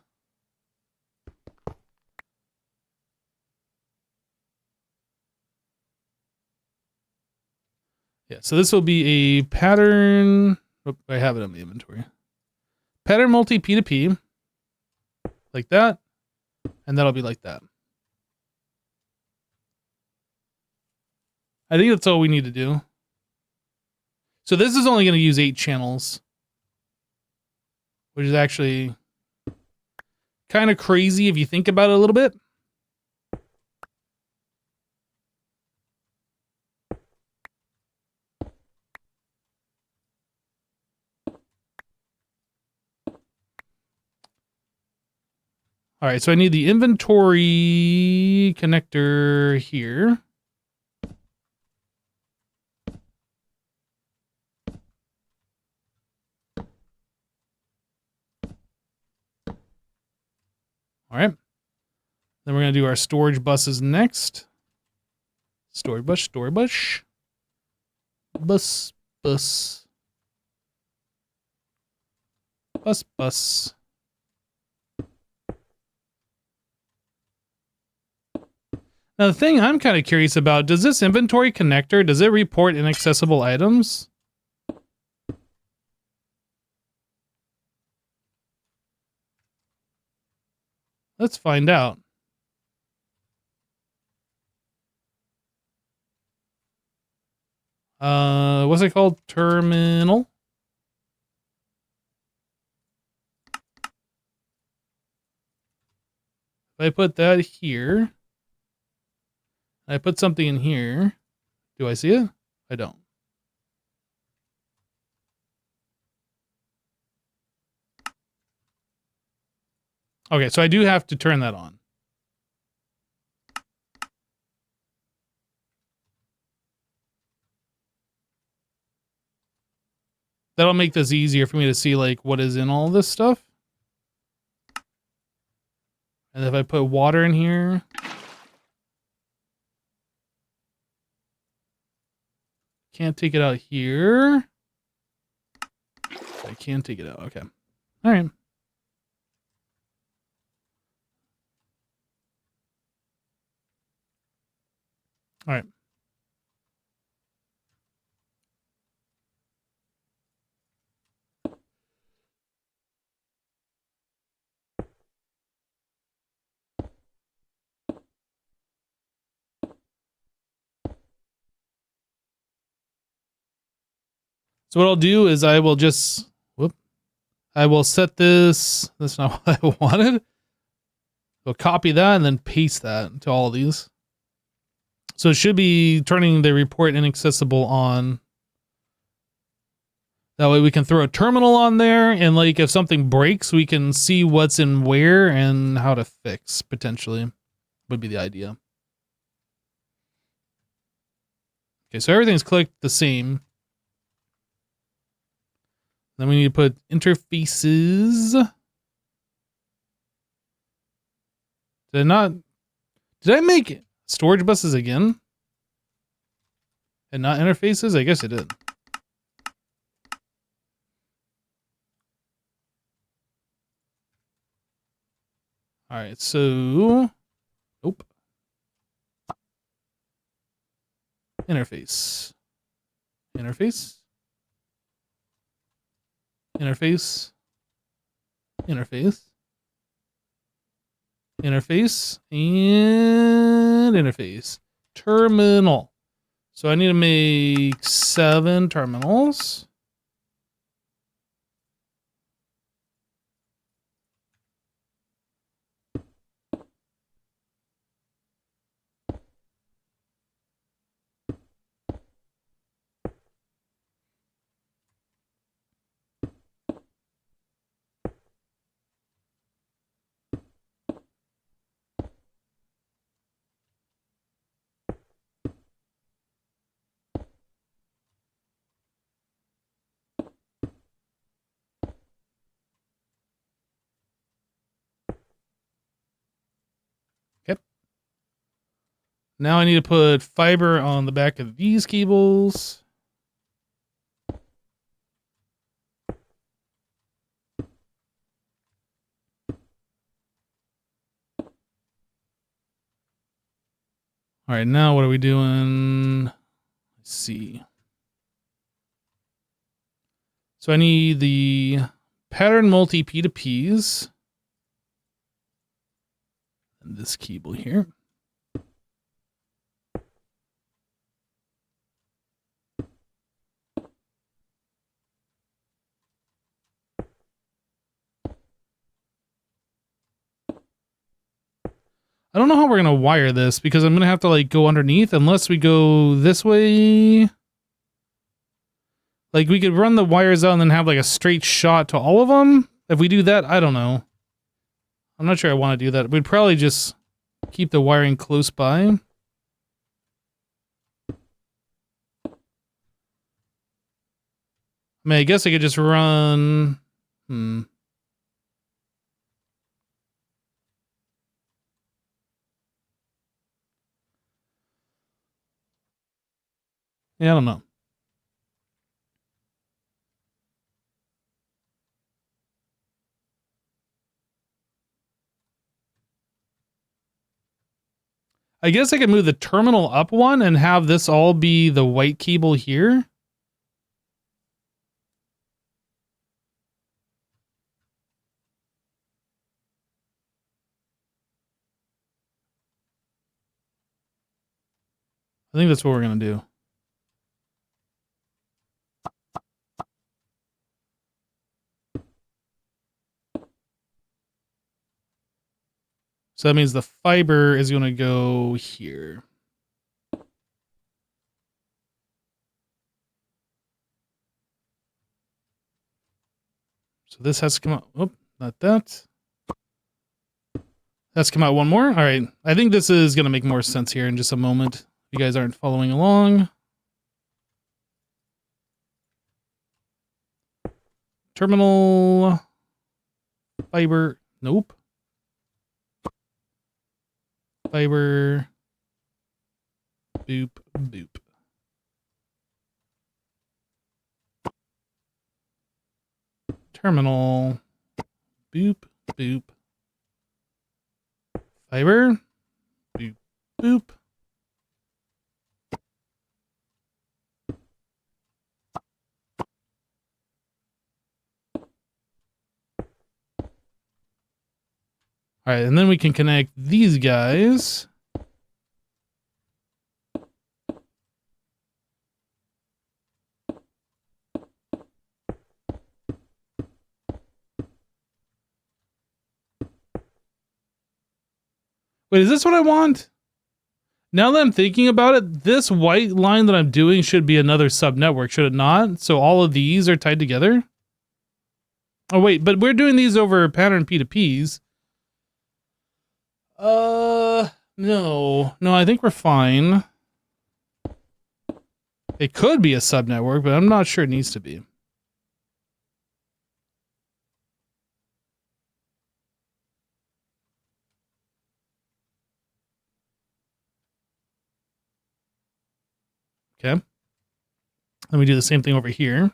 Yeah, so this will be a pattern. Oh, I have it in the inventory. Pattern multi P2P. Like that. And that'll be like that. I think that's all we need to do. So this is only going to use 8 channels, which is actually kind of crazy if you think about it a little bit. All right, so I need the inventory connector here. All right. Then we're going to do our storage buses next. Storage bus, storage bus. Bus, bus. Bus, bus. Now, the thing I'm kind of curious about, does this inventory connector, does it report inaccessible items? Let's find out. What's it called? Terminal. If I put that here, I put something in here. Do I see it? I don't. Okay, so I do have to turn that on. That'll make this easier for me to see like what is in all this stuff. And if I put water in here, can't take it out here. I can take it out. Okay. All right. All right. So what I'll do is I will just, I will set this. That's not what I wanted. We'll copy that and then paste that to all of these. So it should be turning the report inaccessible on. That way we can throw a terminal on there, and like if something breaks, we can see what's in where and how to fix, potentially. Would be the idea. Okay, so everything's clicked the same. Then we need to put interfaces. Did I make storage buses again? And not interfaces? I guess I did. All right, so, nope. Interface. Interface. Interface. Interface. Interface. And interface. Terminal. So I need to make 7 terminals. Now I need to put fiber on the back of these cables. All right, now what are we doing? Let's see. So I need the pattern multi P2Ps. And this cable here. I don't know how we're going to wire this because I'm going to have to like go underneath unless we go this way. Like we could run the wires out and then have like a straight shot to all of them. If we do that, I don't know. I'm not sure I want to do that. We'd probably just keep the wiring close by. I mean, I guess I could just run... Yeah, I don't know. I guess I could move the terminal up one and have this all be the white cable here. I think that's what we're going to do. So that means the fiber is going to go here. So this has to come out. Oh, not that. That's come out one more. All right. I think this is going to make more sense here in just a moment. If you guys aren't following along. Terminal. Fiber. Nope. Fiber. Boop. Boop. Terminal. Boop. Boop. Fiber. Boop. Boop. All right, and then we can connect these guys. Wait, is this what I want? Now that I'm thinking about it, this white line that I'm doing should be another subnetwork, should it not? So all of these are tied together? Oh, wait, but we're doing these over pattern P2Ps. No, I think we're fine. It could be a subnetwork, but I'm not sure it needs to be. Okay. Let me do the same thing over here.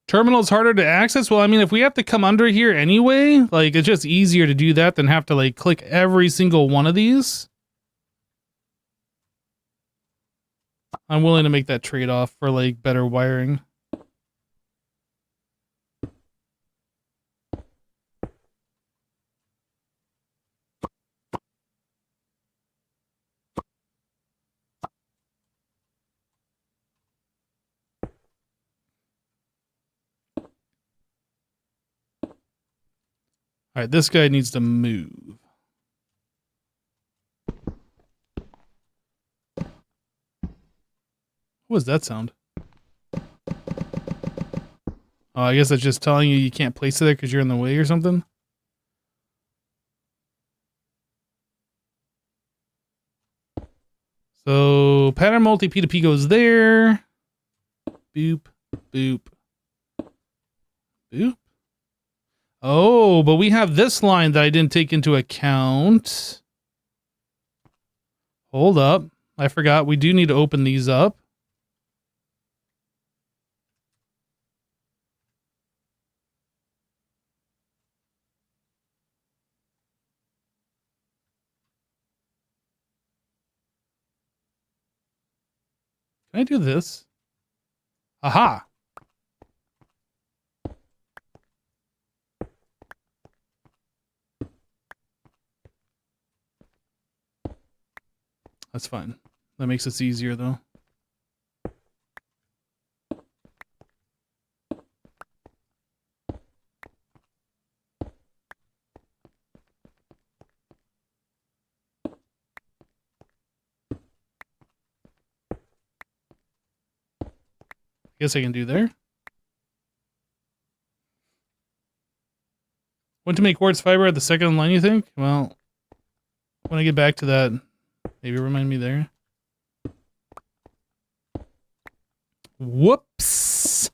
Terminal's harder to access? Well, I mean, if we have to come under here anyway, like, it's just easier to do that than have to, like, click every single one of these. I'm willing to make that trade-off for, like, better wiring. All right, this guy needs to move. What was that sound? Oh, I guess that's just telling you can't place it there because you're in the way or something. So pattern multi P2P goes there. Boop, boop, boop. Oh, but we have this line that I didn't take into account. Hold up. I forgot. We do need to open these up. Can I do this? Aha. That's fine. That makes this easier, though. I guess I can do there. When to make quartz fiber at the second line, you think? Well, when I get back to that, maybe remind me there. Whoops.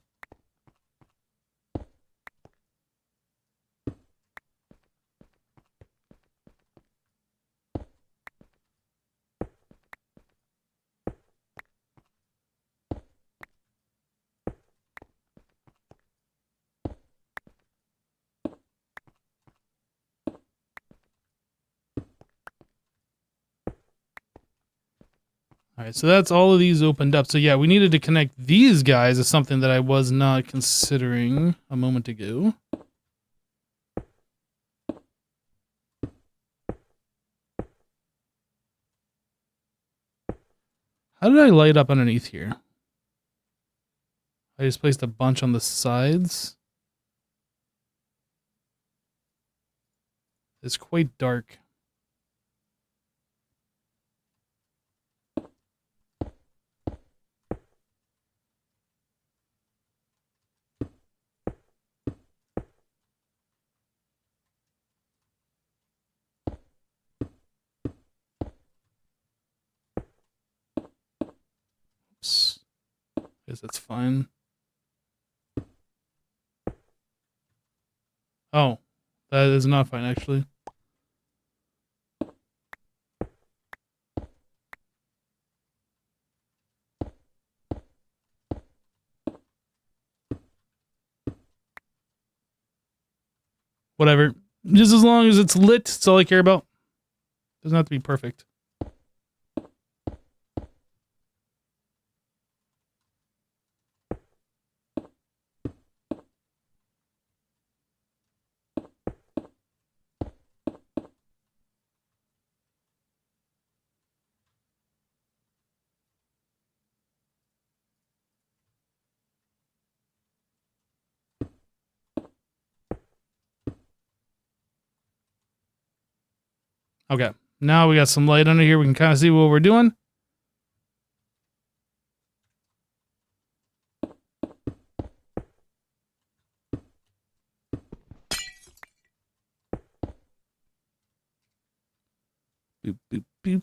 All All right, so that's all of these opened up. So yeah, we needed to connect these guys is something that I was not considering a moment ago. How did I light up underneath here? I just placed a bunch on the sides. It's quite dark. Oops. Guess that's fine. Oh, that is not fine, actually. Whatever. Just as long as it's lit, that's all I care about. Doesn't have to be perfect. Okay, now we got some light under here. We can kind of see what we're doing. Boop, boop, boop.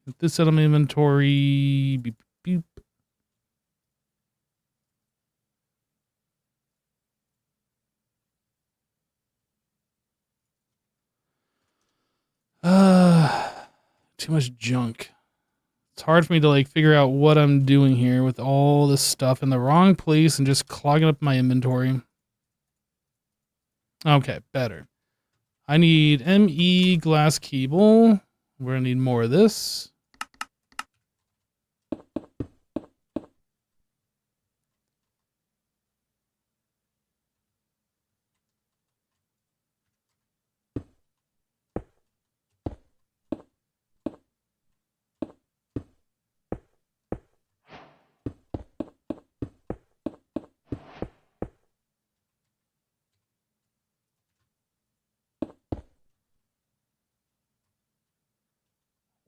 Get this out of my inventory. Boop, boop. Too much junk. It's hard for me to like figure out what I'm doing here with all this stuff in the wrong place and just clogging up my inventory. Okay, better. I need ME glass cable. We're gonna need more of this.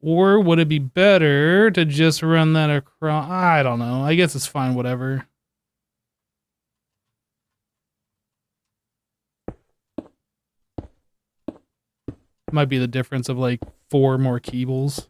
Or would it be better to just run that across? I don't know. I guess it's fine, whatever. Might be the difference of like 4 more cables.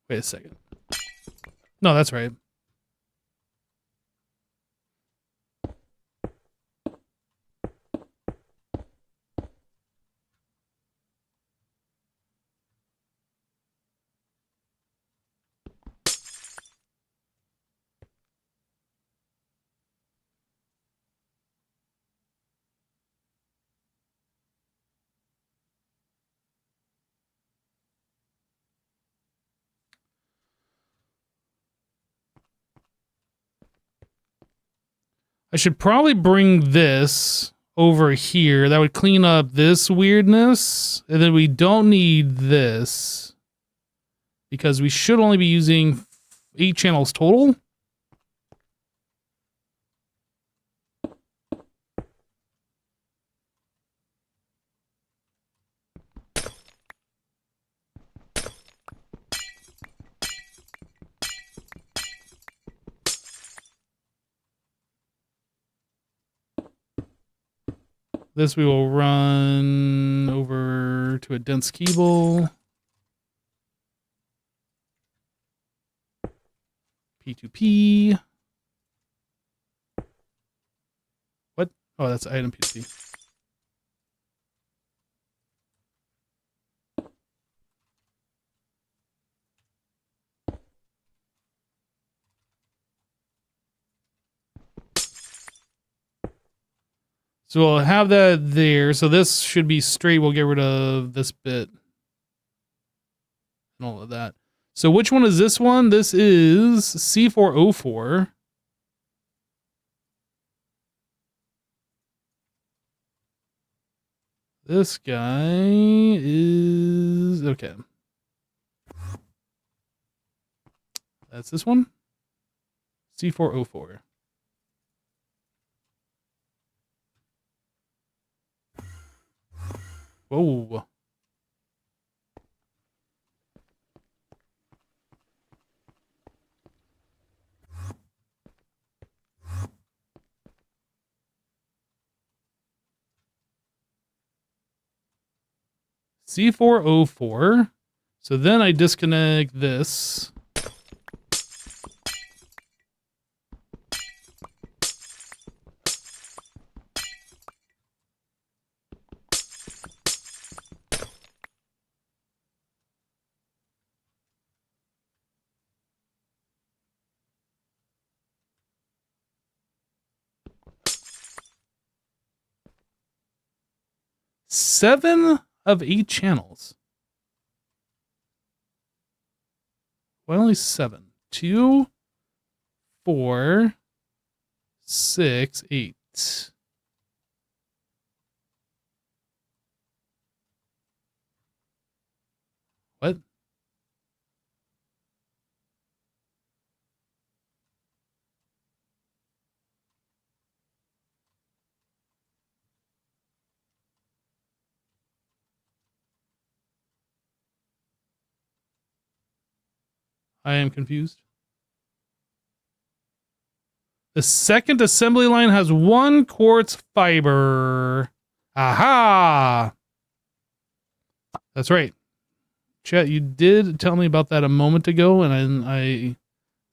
Wait a second. No, that's right. I should probably bring this over here. That would clean up this weirdness. And then we don't need this because we should only be using 8 channels total. This we will run over to a dense cable. P2P. What? Oh, that's item P2P. So we'll have that there. So this should be straight. We'll get rid of this bit and all of that. So which one is this one? This is C404. This guy is okay. That's this one. C404. Whoa. C404. So then I disconnect this. Seven of 8 channels. Why only 7? 2, 4, 6, 8. What? I am confused. The second assembly line has 1 quartz fiber. Aha! That's right. Chat, you did tell me about that a moment ago, and I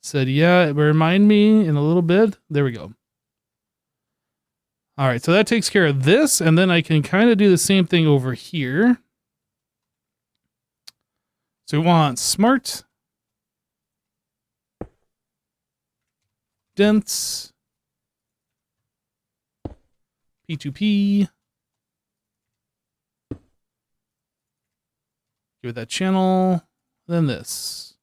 said, yeah, remind me in a little bit. There we go. All right, so that takes care of this, and then I can kind of do the same thing over here. So we want smart, dense, P2P. Give it that channel, then this.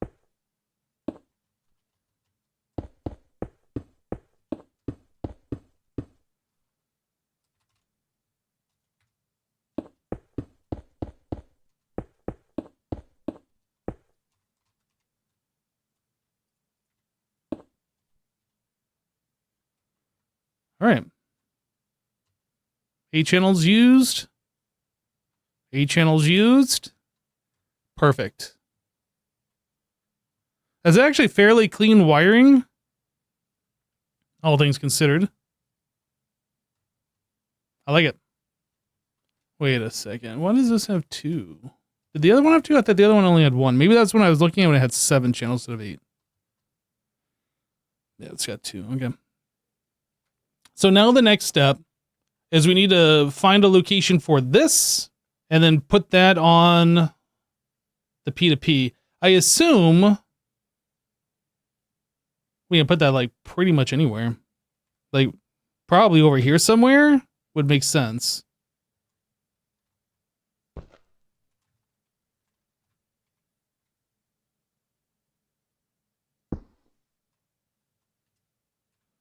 All right. 8 channels used. 8 channels used. Perfect. That's actually fairly clean wiring, all things considered. I like it. Wait a second. Why does this have 2? Did the other one have 2? I thought the other one only had 1. Maybe that's when I was looking at when it had 7 channels instead of 8. Yeah, it's got 2. Okay. So now the next step is we need to find a location for this and then put that on the P2P. I assume we can put that like pretty much anywhere. Like probably over here somewhere would make sense.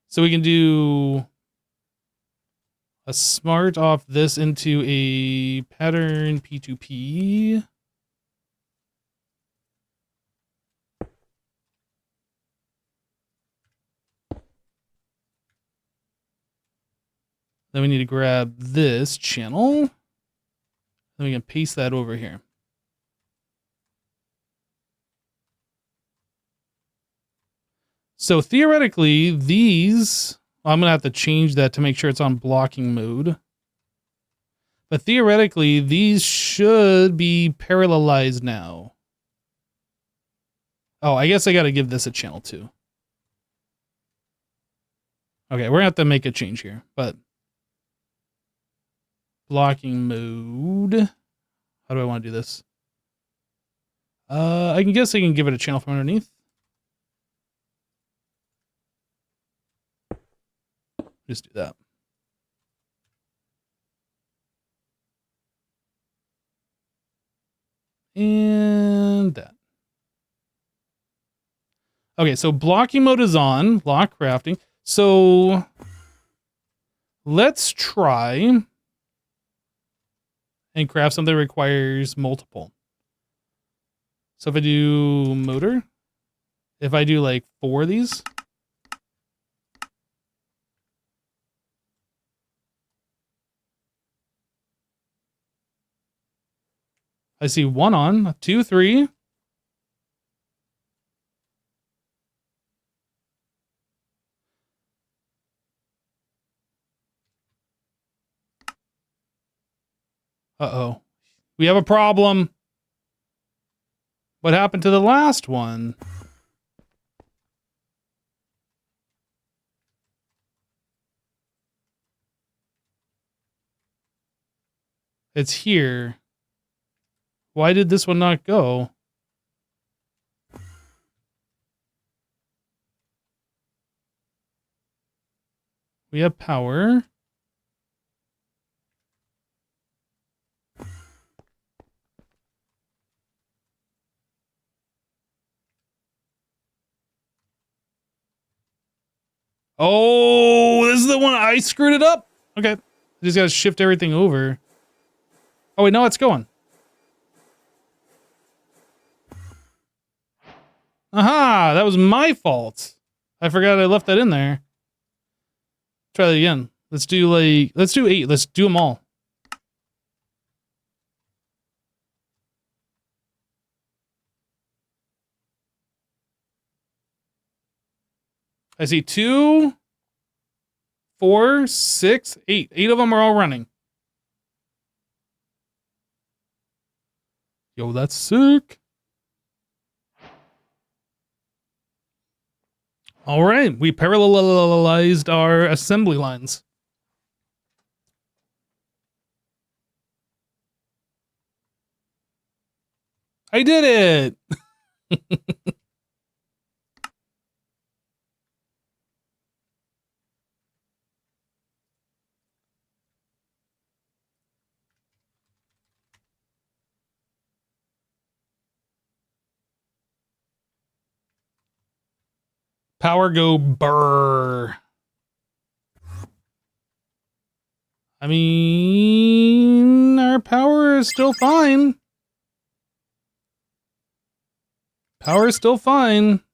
So we can do a smart off this into a pattern P2P. Then we need to grab this channel. Then we can paste that over here. So theoretically, these, I'm going to have to change that to make sure it's on blocking mode. But theoretically, these should be parallelized now. Oh, I guess I got to give this a channel too. Okay, we're going to have to make a change here, but blocking mode. How do I want to do this? I can guess I can give it a channel from underneath. Just do that. And that. Okay, so blocking mode is on. Block crafting. So let's try and craft something that requires multiple. So if I do motor, if I do like 4 of these, I see 1 on, 2, 3. Uh-oh. We have a problem. What happened to the last one? It's here. Why did this one not go? We have power. Oh, this is the one I screwed it up. Okay. I just got to shift everything over. Oh, wait, no, it's going. Aha, that was my fault. I forgot I left that in there. Try that again. Let's do 8. Let's do them all. I see 2, 4, 6, 8. 8 of them are all running. Yo, that's sick. All right, we parallelized our assembly lines. I did it! Power go burr. I mean, our power is still fine. Power is still fine.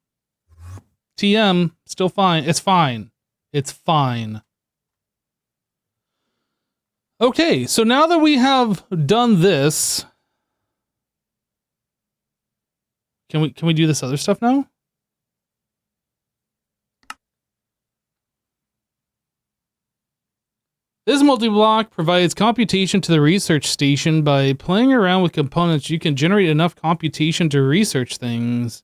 TM, still fine. It's fine. It's fine. Okay, so now that we have done this, can we do this other stuff now? This multi-block provides computation to the research station. By playing around with components, you can generate enough computation to research things.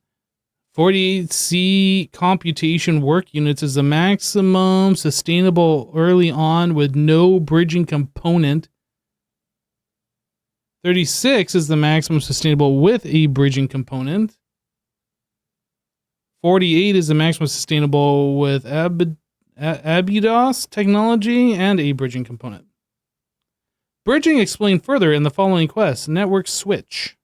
48C computation work units is the maximum sustainable early on with no bridging component. 36 is the maximum sustainable with a bridging component. 48 is the maximum sustainable with Abydos technology and a bridging component. Bridging explained further in the following quest. Network switch.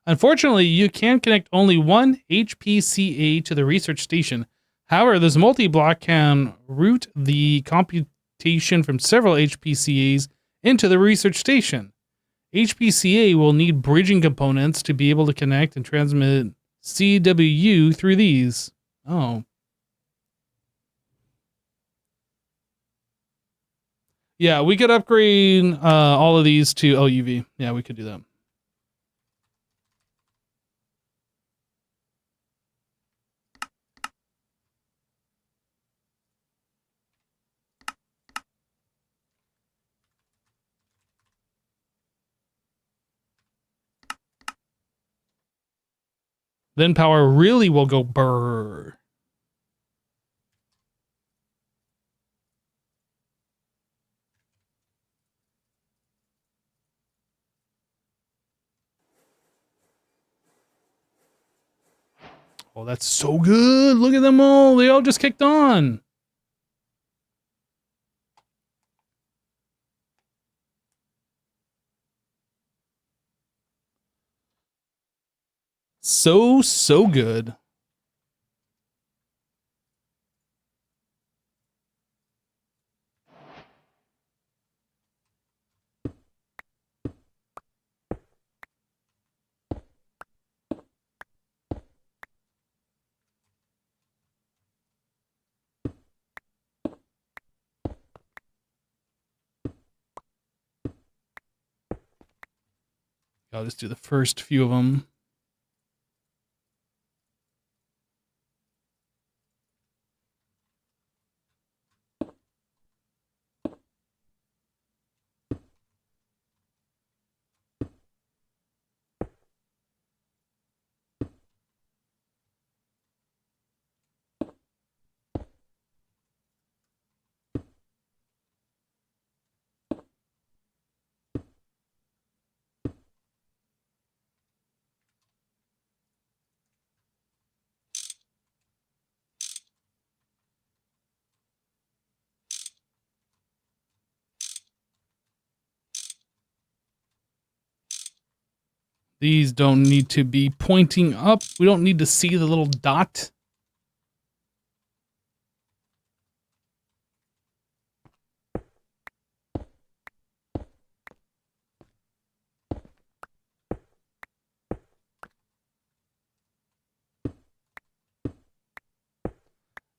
Unfortunately, you can connect only one HPCA to the research station. However, this multi-block can route the computation from several HPCAs into the research station. HPCA will need bridging components to be able to connect and transmit CWU through these. Oh. Yeah, we could upgrade all of these to LUV. Yeah, we could do that. Then power really will go brrr. Oh, that's so good. Look at them all. They all just kicked on. so good. I'll just do the first few of them. These don't need to be pointing up. We don't need to see the little dot.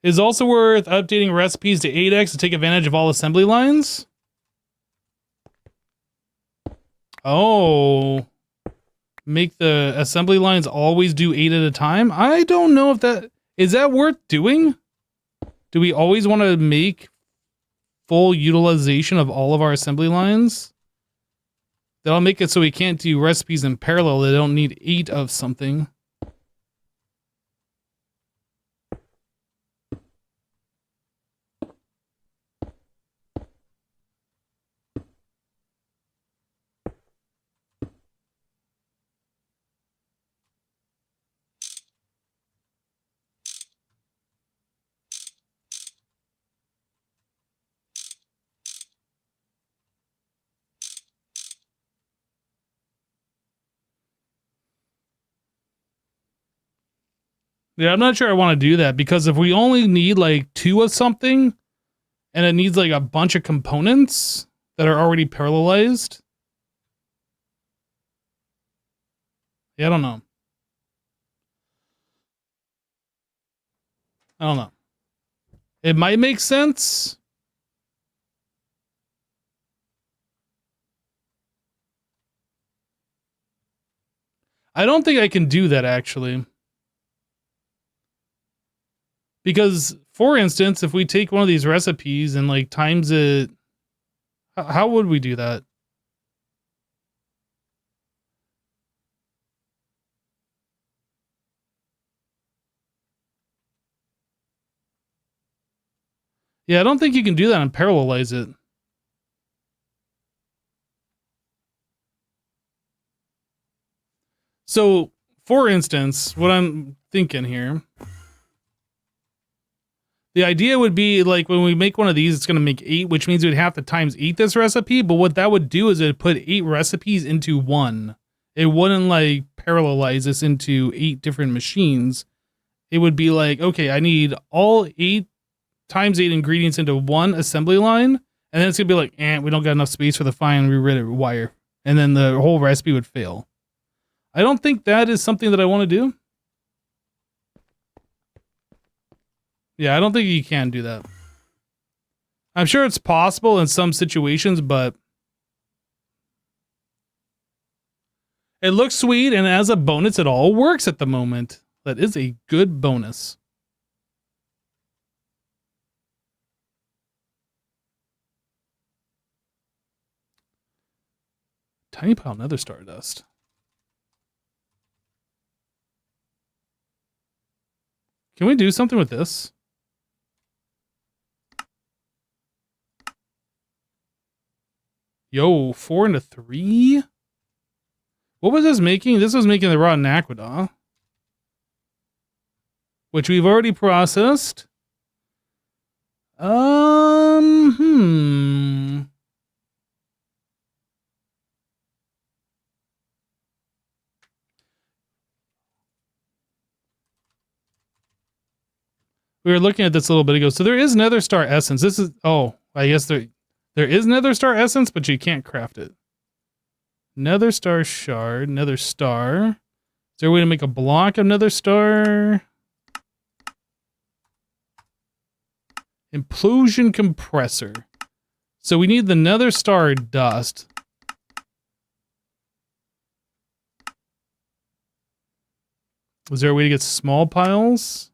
It's also worth updating recipes to 8x to take advantage of all assembly lines. Oh. Make the assembly lines always do 8 at a time? I don't know if that... Is that worth doing? Do we always want to make full utilization of all of our assembly lines? That'll make it so we can't do recipes in parallel. They don't need 8 of something. Yeah, I'm not sure I want to do that because if we only need like 2 of something and it needs like a bunch of components that are already parallelized. Yeah, I don't know. I don't know. It might make sense. I don't think I can do that actually. Because, for instance, if we take one of these recipes and like times it, how would we do that? Yeah, I don't think you can do that and parallelize it. So, for instance, what I'm thinking here, the idea would be like when we make one of these, it's going to make 8, which means we'd have to times 8 this recipe. But what that would do is it put 8 recipes into one. It wouldn't like parallelize this into 8 different machines. It would be like, okay, I need all 8 times 8 ingredients into one assembly line. And then it's going to be like, we don't got enough space for the fine rerouted wire. And then the whole recipe would fail. I don't think that is something that I want to do. Yeah, I don't think you can do that. I'm sure it's possible in some situations, but it looks sweet, and as a bonus, it all works at the moment. That is a good bonus. Tiny pile nether stardust. Can we do something with this? Yo, 4 into 3? What was this making? This was making the rotten aqueduct, which we've already processed. We were looking at this a little bit ago. So there is Nether Star Essence. This is, oh, I guess there is Nether Star Essence, but you can't craft it. Nether Star Shard, Nether Star. Is there a way to make a block of Nether Star? Implosion Compressor. So we need the Nether Star Dust. Was there a way to get small piles?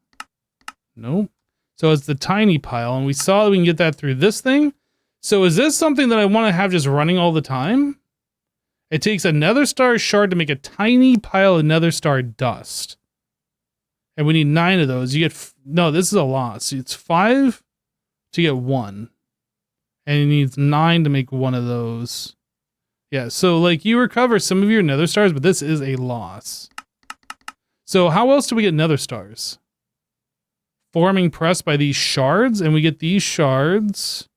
Nope. So it's the tiny pile, and we saw that we can get that through this thing. So is this something that I want to have just running all the time? It takes a Nether Star Shard to make a tiny pile of Nether Star Dust. And we need 9 of those. You get... No, this is a lot. So it's 5 to get 1. And it needs 9 to make 1 of those. Yeah, so like you recover some of your Nether Stars, but this is a loss. So how else do we get Nether Stars? Forming press by these shards, and we get these shards.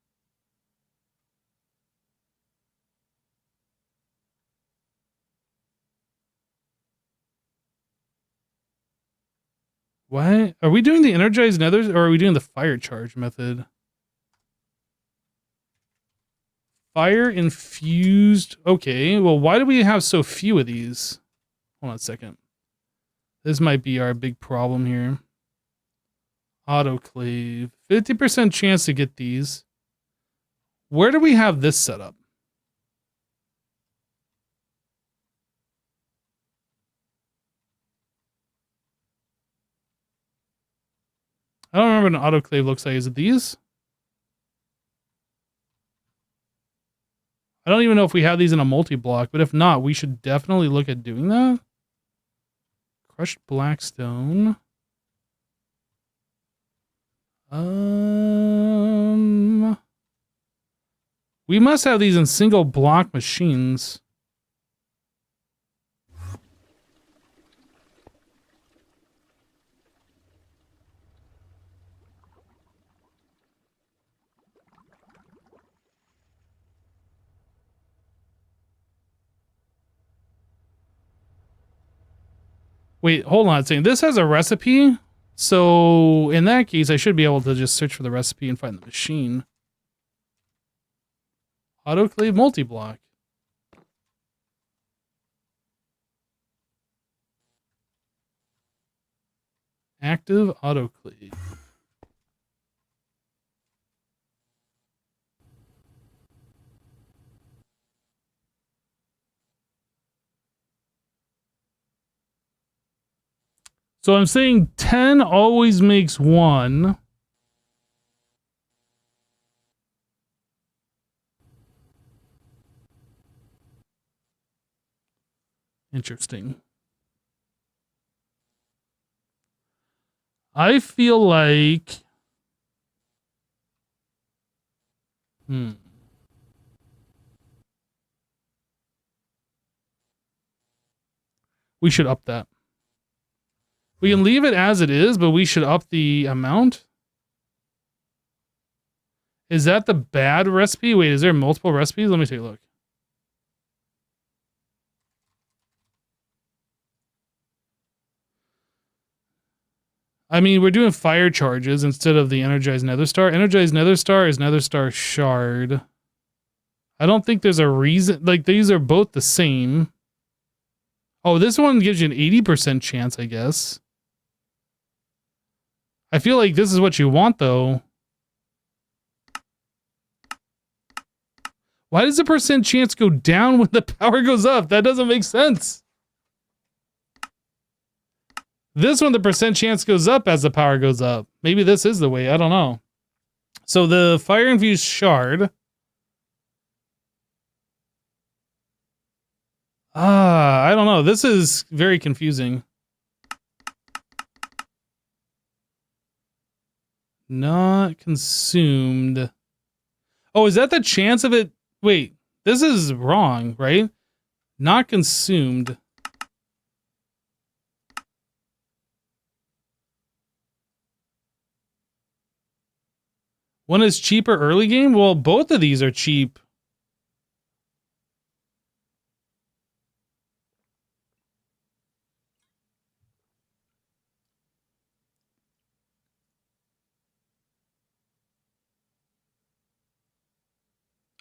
What? Are we doing the energized nethers, or are we doing the fire charge method? Fire infused. Okay, well, why do we have so few of these? Hold on a second. This might be our big problem here. Autoclave. 50% chance to get these. Where do we have this set up? I don't remember what an autoclave looks like. Is it these? I don't even know if we have these in a multi-block, but if not, we should definitely look at doing that. Crushed blackstone. We must have these in single block machines. Wait, hold on a second. This has a recipe. So in that case, I should be able to just search for the recipe and find the machine. Autoclave multi-block. Active autoclave. So I'm saying 10 always makes 1. Interesting. I feel like... We should up that. We can leave it as it is, but we should up the amount. Is that the bad recipe? Wait, is there multiple recipes? Let me take a look. I mean, we're doing fire charges instead of the energized nether star. Energized nether star is nether star shard. I don't think there's a reason. Like, these are both the same. Oh, this one gives you an 80% chance, I guess. I feel like this is what you want, though. Why does the percent chance go down when the power goes up? That doesn't make sense. This one, the percent chance goes up as the power goes up. Maybe this is the way. I don't know. So the fire infused shard. I don't know. This is very confusing. Not consumed. Oh, is that the chance of it? Wait, this is wrong, right? Not consumed. One is cheaper early game? Well, both of these are cheap.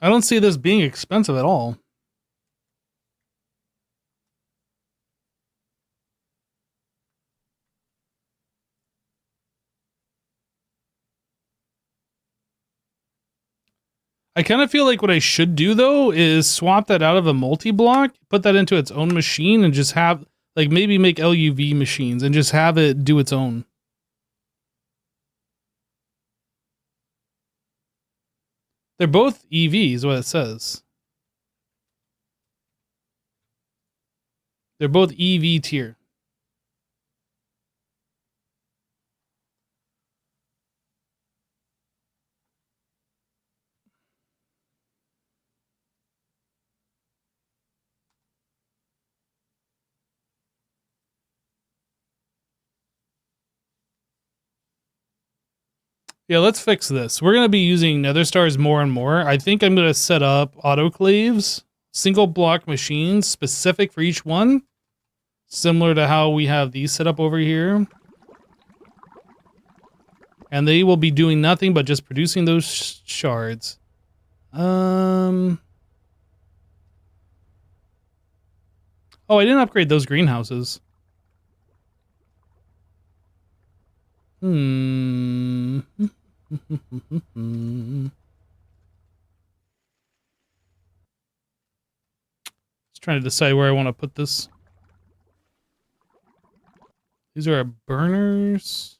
I don't see this being expensive at all. I kind of feel like what I should do though is swap that out of a multi-block, put that into its own machine, and just have like maybe make LUV machines and just have it do its own. They're both EVs, what it says. They're both EV tier. Yeah, let's fix this. We're going to be using nether stars more and more. I think I'm going to set up autoclaves, single block machines specific for each one, similar to how we have these set up over here. And they will be doing nothing but just producing those shards. Oh, I didn't upgrade those greenhouses. Just trying to decide where I want to put this. These are our burners.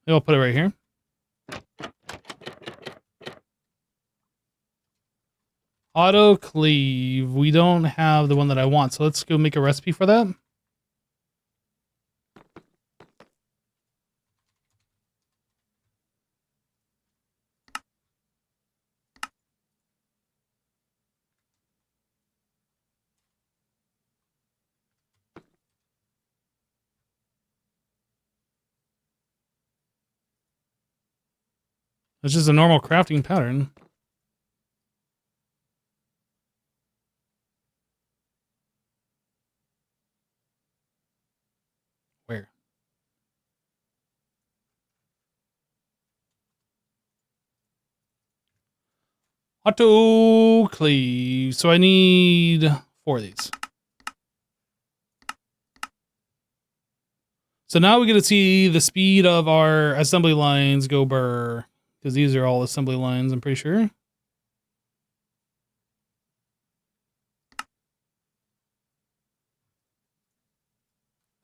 Maybe I'll put it right here. Autoclave. We don't have the one that I want, so let's go make a recipe for that. It's just a normal crafting pattern. Where? Autoclave. So I need 4 of these. So now we get to see the speed of our assembly lines go burr. Because these are all assembly lines, I'm pretty sure.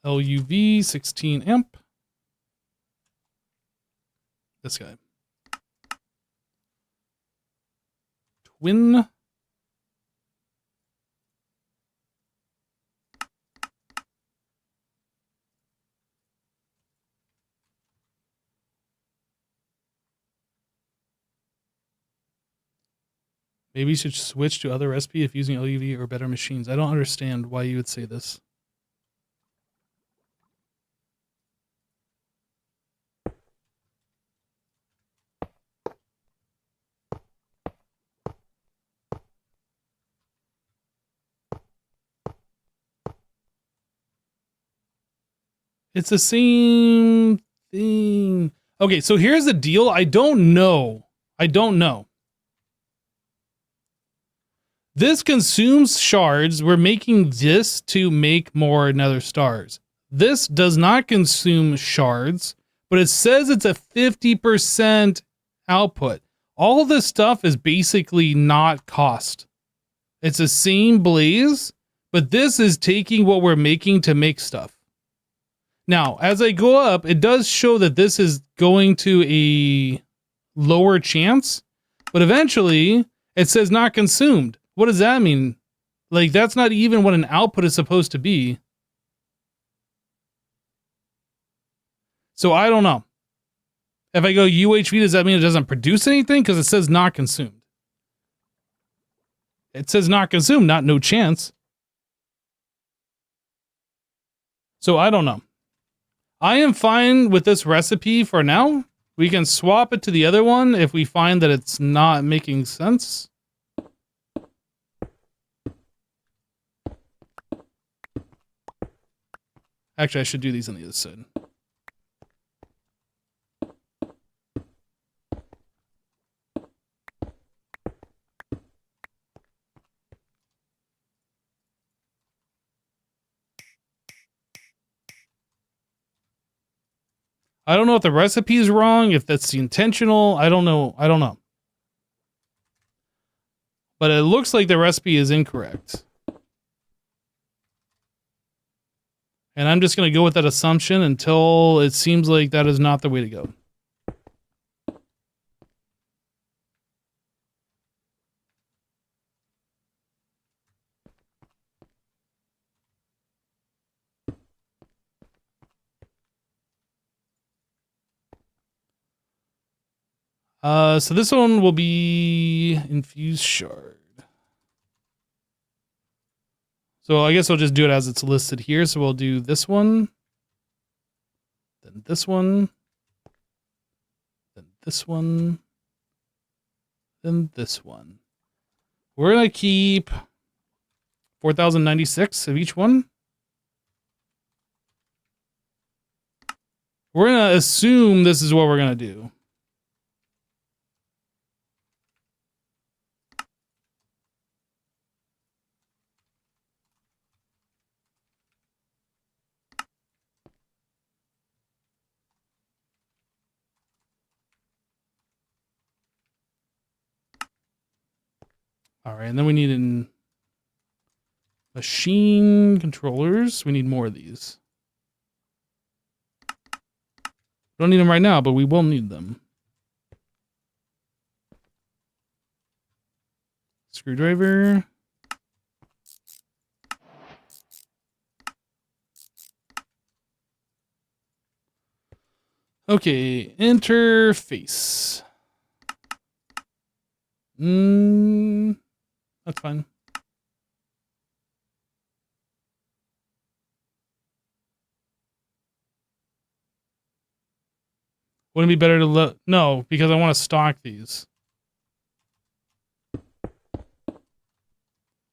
LUV 16 amp. This guy. Twin. Maybe you should switch to other recipe if using LUV or better machines. I don't understand why you would say this. It's the same thing. Okay, so here's the deal. I don't know. This consumes shards. We're making this to make more nether stars. This does not consume shards, but it says it's a 50% output. All this stuff is basically not cost. It's the same blaze, but this is taking what we're making to make stuff. Now, as I go up, it does show that this is going to a lower chance, but eventually it says not consumed. What does that mean? Like, that's not even what an output is supposed to be. So I don't know. If I go UHV, does that mean it doesn't produce anything? Because it says not consumed. It says not consumed, not no chance. So I don't know. I am fine with this recipe for now. We can swap it to the other one if we find that it's not making sense. Actually, I should do these on the other side. I don't know if the recipe is wrong, if that's the intentional. I don't know. But it looks like the recipe is incorrect. And I'm just going to go with that assumption until it seems like that is not the way to go. So this one will be infused shard. So I guess I'll just do it as it's listed here. So we'll do this one, then this one, then this one, then this one. We're going to keep 4,096 of each one. We're going to assume this is what we're going to do. All right, and then we need machine controllers. We need more of these. Don't need them right now, but we will need them. Screwdriver. Okay, interface. That's fine. Wouldn't it be better to look? No, because I want to stock these.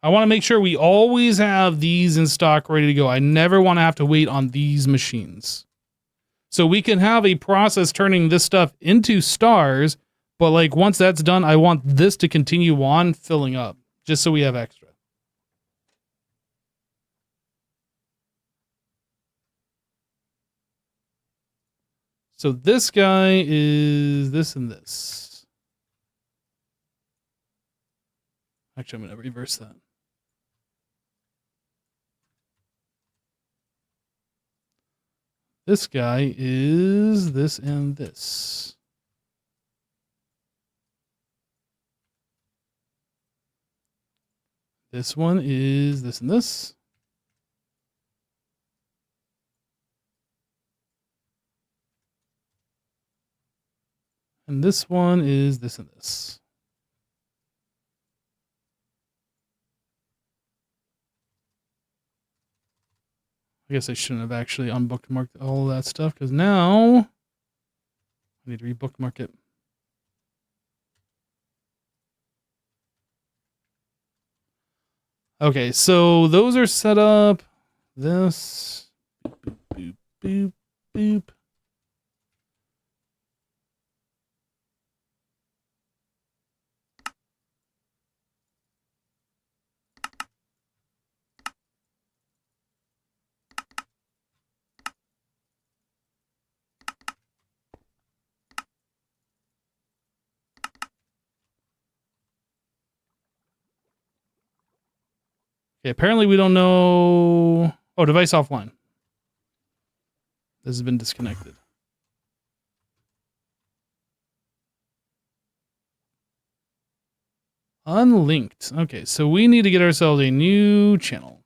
I want to make sure we always have these in stock ready to go. I never want to have to wait on these machines. So we can have a process turning this stuff into stars, but like once that's done, I want this to continue on filling up just so we have extra. So this guy is this and this. Actually, I'm going to reverse that. This guy is this and this. This one is this and this. And this one is this and this. I guess I shouldn't have actually unbookmarked all of that stuff because now I need to rebookmark it. Okay, so those are set up. This. Boop, boop, boop, boop. Okay, apparently we don't know. Oh, device offline. This has been disconnected. Unlinked. Okay, so we need to get ourselves a new channel.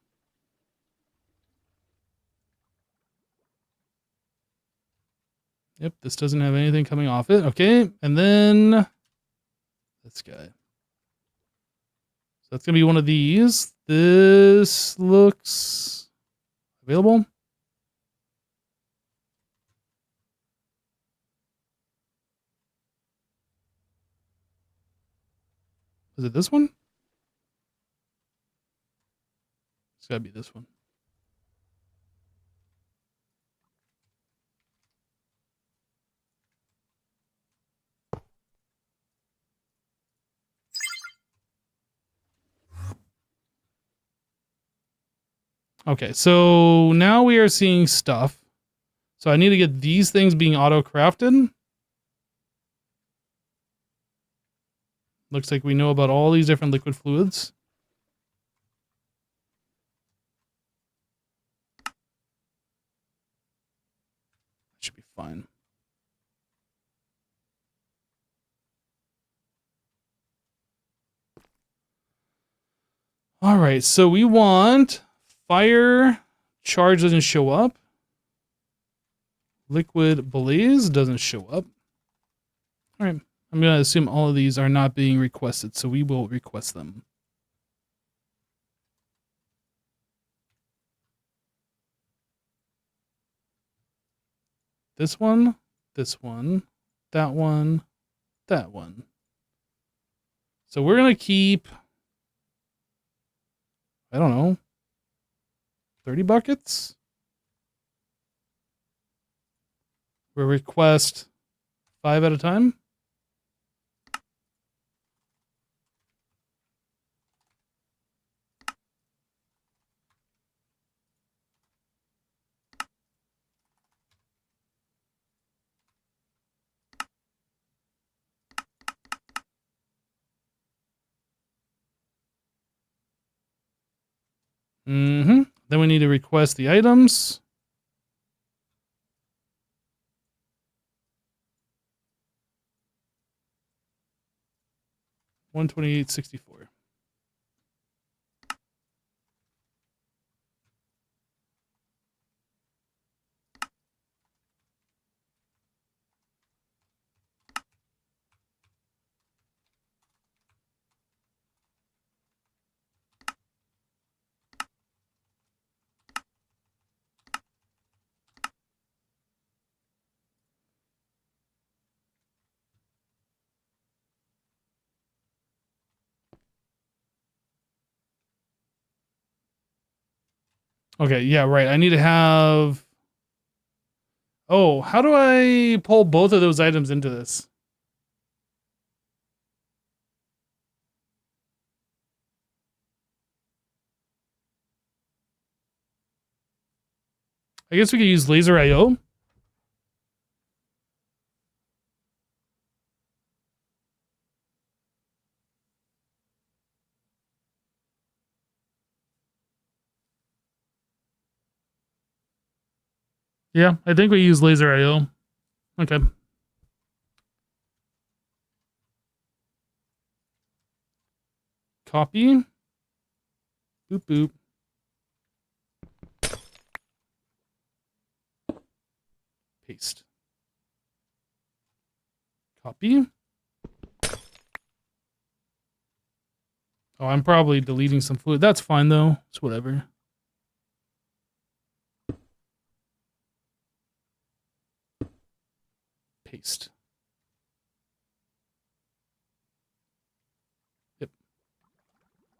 Yep, this doesn't have anything coming off it. Okay, and then this guy. So that's going to be one of these. This looks available. Is it this one? It's got to be this one. Okay, so now we are seeing stuff. So I need to get these things being auto-crafted. Looks like we know about all these different liquid fluids. Should be fine. All right, so we want fire charge doesn't show up. Liquid blaze doesn't show up. All right, I'm going to assume all of these are not being requested, so we will request them. This one, that one, that one. So we're going to keep, I don't know, 30 buckets? We'll request 5 at a time. Then we need to request the items. $128.64. Okay, yeah, right. I need to have... Oh, how do I pull both of those items into this? I guess we could use laser IO. Yeah, I think we use laser IO. Okay. Copy. Boop, boop. Paste. Copy. Oh, I'm probably deleting some fluid. That's fine, though. It's whatever. Paste. Yep.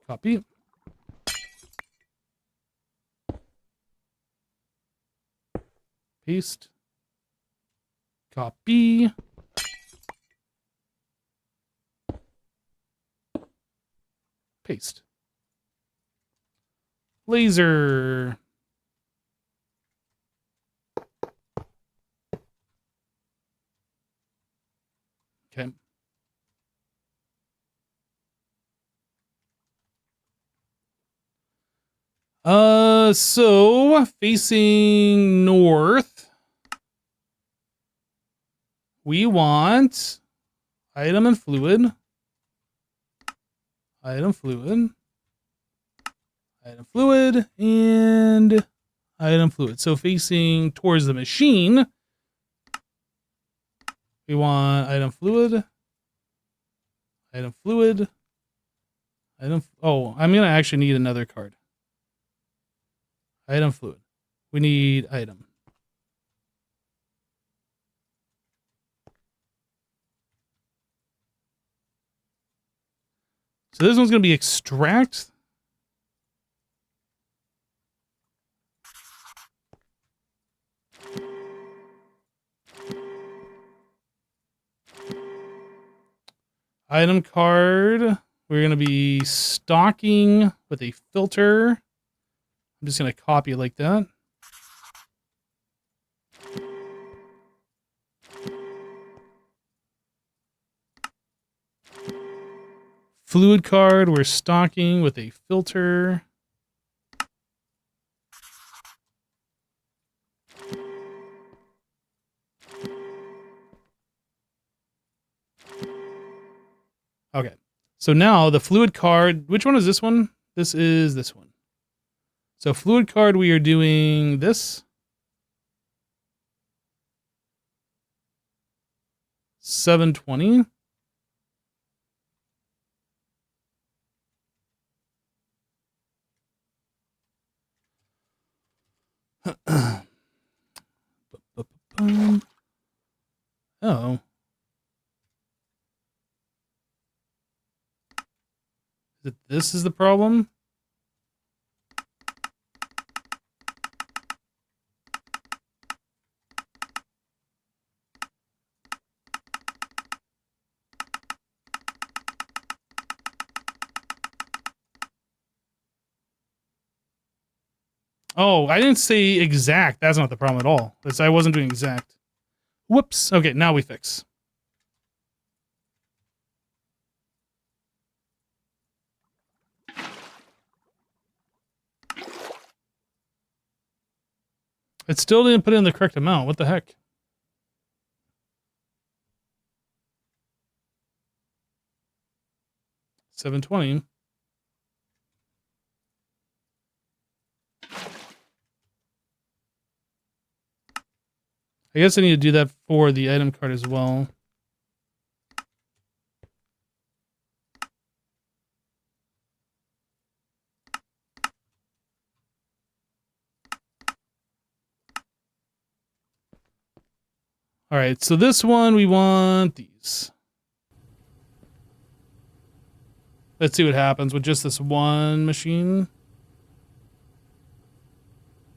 Copy. Paste. Copy. Paste. Laser. Okay. So facing north, we want item and fluid. Item fluid. Item fluid and item fluid. So facing towards the machine, we want item fluid. Item fluid. Item. Oh, I'm going to actually need another card. Item fluid. We need item. So this one's going to be extract. Item card. We're going to be stocking with a filter. I'm just going to copy it like that. Fluid card, we're stocking with a filter. Okay. So now the fluid card, which one is this one? This is this one. So fluid card, we are doing this. 720. Oh. This is the problem? Oh, I didn't say exact. That's not the problem at all. I wasn't doing exact. Whoops. Okay, now we fix. It still didn't put in the correct amount. What the heck? $720. I guess I need to do that for the item card as well. All right, so this one, we want these. Let's see what happens with just this one machine.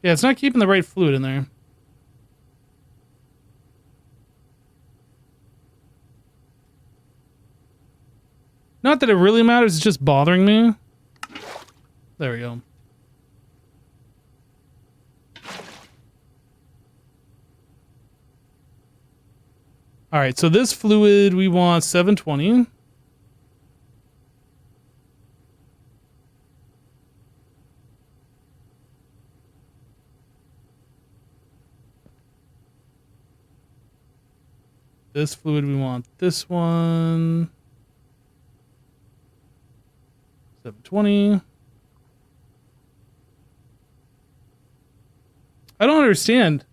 Yeah, it's not keeping the right fluid in there. Not that it really matters, it's just bothering me. There we go. All right, so this fluid, we want 720. This fluid, we want this one. 720. I don't understand.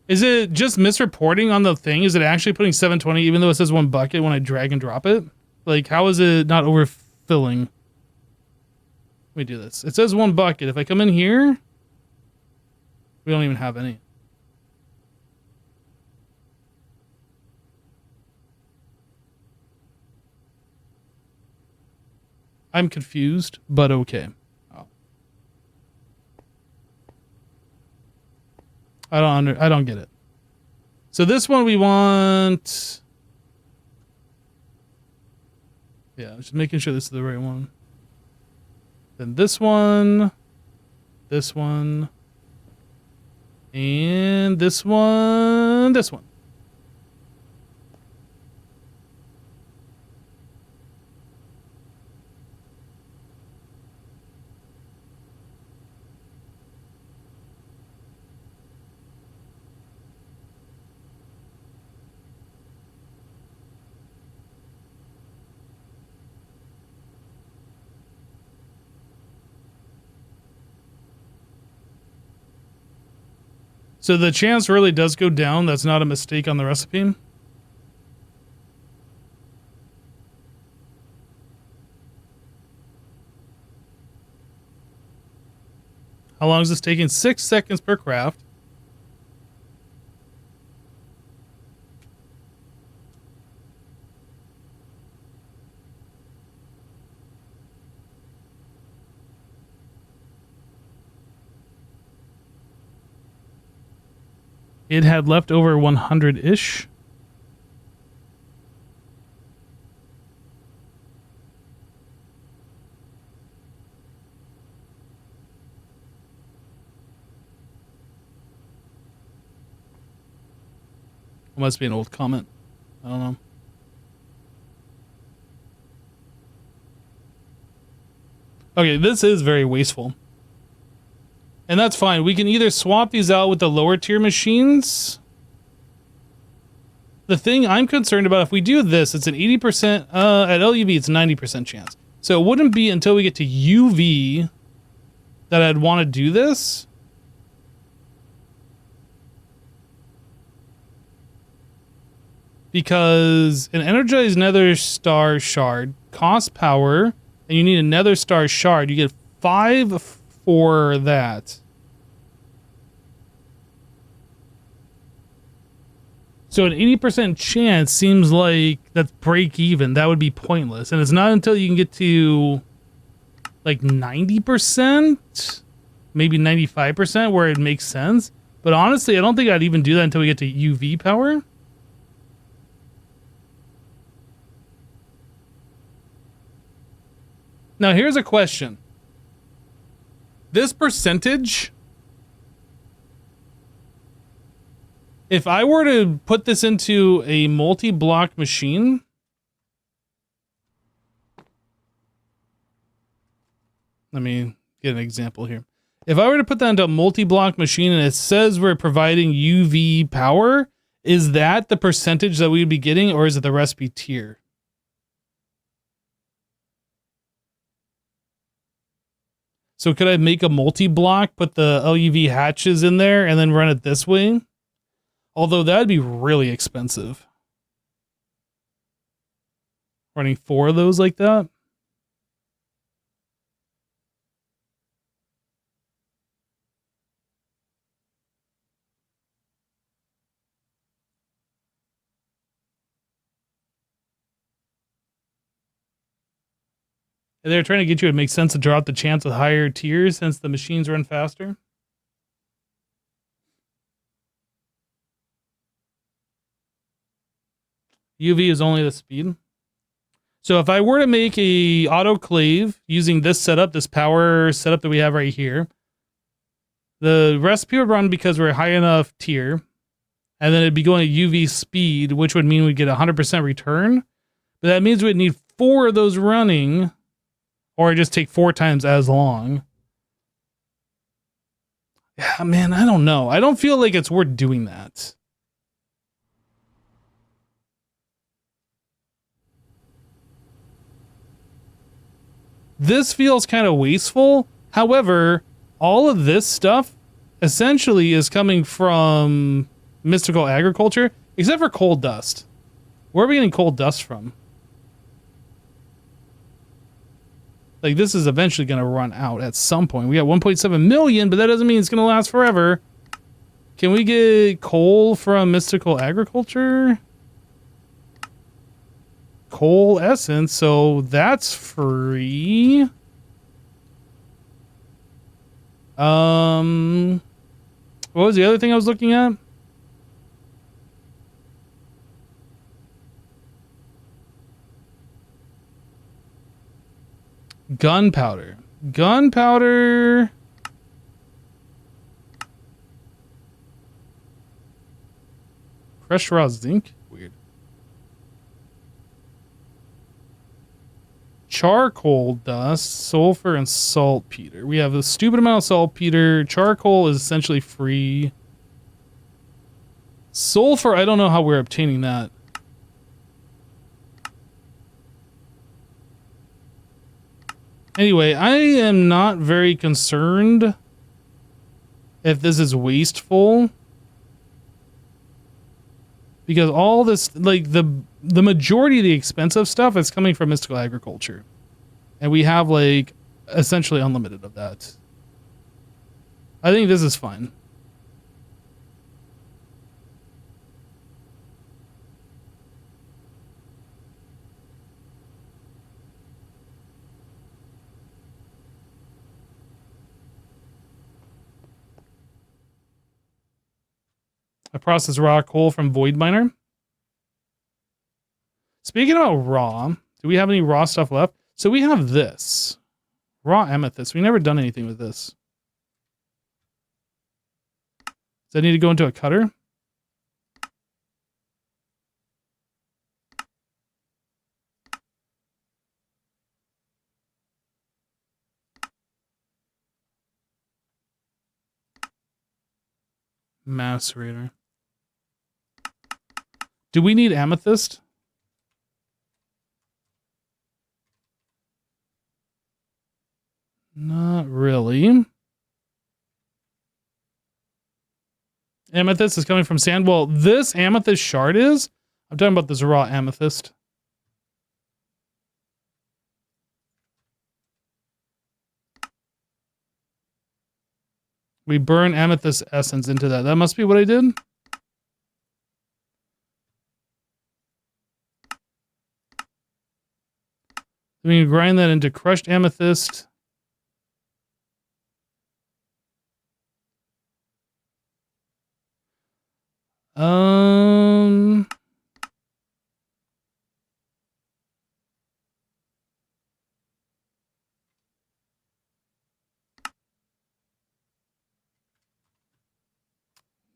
Is it just misreporting on the thing? Is it actually putting 720 even though it says one bucket when I drag and drop it? Like, how is it not overfilling? Let me do this. It says one bucket. If I come in here, we don't even have any. I'm confused, but okay. Oh. I don't get it. So this one we want. Yeah, just making sure this is the right one. Then this one, and this one. So the chance really does go down. That's not a mistake on the recipe. How long is this taking? 6 seconds per craft. It had left over 100-ish. It must be an old comment. I don't know. Okay, this is very wasteful. And that's fine. We can either swap these out with the lower tier machines. The thing I'm concerned about, if we do this, it's an 80%, at LUV, it's a 90% chance. So it wouldn't be until we get to UV that I'd want to do this. Because an energized nether star shard costs power, and you need a nether star shard. You get 5 for that. So an 80% chance seems like that's break even. That would be pointless. And it's not until you can get to like 90%, maybe 95% where it makes sense. But honestly, I don't think I'd even do that until we get to UV power. Now, here's a question. This percentage, if I were to put this into a multi-block machine, let me get an example here. If I were to put that into a multi-block machine and it says we're providing UV power, is that the percentage that we'd be getting, or is it the recipe tier? So could I make a multi-block, put the LUV hatches in there, and then run it this way? Although that'd be really expensive. Running 4 of those like that? And they're trying to get you to make sense to draw out the chance with higher tiers since the machines run faster. UV is only the speed. So if I were to make a autoclave using this setup, this power setup that we have right here, the recipe would run because we're a high enough tier, and then it'd be going at UV speed, which would mean we'd get 100% return. But that means we'd need 4 of those running, or just take 4 times as long. Yeah, man, I don't know. I don't feel like it's worth doing that. This feels kind of wasteful. However, all of this stuff essentially is coming from mystical agriculture, except for coal dust. Where are we getting coal dust from? Like, this is eventually going to run out at some point. We got 1.7 million, but that doesn't mean it's going to last forever. Can we get coal from mystical agriculture? Coal essence, so that's free. What was the other thing I was looking at? Gunpowder. Gunpowder. Crushed raw zinc? Weird. Charcoal dust, sulfur, and saltpeter. We have a stupid amount of saltpeter. Charcoal is essentially free. Sulfur, I don't know how we're obtaining that. Anyway, I am not very concerned if this is wasteful. Because all this, like, the majority of the expensive stuff is coming from mystical agriculture. And we have, like, essentially unlimited of that. I think this is fine. I process raw coal from Void Miner. Speaking about raw, do we have any raw stuff left? So we have this. Raw amethyst. We never done anything with this. Does that need to go into a cutter? Macerator. Do we need amethyst? Not really. Amethyst is coming from sand. Well, this amethyst shard is. I'm talking about this raw amethyst. We burn amethyst essence into that. That must be what I did. We can grind that into crushed amethyst.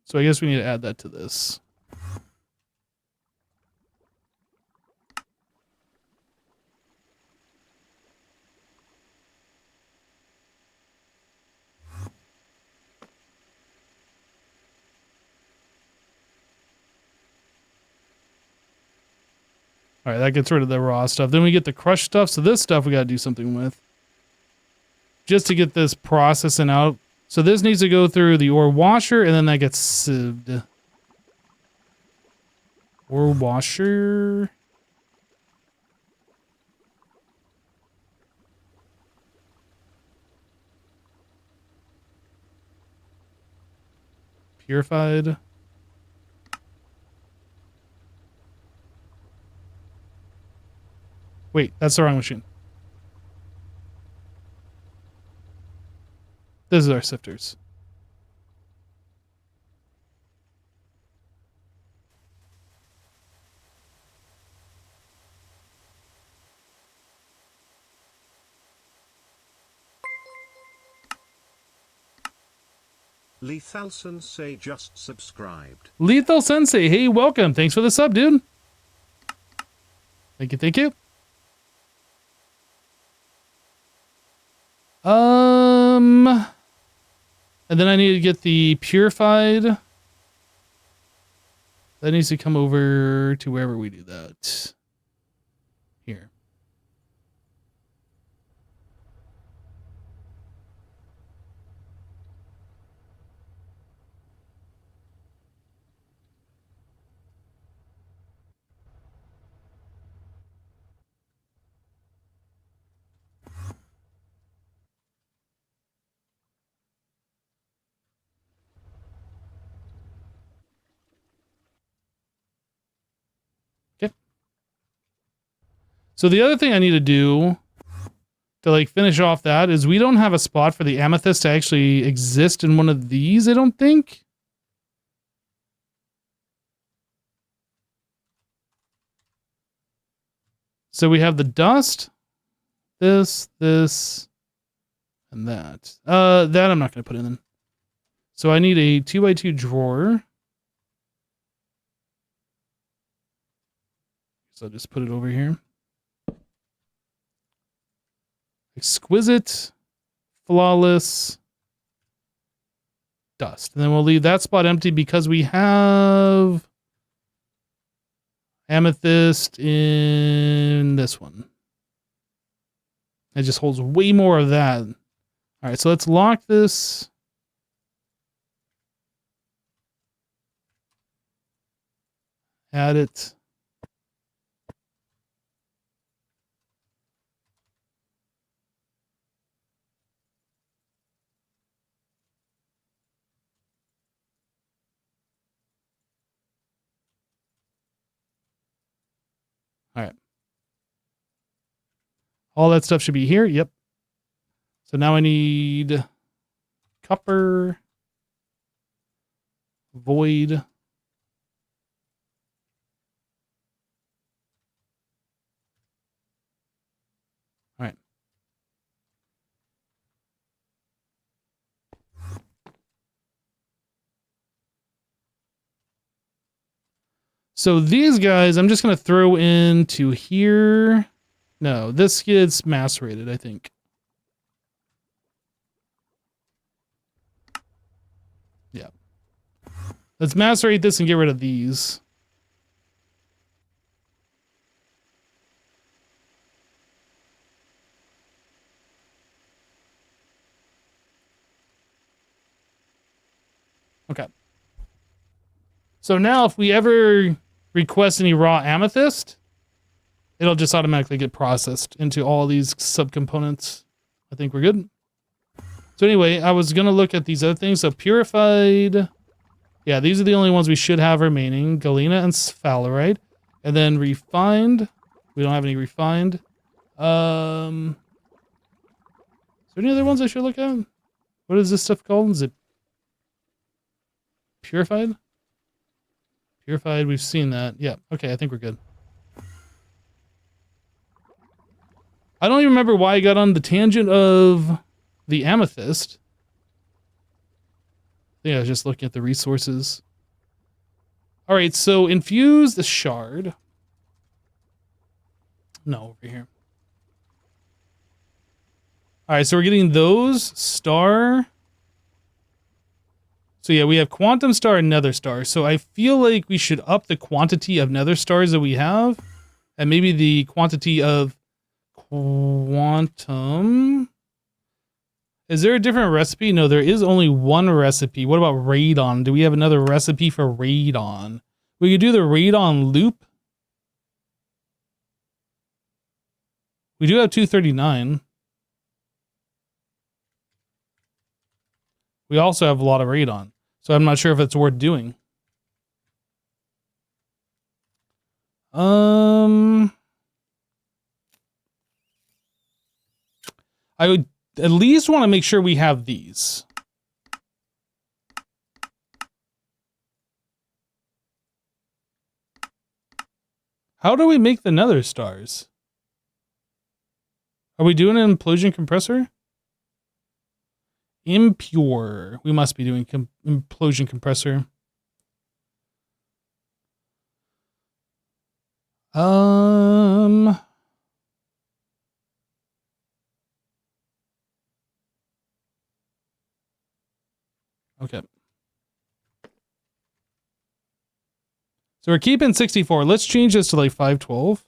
So I guess we need to add that to this. All right, that gets rid of the raw stuff. Then we get the crushed stuff. So this stuff we got to do something with. Just to get this processing out. So this needs to go through the ore washer, and then that gets sieved. Ore washer. Purified. Wait, that's the wrong machine. This is our sifters. Lethal Sensei just subscribed. Lethal Sensei, hey, welcome. Thanks for the sub, dude. Thank you, thank you. And then I need to get the purified. That needs to come over to wherever we do that. Here. So the other thing I need to do to like finish off that is we don't have a spot for the amethyst to actually exist in one of these, I don't think. So we have the dust, this, and that. That I'm not going to put in. So I need a 2x2 drawer. So I'll just put it over here. Exquisite, flawless, dust. And then we'll leave that spot empty because we have amethyst in this one. It just holds way more of that. All right, so let's lock this. Add it. All right. All that stuff should be here. Yep. So now I need copper, void. All right. So these guys, I'm just going to throw into here. No, this gets macerated, I think. Yeah. Let's macerate this and get rid of these. Okay. So now if we ever request any raw amethyst, it'll just automatically get processed into all these subcomponents. I think we're good. So anyway, I was going to look at these other things. So purified. Yeah, these are the only ones we should have remaining. Galena and sphalerite. And then refined. We don't have any refined. Is there any other ones I should look at? What is this stuff called? Is it purified? Purified, we've seen that. Yeah, okay, I think we're good. I don't even remember why I got on the tangent of the amethyst. Yeah, I was just looking at the resources. All right, so infuse the shard. No, over here. All right, so we're getting those. Star. So yeah, we have quantum star and nether star. So I feel like we should up the quantity of nether stars that we have. And maybe the quantity of quantum. Is there a different recipe? No, there is only one recipe. What about radon? Do we have another recipe for radon? We could do the radon loop. We do have 239. We also have a lot of radon. So I'm not sure if it's worth doing. I would at least want to make sure we have these. How do we make the nether stars? Are we doing an implosion compressor? Impure. We must be doing implosion compressor. Okay. So we're keeping 64. Let's change this to like 512.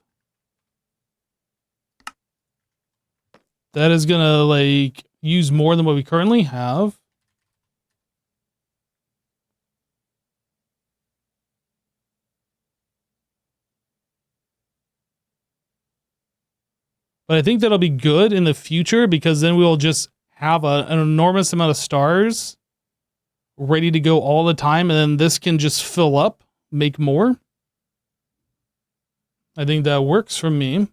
That is gonna like use more than what we currently have. But I think that'll be good in the future because then we'll just have an enormous amount of stars ready to go all the time. And then this can just fill up, make more. I think that works for me.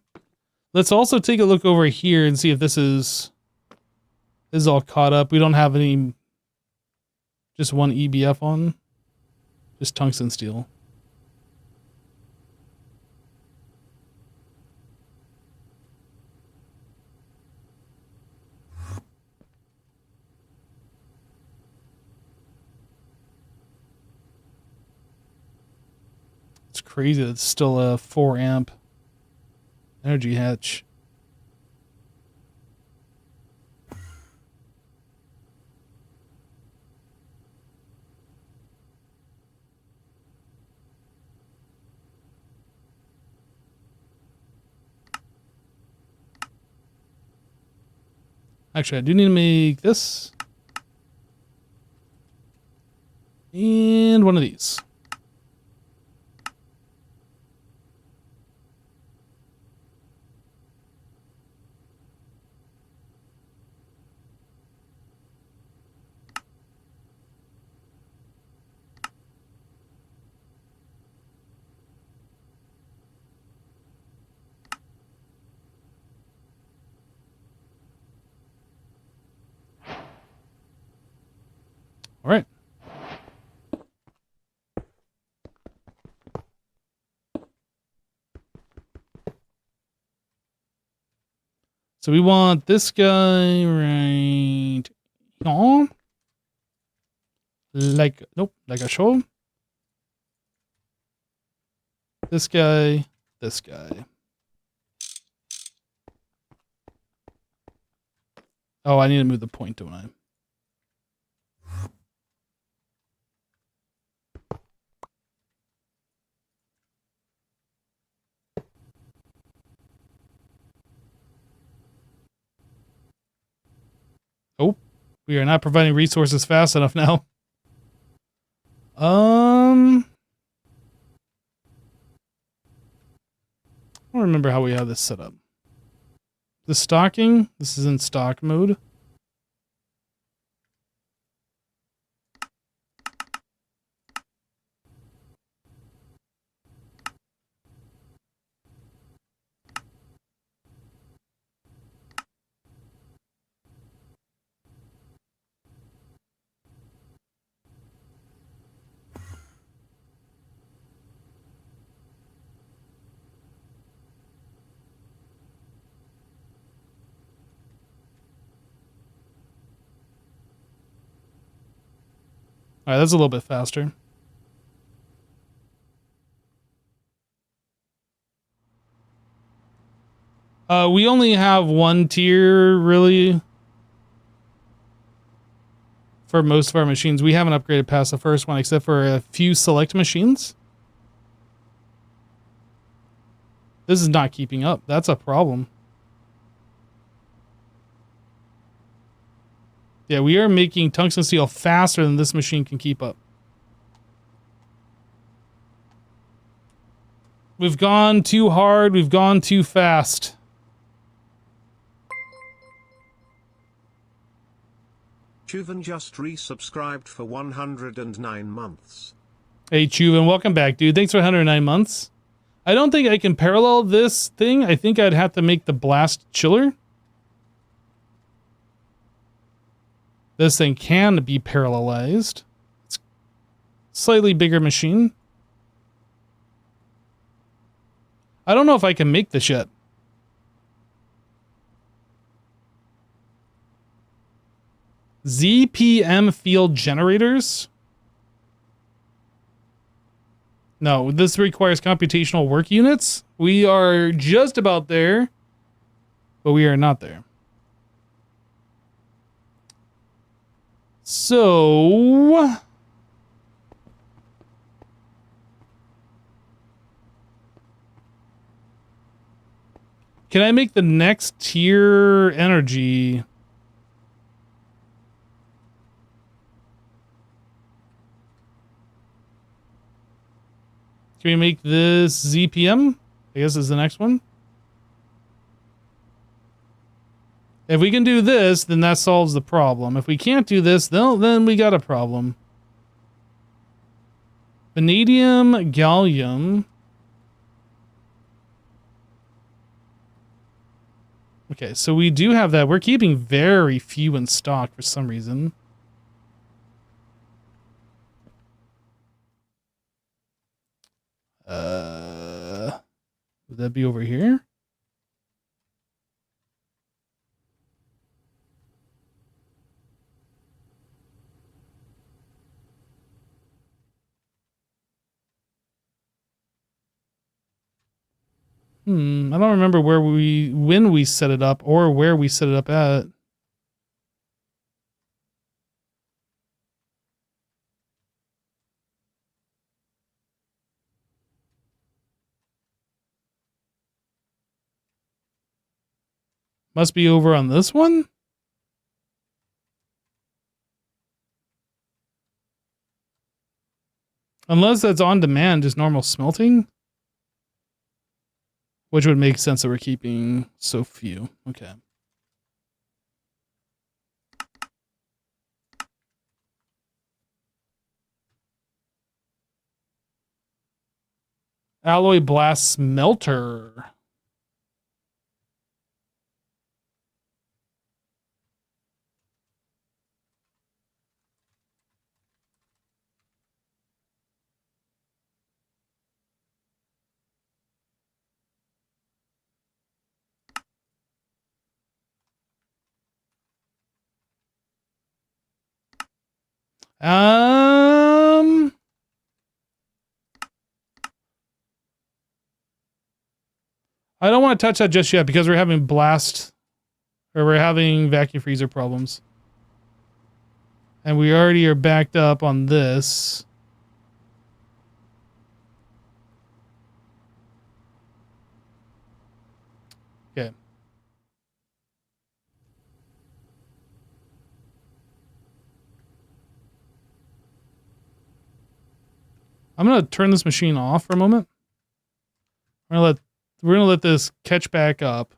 Let's also take a look over here and see if this is all caught up. We don't have any, just one EBF on, just tungsten steel. It's crazy that it's still a 4 amp energy hatch. Actually, I do need to make this. And one of these. All right. So we want this guy right here. Like, nope, like a show. This guy, this guy. Oh, I need to move the point, don't I? We are not providing resources fast enough now. I don't remember how we have this set up. The stocking, this is in stock mode. All right, that's a little bit faster. We only have one tier, really, for most of our machines. We haven't upgraded past the first one, except for a few select machines. This is not keeping up. That's a problem. Yeah, we are making tungsten steel faster than this machine can keep up. We've gone too hard. We've gone too fast. Chuvan just resubscribed for 109 months. Hey, Chuvan, welcome back, dude. Thanks for 109 months. I don't think I can parallel this thing. I think I'd have to make the blast chiller. This thing can be parallelized. It's a slightly bigger machine. I don't know if I can make this yet. ZPM field generators? No, this requires computational work units. We are just about there, but we are not there. So... can I make the next tier energy? Can we make this ZPM? I guess is the next one. If we can do this, then that solves the problem. If we can't do this, then we got a problem. Vanadium, gallium. Okay, so we do have that. We're keeping very few in stock for some reason. Would that be over here? I don't remember when we set it up or where we set it up at. Must be over on this one? Unless that's on demand, just normal smelting. Which would make sense that we're keeping so few. Okay. Alloy blast smelter. I don't want to touch that just yet because we're having we're having vacuum freezer problems. And we already are backed up on this. Okay. I'm gonna turn this machine off for a moment. We're gonna let this catch back up.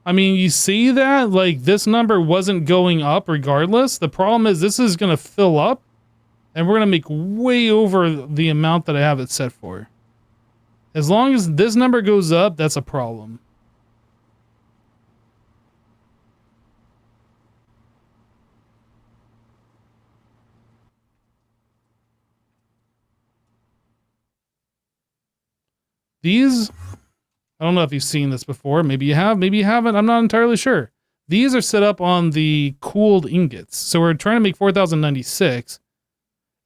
I mean, you see that? Like, this number wasn't going up regardless. The problem is this is going to fill up, and we're going to make way over the amount that I have it set for. As long as this number goes up, that's a problem. These... I don't know if you've seen this before. Maybe you have, maybe you haven't. I'm not entirely sure. These are set up on the cooled ingots. So we're trying to make 4096.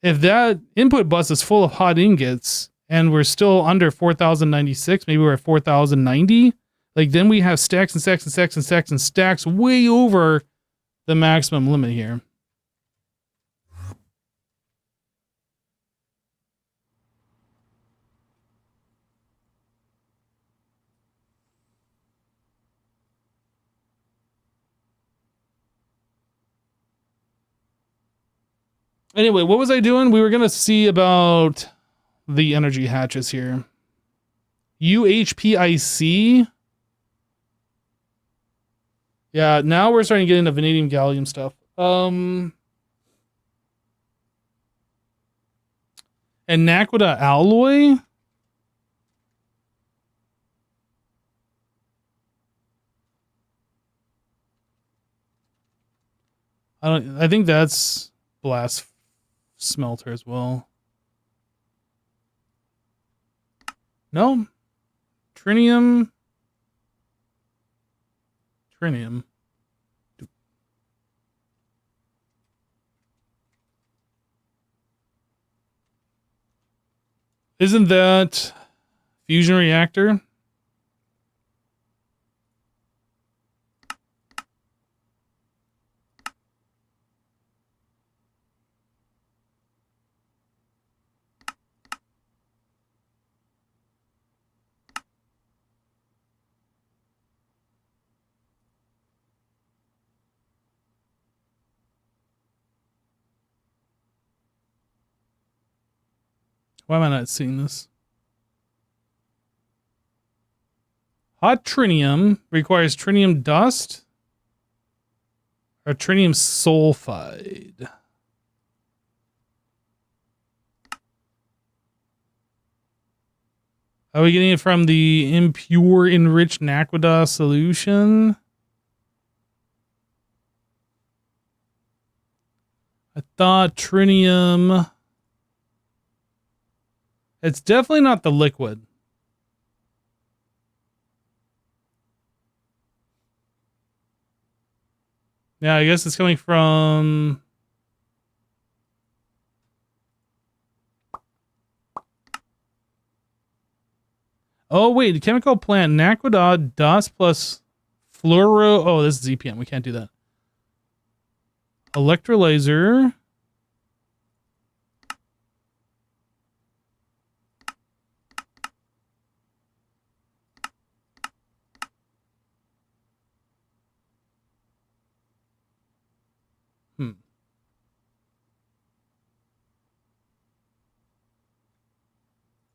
If that input bus is full of hot ingots and we're still under 4096, maybe we're at 4090, like then we have stacks and stacks and stacks and stacks and stacks way over the maximum limit here. Anyway, what was I doing? We were going to see about the energy hatches here. UHPIC. Yeah, now we're starting to get into vanadium gallium stuff. And Naquita alloy. I think that's blast smelter as well. No. Trinium. Isn't that fusion reactor? Why am I not seeing this? Hot trinium requires trinium dust or trinium sulfide. Are we getting it from the impure enriched Naquita solution? I thought trinium... It's definitely not the liquid. Yeah, I guess it's coming from... Oh, wait, the chemical plant, Naquita dust plus fluoro... Oh, this is EPM. We can't do that. Electrolyzer...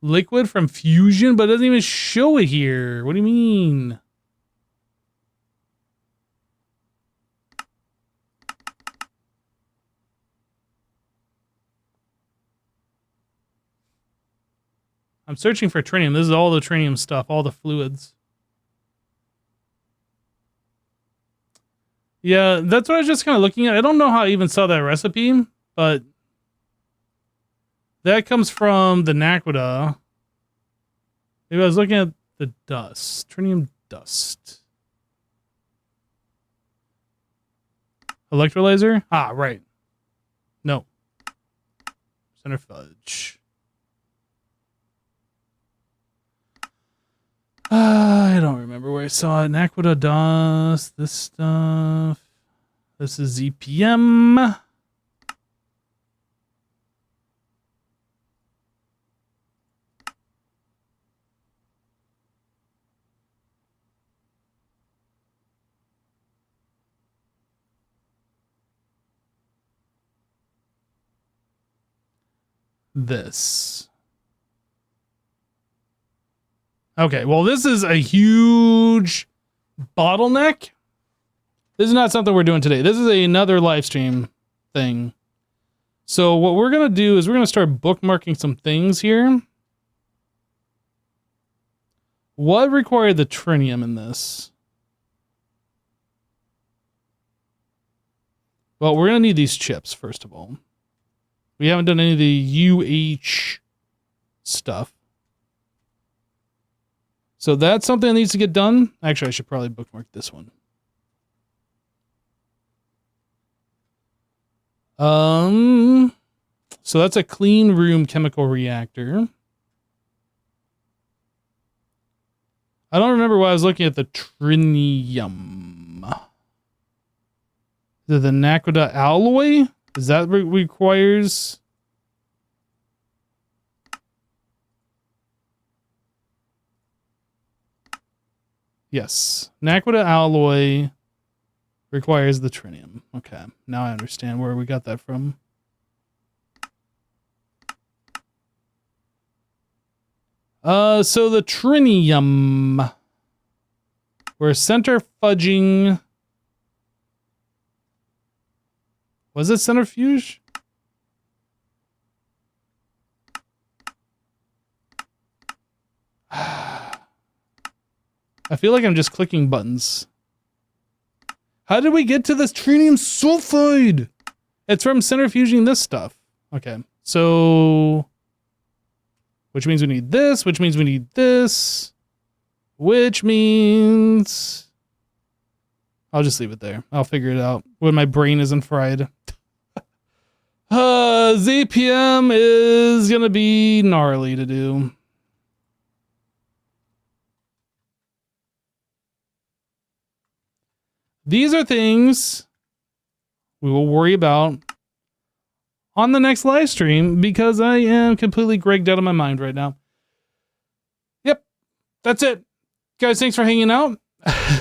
Liquid from fusion, but it doesn't even show it here. What do you mean? I'm searching for trinium. This is all the trinium stuff, all the fluids. Yeah, that's what I was just kind of looking at. I don't know how I even saw that recipe, but that comes from the Naquita. Maybe I was looking at the dust. Trinium dust. Electrolyzer? Ah, right. No. Center fudge. I don't remember where I saw it. Naquita dust. This stuff. This is EPM. this. Okay, well, this is a huge bottleneck. This is not something we're doing today. This is another live stream thing. So what we're going to do is we're going to start bookmarking some things here. What required the trinium in this? Well, we're going to need these chips, first of all. We haven't done any of the UH stuff. So that's something that needs to get done. Actually, I should probably bookmark this one. So that's a clean room chemical reactor. I don't remember why I was looking at the trinium. Is it the Naquita alloy? Is that what requires? Yes. Naquita alloy requires the trinium. Okay. Now I understand where we got that from. So the trinium. We're centrifuging. Was it centrifuge? I feel like I'm just clicking buttons. How did we get to this trinium sulfide? It's from centrifuging this stuff. Okay, so... which means we need this, which means we need this, which means... I'll just leave it there. I'll figure it out when my brain isn't fried. ZPM is gonna be gnarly to do. These are things we will worry about on the next live stream because I am completely gregged out of my mind right now. Yep, that's it. Guys, thanks for hanging out.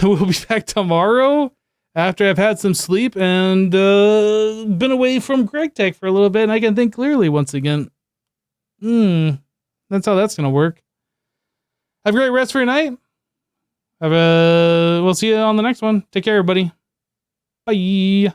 We'll be back tomorrow after I've had some sleep and been away from GregTech for a little bit and I can think clearly once again. That's how that's going to work. Have a great rest for your night. We'll see you on the next one. Take care, everybody. Bye.